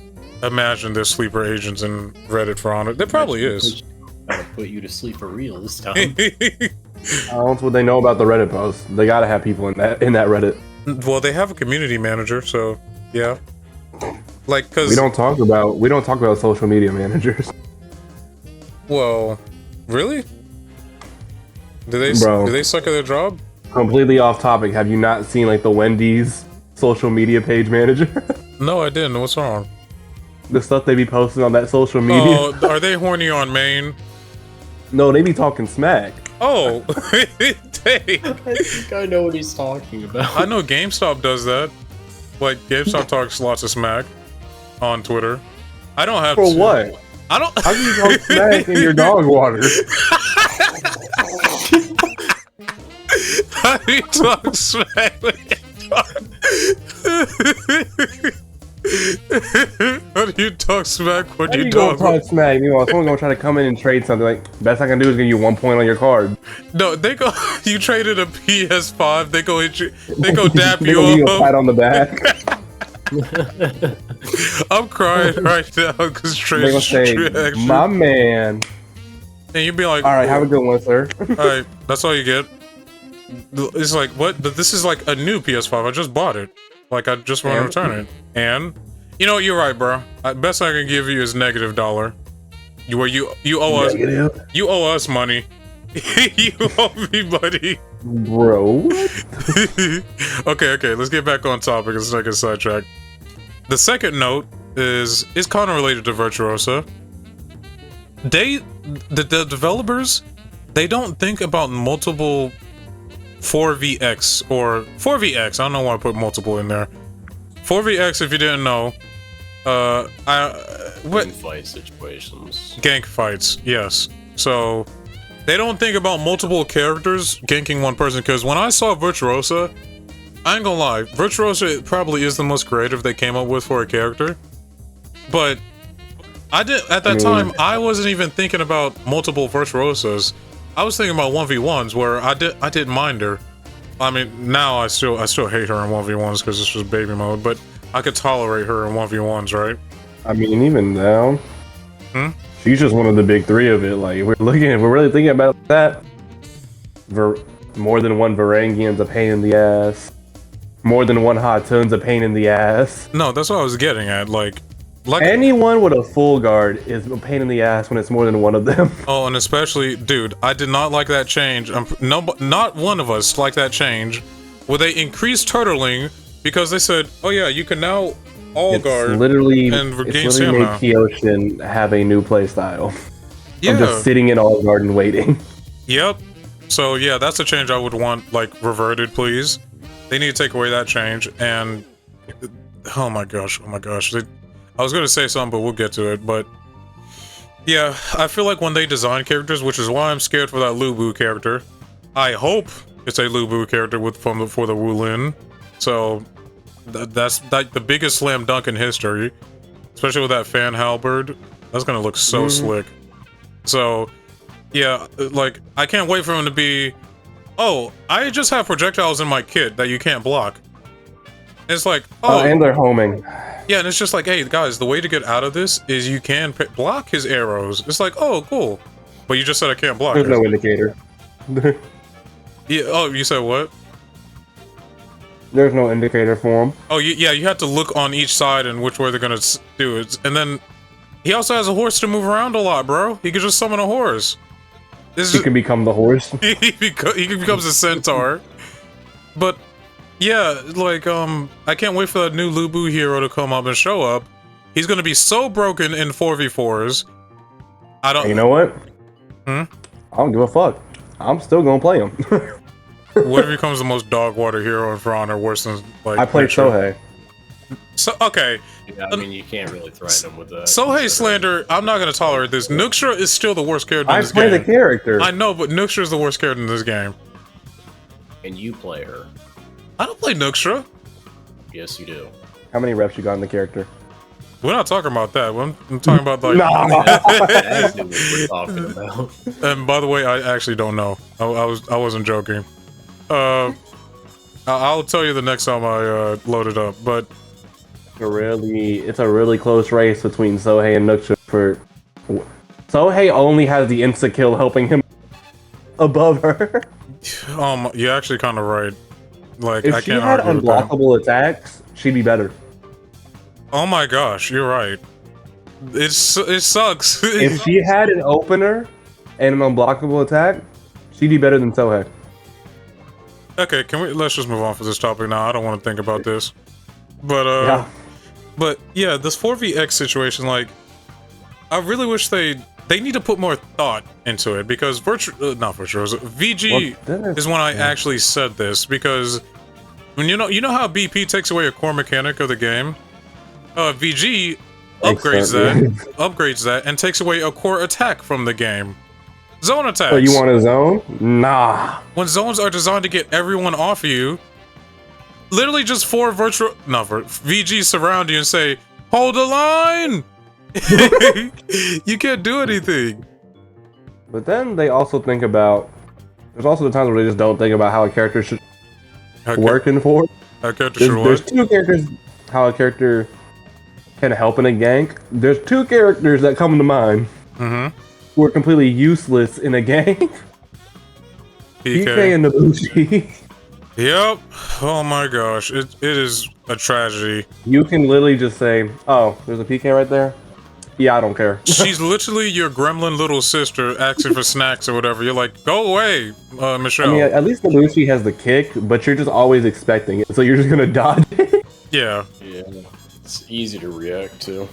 there's sleeper agents in Reddit For Honor. There probably is. Gotta put you to sleep for real this time. That's what they know about the Reddit post. They gotta have people in that Reddit. Well, they have a community manager, so yeah. Like, cause we don't talk about social media managers. Well, really? Do they suck at their job? Completely off topic. Have you not seen like the Wendy's social media page manager? No, I didn't. What's wrong? The stuff they be posting on that social media. Oh, are they horny on main? No, they be talking smack. Oh, dang. I think I know what he's talking about. I know GameStop does that. Like, GameStop talks lots of smack on Twitter. I don't have For to. what? I don't. How can you talk smack in your dog water? How do you talk smack when you talk? How do you talk smack when you talk smack? You know, someone gonna try to come in and trade something. Like, best I can do is give you 1 point on your card. No, they go. You traded a PS5. They go hit you. They go dap they you give you up. a pat on the back. I'm crying right now because They gonna say, "My man," and you'd be like, "All right, have a good one, sir." All right, that's all you get. It's like, what? But this is like a new PS5. I just bought it. Like, I just want to return it. And you know, you're right, bro. Best I can give you is $-. You owe us. You owe us money. You owe me money, bro. Okay. Let's get back on topic. Let's not get sidetracked. The second note is kind of related to Virtuosa. The developers, they don't think about multiple 4vx or 4vx. I don't know why I put multiple in there. 4vx, if you didn't know, Gang fight situations. Gank fights, yes. So they don't think about multiple characters ganking one person, because when I saw Virtuosa, I ain't gonna lie, Virtuosa probably is the most creative they came up with for a character. But at that time, I wasn't even thinking about multiple Virtuosas. I was thinking about 1v1s where I didn't mind her. I mean, now I still hate her in 1v1s because it's just baby mode, but I could tolerate her in 1v1s, right? I mean, even now, she's just one of the big three of it. Like, we're really thinking about that. More than one Varangian's a pain in the ass. More than one Hatun's a pain in the ass. No, that's what I was getting at. Like anyone with a full guard is a pain in the ass when it's more than one of them. Oh, and especially, dude, I did not like that change. Not one of us liked that change where they increased turtling because they said, "Oh yeah, you can now guard." Literally, and regain it's literally made Kyoshin have a new playstyle. Yeah, I'm just sitting in all guard and waiting. Yep. So yeah, that's a change I would want like reverted, please. They need to take away that change. And oh my gosh. I was gonna say something, but we'll get to it. But yeah, I feel like when they design characters, which is why I'm scared for that Lubu character. I hope it's a Lubu character for the Wulin. So that's like the biggest slam dunk in history, especially with that fan halberd. That's gonna look so slick. So yeah, like I can't wait for him to be oh, I just have projectiles in my kit that you can't block. It's like, And they're homing. yeah, and it's just like, hey, guys, the way to get out of this is you can block his arrows. It's like, oh, cool. But you just said I can't block There's it. no indicator. Yeah, oh, you said what? There's no indicator for him. Oh, yeah, you have to look on each side and which way they're gonna do it. And then he also has a horse to move around a lot, bro. He could just summon a horse. He can become the horse. He becomes a centaur. But yeah, like I can't wait for that new Lubu hero to come up and show up. He's gonna be so broken in 4v4s. I don't. You know what? Hmm? I don't give a fuck. I'm still gonna play him. What if he becomes the most dog water hero in For Honor, worse than like? I played Sohei. So okay. Yeah, I mean, you can't really threaten him with that. Sohei slander. I'm not gonna tolerate this. Nuxra is still the worst character in I this play game. the character. I know, but Nuxra is the worst character in this game. And you play her. I don't play Nuxra. Yes, you do. How many reps you got in the character? We're not talking about that. I'm talking about like. That's what we're talking about. And by the way, I actually don't know. I wasn't joking. I'll tell you the next time I load it up. But It's a really close race between Sohei and Nuxra. Sohei only has the insta kill helping him above her. you're actually kind of right. Like If I she can't had argue with that. unblockable attacks, she'd be better. Oh my gosh, you're right. It sucks. If she had an opener and an unblockable attack, she'd be better than Sohei. Okay, let's just move on for this topic now. I don't want to think about this. But Yeah. but yeah, this 4vx situation, like, I really wish they need to put more thought into it because not Virtuoso, VG Well, is when I actually said this because when you know how BP takes away a core mechanic of the game, VG upgrades that and takes away a core attack from the game. Zone attacks. Oh, you want a zone? Nah. When zones are designed to get everyone off you, literally just VG surround you and say, hold the line! You can't do anything. But then they also think about. There's also the times where they just don't think about how a character should work in for. A character should There's what? two characters. How a character can help in a gank. There's two characters that come to mind who are completely useless in a gank. PK and Nabushi. Yep. Oh my gosh. It is a tragedy. You can literally just say, "Oh, there's a PK right there." Yeah, I don't care. She's literally your gremlin little sister asking for snacks or whatever. You're like, go away, Michelle. I mean, at least Nabushi has the kick, but you're just always expecting it, so you're just gonna dodge it. Yeah. Yeah, it's easy to react to.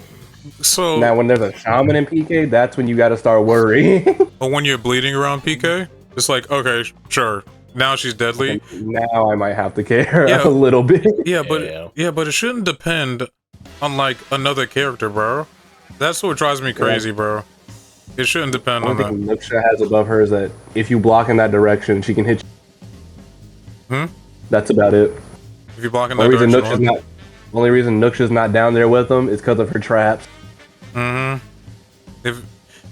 So Now, when there's a shaman in PK, that's when you gotta start worrying. but when you're bleeding around PK, it's like, okay, sure. Now she's deadly. Now I might have to care Yeah. a little bit. Yeah, but it shouldn't depend on like another character, bro. That's what drives me crazy, bro. It shouldn't depend The on only that. thing Nuxra has above her is that if you block in that direction, she can hit you. That's about it. If you block in The that only reason direction, only reason Nuxra's not down there with them is because of her traps. if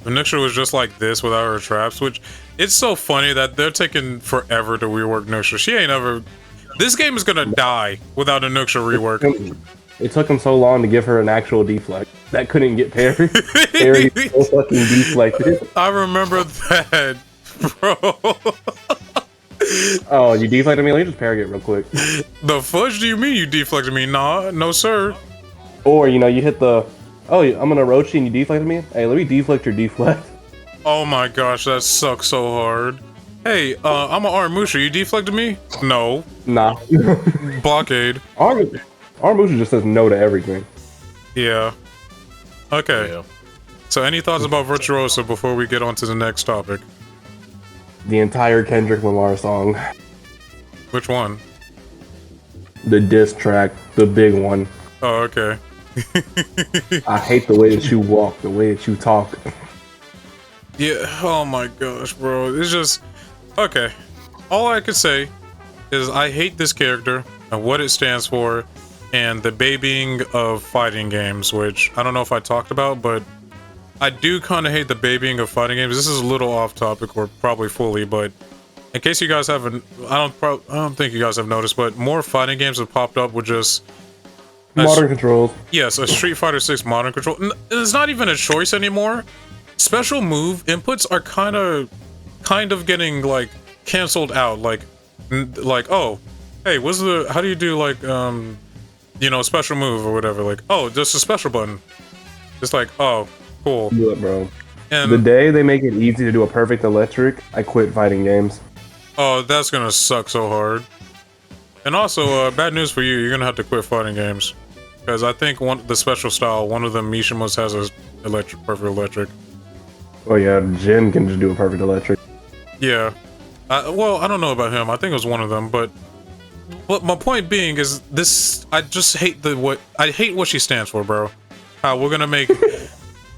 Nuxra was just like this without her traps, which it's so funny that they're taking forever to rework Nuxra. She ain't ever. This game is gonna die without a Nuxra rework. It took him so long to give her an actual deflect. That couldn't get parried. Parried so fucking deflected. I remember that, bro. Oh, you deflected me? Let me just parry it real quick. The fudge do you mean you deflected me? Nah, no sir. Or, you hit the... Oh, I'm gonna roach you and you deflected me? Hey, let me deflect your deflect. Oh my gosh, that sucks so hard. Hey, I'm an Armusha. You deflected me? No. Nah. Blockade. Armusha just says no to everything. Yeah. Okay. Yeah. So any thoughts about Virtuoso before we get on to the next topic? The entire Kendrick Lamar song. Which one? The diss track. The big one. Oh, okay. I hate the way that you walk, the way that you talk. Yeah, oh my gosh, bro. It's just... Okay. All I could say is I hate this character and what it stands for and the babying of fighting games, which I don't know if I talked about, but I do kind of hate the babying of fighting games. This is a little off topic or probably fully, but in case you guys haven't, I don't think you guys have noticed, but more fighting games have popped up with just Modern controls. yes, a Street Fighter 6 modern control. It's not even a choice anymore. Special move inputs are kind of getting like canceled out. Like oh, hey, how do you do like you know, special move or whatever? Like, oh, just a special button. It's like, oh, cool. Do it, bro. And The day they make it easy to do a perfect electric, I quit fighting games. oh, that's gonna suck so hard. And also, bad news for you, you're gonna have to quit fighting games. Because I think the special style, one of them, Mishima's has a perfect electric. Oh yeah, Jin can just do a perfect electric. Yeah. Well, I don't know about him. I think it was one of them, but my point being is this. I just hate I hate what she stands for, bro. How we're gonna make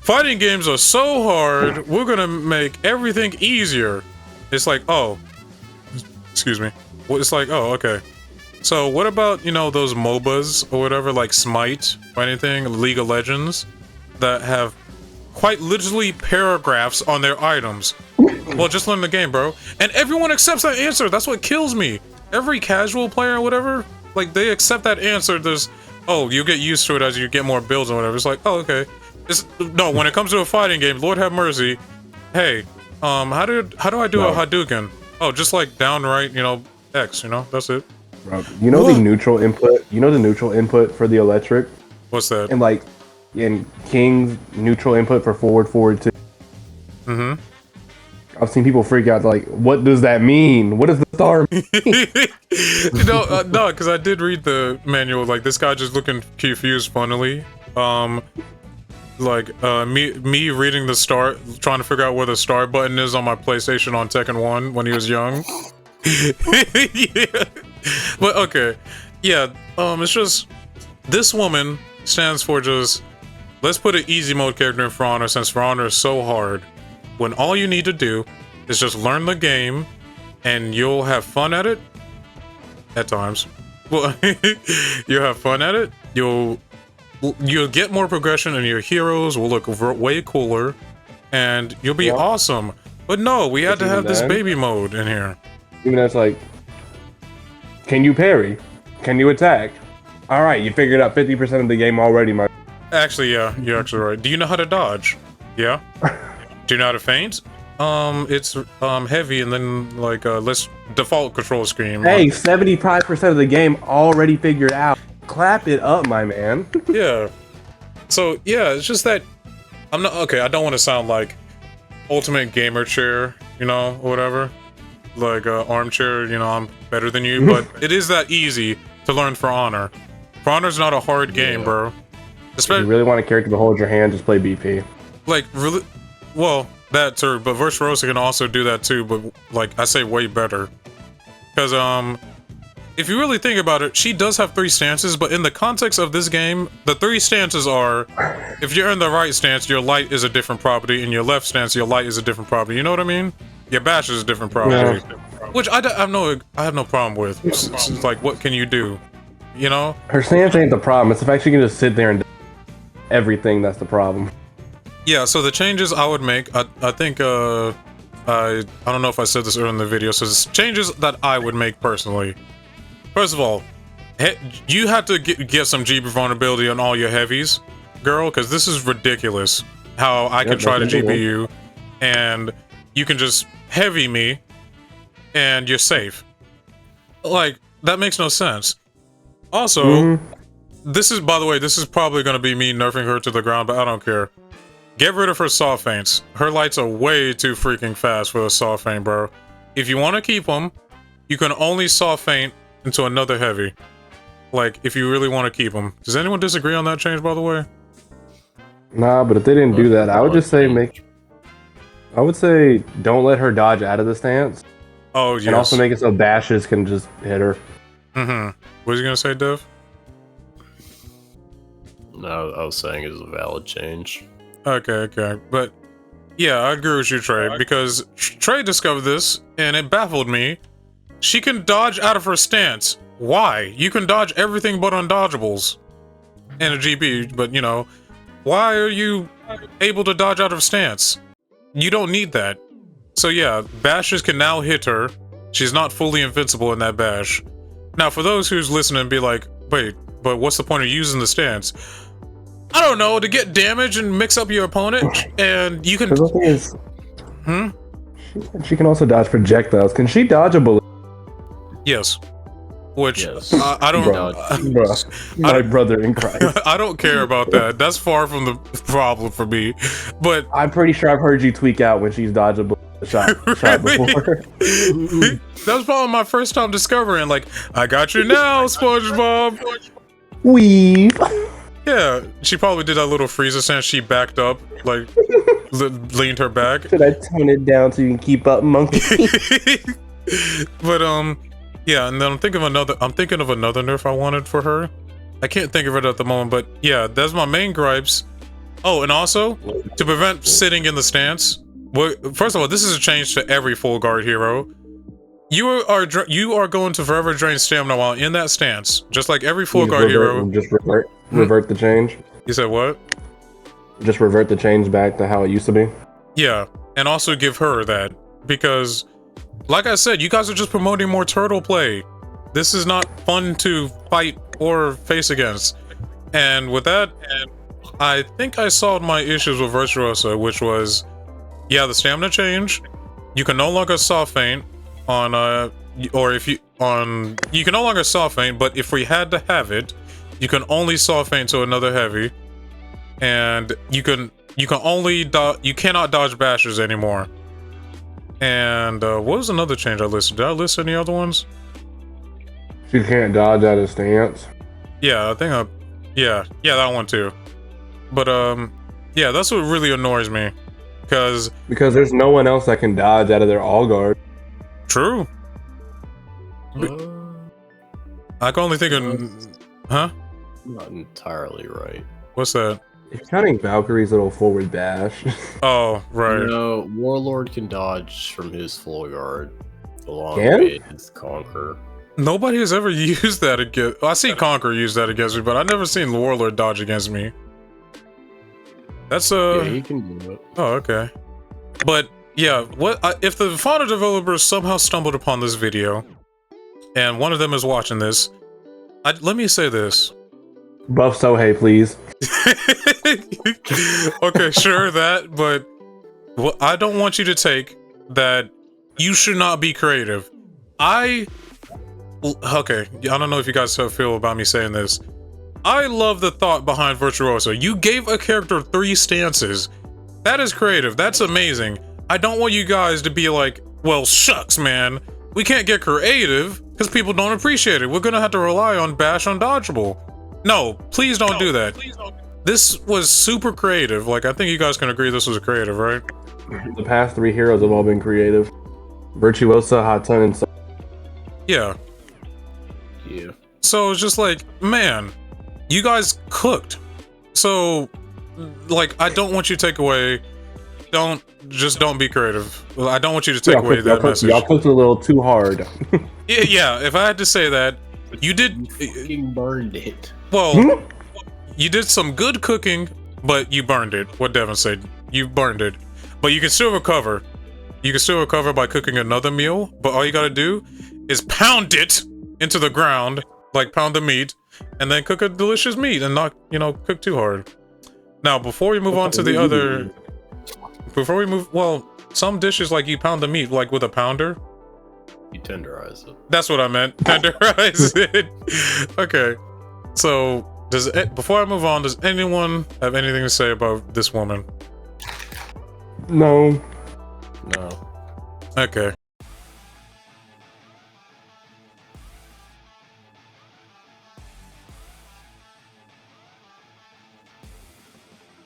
fighting games are so hard. We're gonna make everything easier. It's like, oh, excuse me. Well, it's like, oh, okay. So what about, you know, those MOBAs or whatever, like Smite or anything, League of Legends, that have quite literally paragraphs on their items? Well, just learn the game, bro. And everyone accepts that answer. That's what kills me. Every casual player or whatever, like, they accept that answer. There's, oh, you get used to it as you get more builds or whatever. It's like, oh, okay. No, when it comes to a fighting game, Lord have mercy. Hey, how do I do a Hadouken? Oh, just like downright, you know, X, you know, that's it. Bro, you know the neutral input? You know the neutral input for the electric? What's that? And like in King's neutral input for forward too. Mm-hmm. I've seen people freak out like, what does that mean? What does the star mean? You know, no, because I did read the manual. Like, this guy just looking confused, funnily. Me reading the start, trying to figure out where the start button is on my PlayStation on Tekken 1 when he was young. Yeah. But okay, yeah, it's just this woman stands for just let's put an easy mode character in For Honor, since For Honor is so hard, when all you need to do is just learn the game and you'll have fun at it at times. Well, you'll have fun at it. You'll get more progression and your heroes will look way cooler and you'll be awesome. But no, we had to have this baby mode in here. Even though it's like, can you parry? Can you attack? All right, you figured out 50% of the game already, my. Actually, yeah, you're actually right. Do you know how to dodge? Yeah. Do you know how to feint? It's heavy and then like let's default control scheme. Hey, 75% of the game already figured out. Clap it up, my man. Yeah. So yeah, it's just that I'm not okay. I don't want to sound like ultimate gamer chair, you know, or whatever. Like armchair, you know, I'm better than you, but it is that easy to learn For Honor. For Honor's not a hard game, bro. Especially, if you really want a character to hold your hand, just play BP. Like, really, well, that too, but Virtuosa can also do that too, but like, I say way better. Because, if you really think about it, she does have 3 stances, but in the context of this game, the 3 stances are, if you're in the right stance, your light is a different property, and your left stance, your light is a different property. You know what I mean? Your bash is a different property. Yeah. Which I have no problem with. It's like, what can you do? You know? Her stance ain't the problem. It's the fact she can just sit there and do everything that's the problem. Yeah, so the changes I would make, I think, I don't know if I said this earlier in the video, so it's changes that I would make personally. First of all, you have to get some GB vulnerability on all your heavies, girl, because this is ridiculous how I can try to GB you, and you can just heavy me, and you're safe. Like, that makes no sense. Also, this is, by the way, this is probably going to be me nerfing her to the ground, but I don't care. Get rid of her saw feints. Her lights are way too freaking fast for a saw feint, bro. If you want to keep them, you can only saw feint into another heavy. Like, if you really want to keep them. Does anyone disagree on that change, by the way? Nah, but if they didn't do that, I would just say I would say don't let her dodge out of the stance. Oh, yes. And also make it so bashes can just hit her. Mm-hmm. What was you gonna say, Dev? No, I was saying it's a valid change. Okay. But, yeah, I agree with you, Trey, because Trey discovered this, and it baffled me. She can dodge out of her stance. Why? You can dodge everything but undodgeables in a GB, but, you know, why are you able to dodge out of stance? You don't need that. So, yeah, bashes can now hit her. She's not fully invincible in that bash. Now, for those who's listening and be like, wait, but what's the point of using the stance? I don't know, to get damage and mix up your opponent, and you can... The thing is, she can also dodge projectiles. Can she dodge a bullet? Yes. Which, Yes. I don't... Bruh, my brother in Christ. I don't care about that. That's far from the problem for me. But... I'm pretty sure I've heard you tweak out when she's dodged a bullet shot before. That was probably my first time discovering, like, I got you now, SpongeBob. Weave. Yeah, she probably did that little Frieza stance. She backed up, like, leaned her back. Should I tone it down so you can keep up, monkey? But yeah, and then I'm thinking of another nerf I wanted for her. I can't think of it at the moment, but yeah, that's my main gripes. Oh, and also to prevent sitting in the stance. Well, first of all, this is a change to every full guard hero. You are going to forever drain stamina while in that stance, just like every full guard hero. Just revert the change. You said what? Just revert the change back to how it used to be. Yeah, and also give her that, because like I said, you guys are just promoting more turtle play. This is not fun to fight or face against. And with that, I think I solved my issues with Virtuosa, which was, yeah, the stamina change. You can no longer soft feint on you can no longer soft feint, but if we had to have it, you can only soft feint to another heavy, and you cannot dodge bashers anymore. And what was another change I listed? Did I list any other ones? She can't dodge out of stance. Yeah, I think yeah, that one too. But yeah, that's what really annoys me, because there's no one else that can dodge out of their all guard. True. I can only think of, huh? Not entirely right. What's that? It's counting Valkyrie's little forward dash. Oh, right. No, Warlord can dodge from his full guard along Can? with his Conquer. Nobody has ever used that against. I see Conquer use that against me, but I've never seen Warlord dodge against me. That's Yeah, he can do it. Oh, okay. But yeah, if the founder developers somehow stumbled upon this video, and one of them is watching this, let me say this. Buff Sohei, please. Okay, sure that, but I don't want you to take that you should not be creative. Okay, I don't know if you guys feel about me saying this. I love the thought behind Virtuoso. You gave a character 3 stances. That is creative. That's amazing. I don't want you guys to be like, well, shucks, man. We can't get creative because people don't appreciate it. We're gonna have to rely on bash undodgeable. No, please don't do that. This was super creative. Like, I think you guys can agree this was creative, right? The past 3 heroes have all been creative. Virtuosa, Hatan, and Yeah. Yeah. So it's just like, man, you guys cooked. So, like, I don't want you to take away. Don't be creative. I don't want you to take away that message. Y'all cooked a little too hard. Yeah, if I had to say that, you did. You fucking burned it. Well, you did some good cooking, but you burned it. What Devin said, you burned it. But you can still recover. You can still recover by cooking another meal, but all you gotta do is pound it into the ground, like pound the meat, and then cook a delicious meat and not, cook too hard. Now, before we move on to the other... well, some dishes, like, you pound the meat, like, with a pounder. You tenderize it. That's what I meant. Tenderize it. Okay. So, before I move on, does anyone have anything to say about this woman? No. No. Okay.